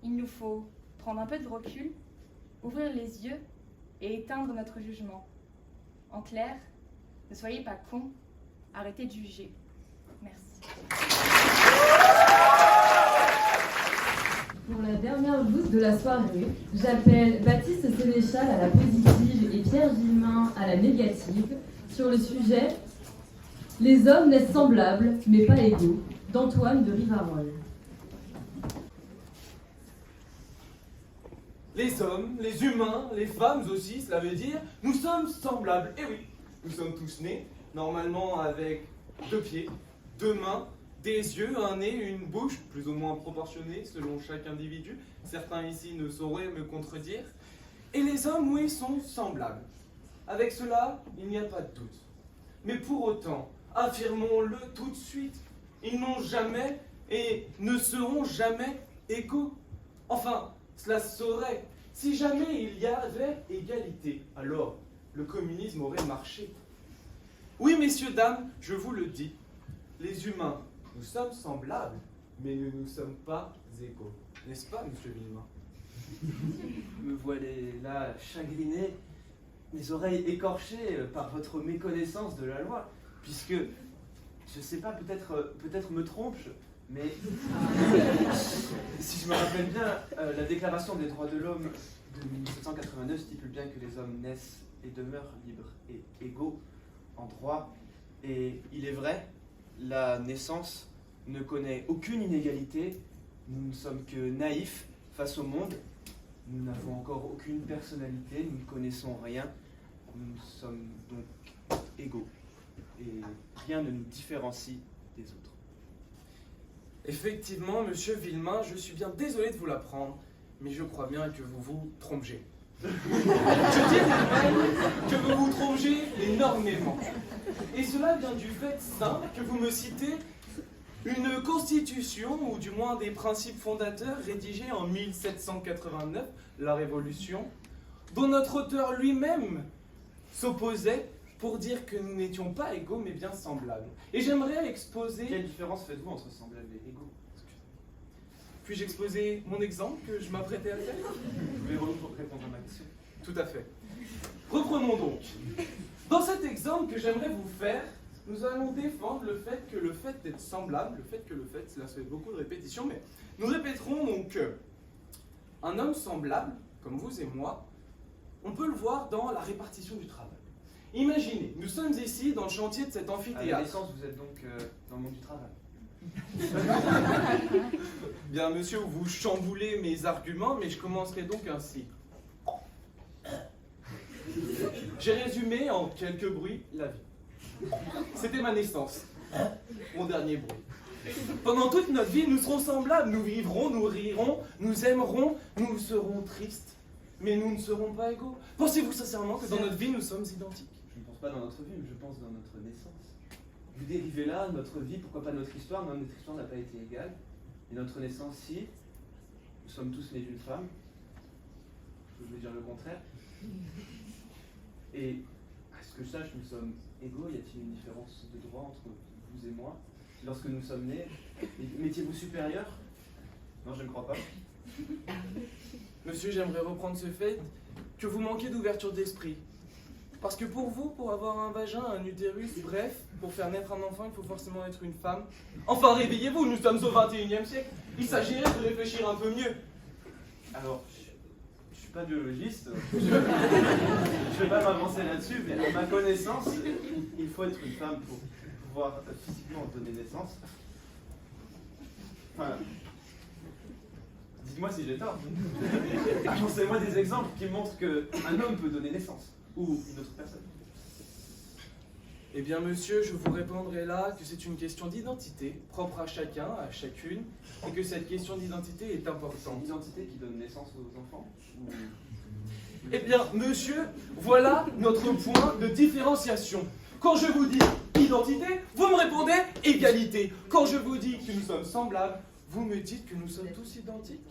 Il nous faut prendre un peu de recul, ouvrir les yeux et éteindre notre jugement. En clair, ne soyez pas cons, arrêtez de juger. Merci. Pour la dernière bouse de la soirée, j'appelle Baptiste Sénéchal à la positive et Pierre Gilmin à la négative sur le sujet « Les hommes naissent semblables, mais pas égaux ». d'Antoine de Rivarol. Les hommes, les humains, les femmes aussi, cela veut dire, nous sommes semblables. Et oui, nous sommes tous nés, normalement avec 2 pieds, 2 mains, des yeux, un nez, une bouche, plus ou moins proportionnée selon chaque individu. Certains ici ne sauraient me contredire. Et les hommes, oui, sont semblables. Avec cela, il n'y a pas de doute. Mais pour autant, affirmons-le tout de suite, ils n'ont jamais et ne seront jamais égaux. Enfin, cela saurait. Si jamais il y avait égalité, alors le communisme aurait marché. Oui, messieurs, dames, je vous le dis, les humains, nous sommes semblables, mais nous ne sommes pas égaux. N'est-ce pas, monsieur Villemain? Me voilà là chagriné, mes oreilles écorchées par votre méconnaissance de la loi, puisque, je sais pas, peut-être me trompe-je, mais si je me rappelle bien, la Déclaration des droits de l'homme de 1789 stipule bien que les hommes naissent et demeurent libres et égaux en droit. Et il est vrai, la naissance ne connaît aucune inégalité, nous ne sommes que naïfs face au monde, nous n'avons encore aucune personnalité, nous ne connaissons rien, nous sommes donc égaux. Et rien ne nous différencie des autres. Effectivement, monsieur Villemain, je suis bien désolé de vous l'apprendre, mais je crois bien que vous vous trompez. Je dirais même que vous vous trompez énormément. Et cela vient du fait simple que vous me citez une constitution, ou du moins des principes fondateurs rédigés en 1789, la Révolution, dont notre auteur lui-même s'opposait pour dire que nous n'étions pas égaux, mais bien semblables. Et j'aimerais exposer... Quelle différence faites-vous entre semblables et égaux? Puis-je exposer mon exemple que je m'apprêtais à faire? Vous pouvez répondre à ma question. Tout à fait. Reprenons donc. Dans cet exemple que j'aimerais vous faire, nous allons défendre le fait d'être semblable, cela se fait beaucoup de répétitions, mais nous répéterons donc que un homme semblable, comme vous et moi, on peut le voir dans la répartition du travail. Imaginez, nous sommes ici dans le chantier de cet amphithéâtre. À la naissance, vous êtes donc dans le monde du travail. Bien, monsieur, vous chamboulez mes arguments, mais je commencerai donc ainsi. J'ai résumé en quelques bruits la vie. C'était ma naissance, mon dernier bruit. Pendant toute notre vie, nous serons semblables, nous vivrons, nous rirons, nous aimerons, nous serons tristes, mais nous ne serons pas égaux. Pensez-vous sincèrement que dans notre vie, nous sommes identiques? Je ne pense pas dans notre vie, mais je pense dans notre naissance. Vous dérivez là, notre vie, pourquoi pas notre histoire? Non, notre histoire n'a pas été égale. Et notre naissance, si, nous sommes tous nés d'une femme. Je veux dire le contraire. Et à ce que je sache, nous sommes égaux. Y a-t-il une différence de droit entre vous et moi? Lorsque nous sommes nés, m'étiez-vous supérieur? Non, je ne crois pas. Monsieur, j'aimerais reprendre ce fait que vous manquez d'ouverture d'esprit. Parce que pour vous, pour avoir un vagin, un utérus, bref, pour faire naître un enfant, il faut forcément être une femme. Enfin, réveillez-vous, nous sommes au XXIe siècle. Il s'agirait de réfléchir un peu mieux. Alors, je suis pas biologiste, je vais pas m'avancer là-dessus, mais à ma connaissance, il faut être une femme pour pouvoir physiquement donner naissance. Enfin, dites-moi si j'ai tort. Avancez-moi des exemples qui montrent qu'un homme peut donner naissance, ou une autre personne. Eh bien, monsieur, je vous répondrai là que c'est une question d'identité, propre à chacun, à chacune, et que cette question d'identité est importante. C'est l'identité qui donne naissance aux enfants ou... Eh bien, monsieur, voilà notre point de différenciation. Quand je vous dis identité, vous me répondez égalité. Quand je vous dis que nous sommes semblables, vous me dites que nous sommes tous identiques.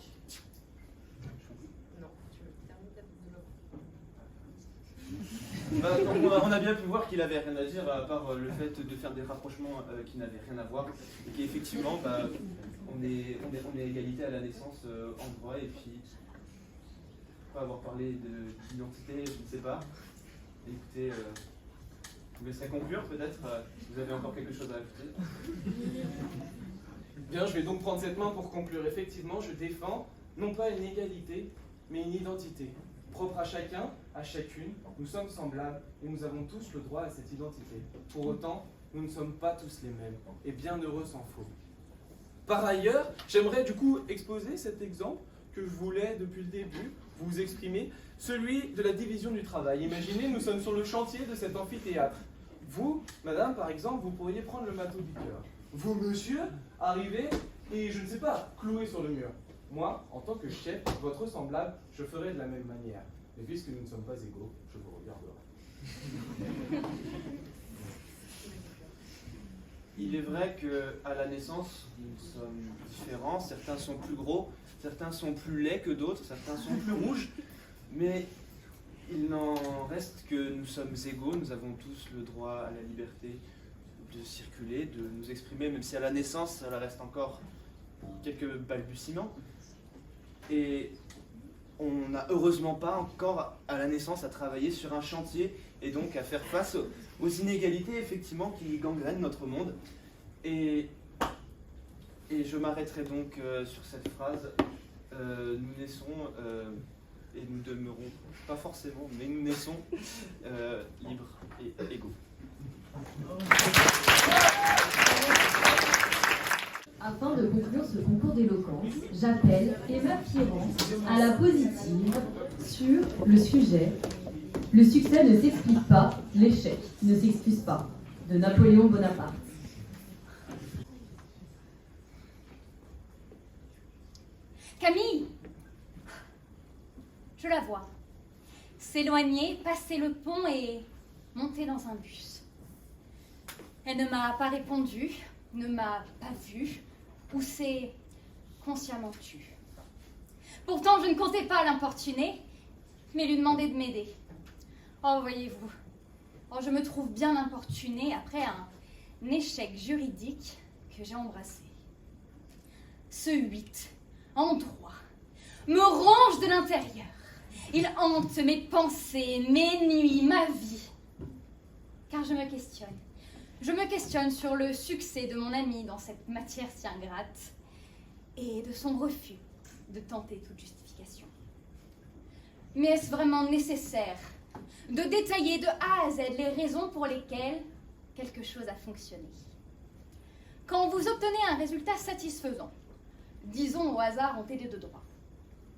On a bien pu voir qu'il avait rien à dire, à part le fait de faire des rapprochements qui n'avaient rien à voir, et qu'effectivement, on est à égalité à la naissance en droit, et puis, pas avoir parlé d'identité, je ne sais pas. Écoutez, je vous laisserai conclure peut-être, vous avez encore quelque chose à ajouter? Bien, je vais donc prendre cette main pour conclure. Effectivement, je défends non pas une égalité, mais une identité. Propre à chacun, à chacune, nous sommes semblables et nous avons tous le droit à cette identité. Pour autant, nous ne sommes pas tous les mêmes, et bien heureux s'en faut. Par ailleurs, j'aimerais du coup exposer cet exemple que je voulais depuis le début vous exprimer, celui de la division du travail. Imaginez, nous sommes sur le chantier de cet amphithéâtre. Vous, madame, par exemple, vous pourriez prendre le marteau piqueur. Vous, monsieur, arrivez et, je ne sais pas, clouer sur le mur. Moi, en tant que chef, votre semblable, je ferai de la même manière. Mais puisque nous ne sommes pas égaux, je vous regarderai. Il est vrai qu'à la naissance, nous sommes différents. Certains sont plus gros, certains sont plus laids que d'autres, certains sont plus rouges. Mais il n'en reste que nous sommes égaux, nous avons tous le droit à la liberté de circuler, de nous exprimer, même si à la naissance, ça reste encore quelques balbutiements. Et on n'a heureusement pas encore à la naissance à travailler sur un chantier et donc à faire face aux inégalités effectivement qui gangrènent notre monde. Et je m'arrêterai donc sur cette phrase. Nous naissons et nous demeurons, pas forcément, mais nous naissons libres et égaux. Afin de conclure ce concours d'éloquence, j'appelle Emma Pierrand à la positive sur le sujet « Le succès ne s'explique pas, l'échec ne s'excuse pas » de Napoléon Bonaparte. Camille! Je la vois. S'éloigner, passer le pont et monter dans un bus. Elle ne m'a pas répondu, ne m'a pas vue, ou s'est consciemment tue. Pourtant, je ne comptais pas l'importuner, mais lui demander de m'aider. Oh, voyez-vous, je me trouve bien importunée après un échec juridique que j'ai embrassé. Ce 8, en droit, me ronge de l'intérieur. Il hante mes pensées, mes nuits, ma vie. Car je me questionne. Je me questionne sur le succès de mon ami dans cette matière si ingrate et de son refus de tenter toute justification. Mais est-ce vraiment nécessaire de détailler de A à Z les raisons pour lesquelles quelque chose a fonctionné? Quand vous obtenez un résultat satisfaisant, disons au hasard en TD de droit,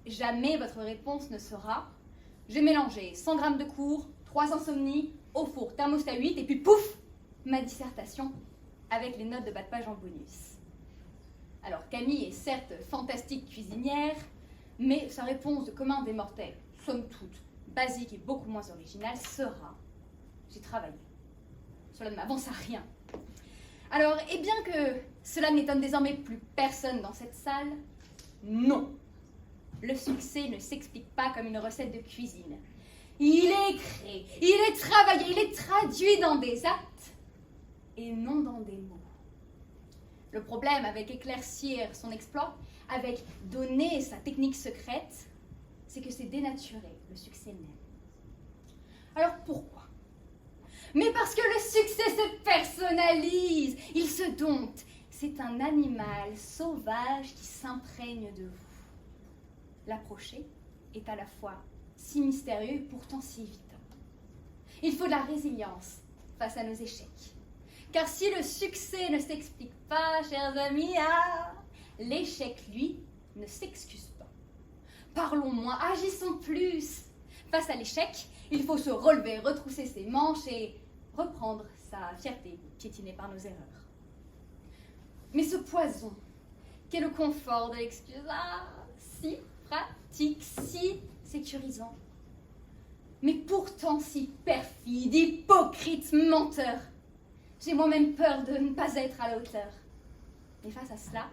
jamais votre réponse ne sera « j'ai mélangé 100 grammes de cours, 3 insomnies, au four, thermostat 8 et puis pouf, ma dissertation avec les notes de bas de page en bonus ». Alors Camille est certes fantastique cuisinière, mais sa réponse de commun des mortels, somme toute, basique et beaucoup moins originale, sera « j'ai travaillé ». Cela ne m'avance à rien. Alors, et bien que cela n'étonne désormais plus personne dans cette salle, non. Le succès ne s'explique pas comme une recette de cuisine. Il est créé, il est travaillé, il est traduit dans des actes et non dans des mots. Le problème avec éclaircir son exploit, avec donner sa technique secrète, c'est que c'est dénaturer le succès même. Alors pourquoi ? Mais parce que le succès se personnalise, il se dompte. C'est un animal sauvage qui s'imprègne de vous. L'approcher est à la fois si mystérieux et pourtant si évident. Il faut de la résilience face à nos échecs. Car si le succès ne s'explique pas, chers amis, l'échec, lui, ne s'excuse pas. Parlons moins, agissons plus. Face à l'échec, il faut se relever, retrousser ses manches et reprendre sa fierté piétinée par nos erreurs. Mais ce poison, qu'est le confort de l'excuse, si pratique, si sécurisant, mais pourtant si perfide, hypocrite, menteur. J'ai moi-même peur de ne pas être à la hauteur. Mais face à cela,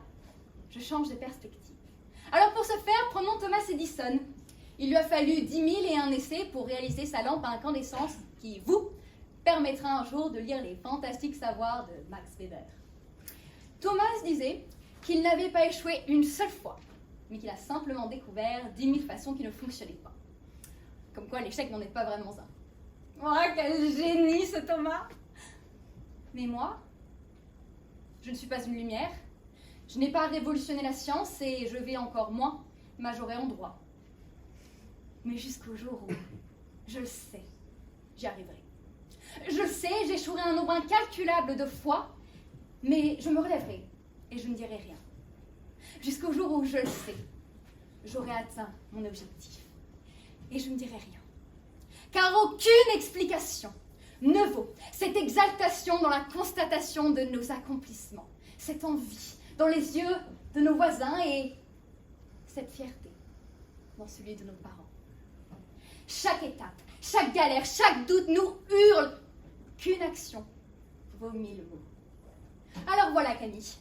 je change de perspective. Alors pour ce faire, prenons Thomas Edison. Il lui a fallu 10 001 essais pour réaliser sa lampe à incandescence qui, vous, permettra un jour de lire les fantastiques savoirs de Max Weber. Thomas disait qu'il n'avait pas échoué une seule fois, mais qu'il a simplement découvert 10 000 façons qui ne fonctionnaient pas. Comme quoi l'échec n'en est pas vraiment un. Oh, quel génie ce Thomas! Mais moi, je ne suis pas une lumière, je n'ai pas révolutionné la science et je vais encore moins majorer en droit. Mais jusqu'au jour où, je le sais, j'y arriverai. Je le sais, j'échouerai un nombre incalculable de fois, mais je me relèverai et je ne dirai rien. jusqu'au jour où, je le sais, j'aurai atteint mon objectif. Et je ne dirai rien. Car aucune explication ne vaut cette exaltation dans la constatation de nos accomplissements, cette envie dans les yeux de nos voisins et cette fierté dans celui de nos parents. Chaque étape, chaque galère, chaque doute nous hurle qu'une action vaut 1000 mots. Alors voilà, Camille,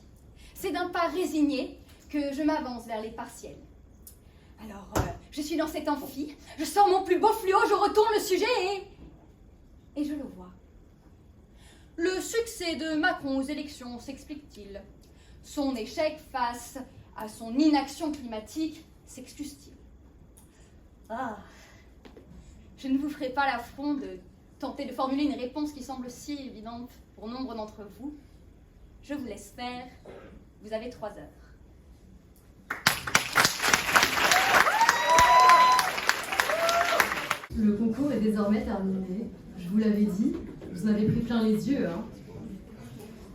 c'est d'un pas résigné que je m'avance vers les partiels. Alors, je suis dans cet amphi, je sors mon plus beau fluo, je retourne le sujet et je le vois. Le succès de Macron aux élections s'explique-t-il? Son échec face à son inaction climatique s'excuse-t-il? Ah, je ne vous ferai pas l'affront de tenter de formuler une réponse qui semble si évidente pour nombre d'entre vous. Je vous laisse faire, vous avez 3 heures. Le concours est désormais terminé. Je vous l'avais dit, vous en avez pris plein les yeux. Hein.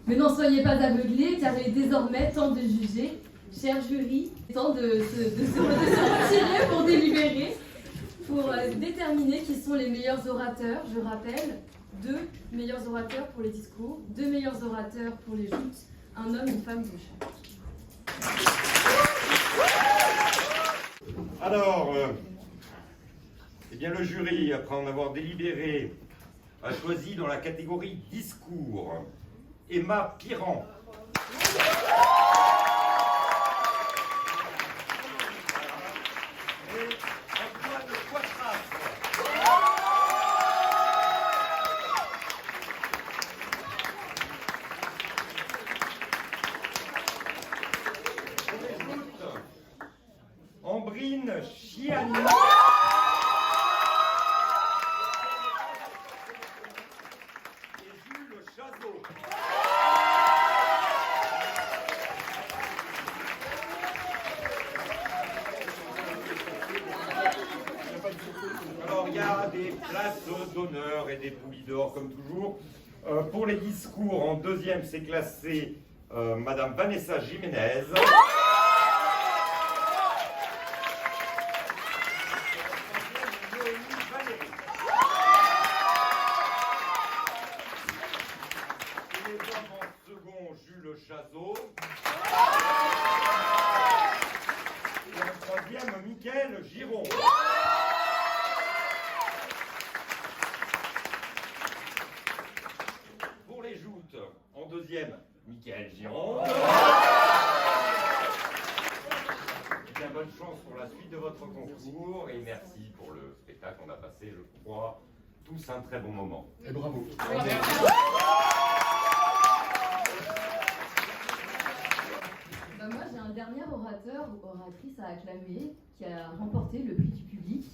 Mais n'en soyez pas aveuglés, car il est désormais temps de juger. Cher jury, temps de se retirer pour délibérer, pour déterminer qui sont les meilleurs orateurs. Je rappelle, 2 meilleurs orateurs pour les discours, 2 meilleurs orateurs pour les joutes, un homme et une femme de chaque. Alors, eh bien le jury, après en avoir délibéré, a choisi dans la catégorie discours Emma Piran. Et Antoine Poitras. Pour les joutes, Ambrine Chiani. Alors, il y a des places d'honneur et des poulies d'or, comme toujours. Pour les discours, en 2e, c'est classé Madame Vanessa Jiménez. Jules Chazot. Et en 3e, Mickaël Giron. Pour les joutes, en 2e, Mickaël Giron. Et bien, bonne chance pour la suite de votre concours et merci pour le spectacle. On a passé, je crois, tous un très bon moment. Et bravo. Moi, j'ai un dernier orateur ou oratrice à acclamer qui a remporté le prix du public.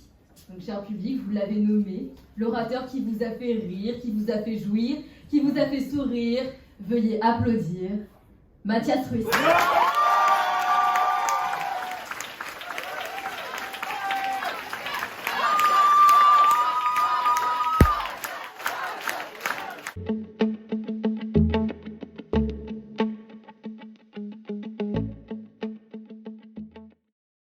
Donc, cher public, vous l'avez nommé. L'orateur qui vous a fait rire, qui vous a fait jouir, qui vous a fait sourire. Veuillez applaudir Mathias Ruiz.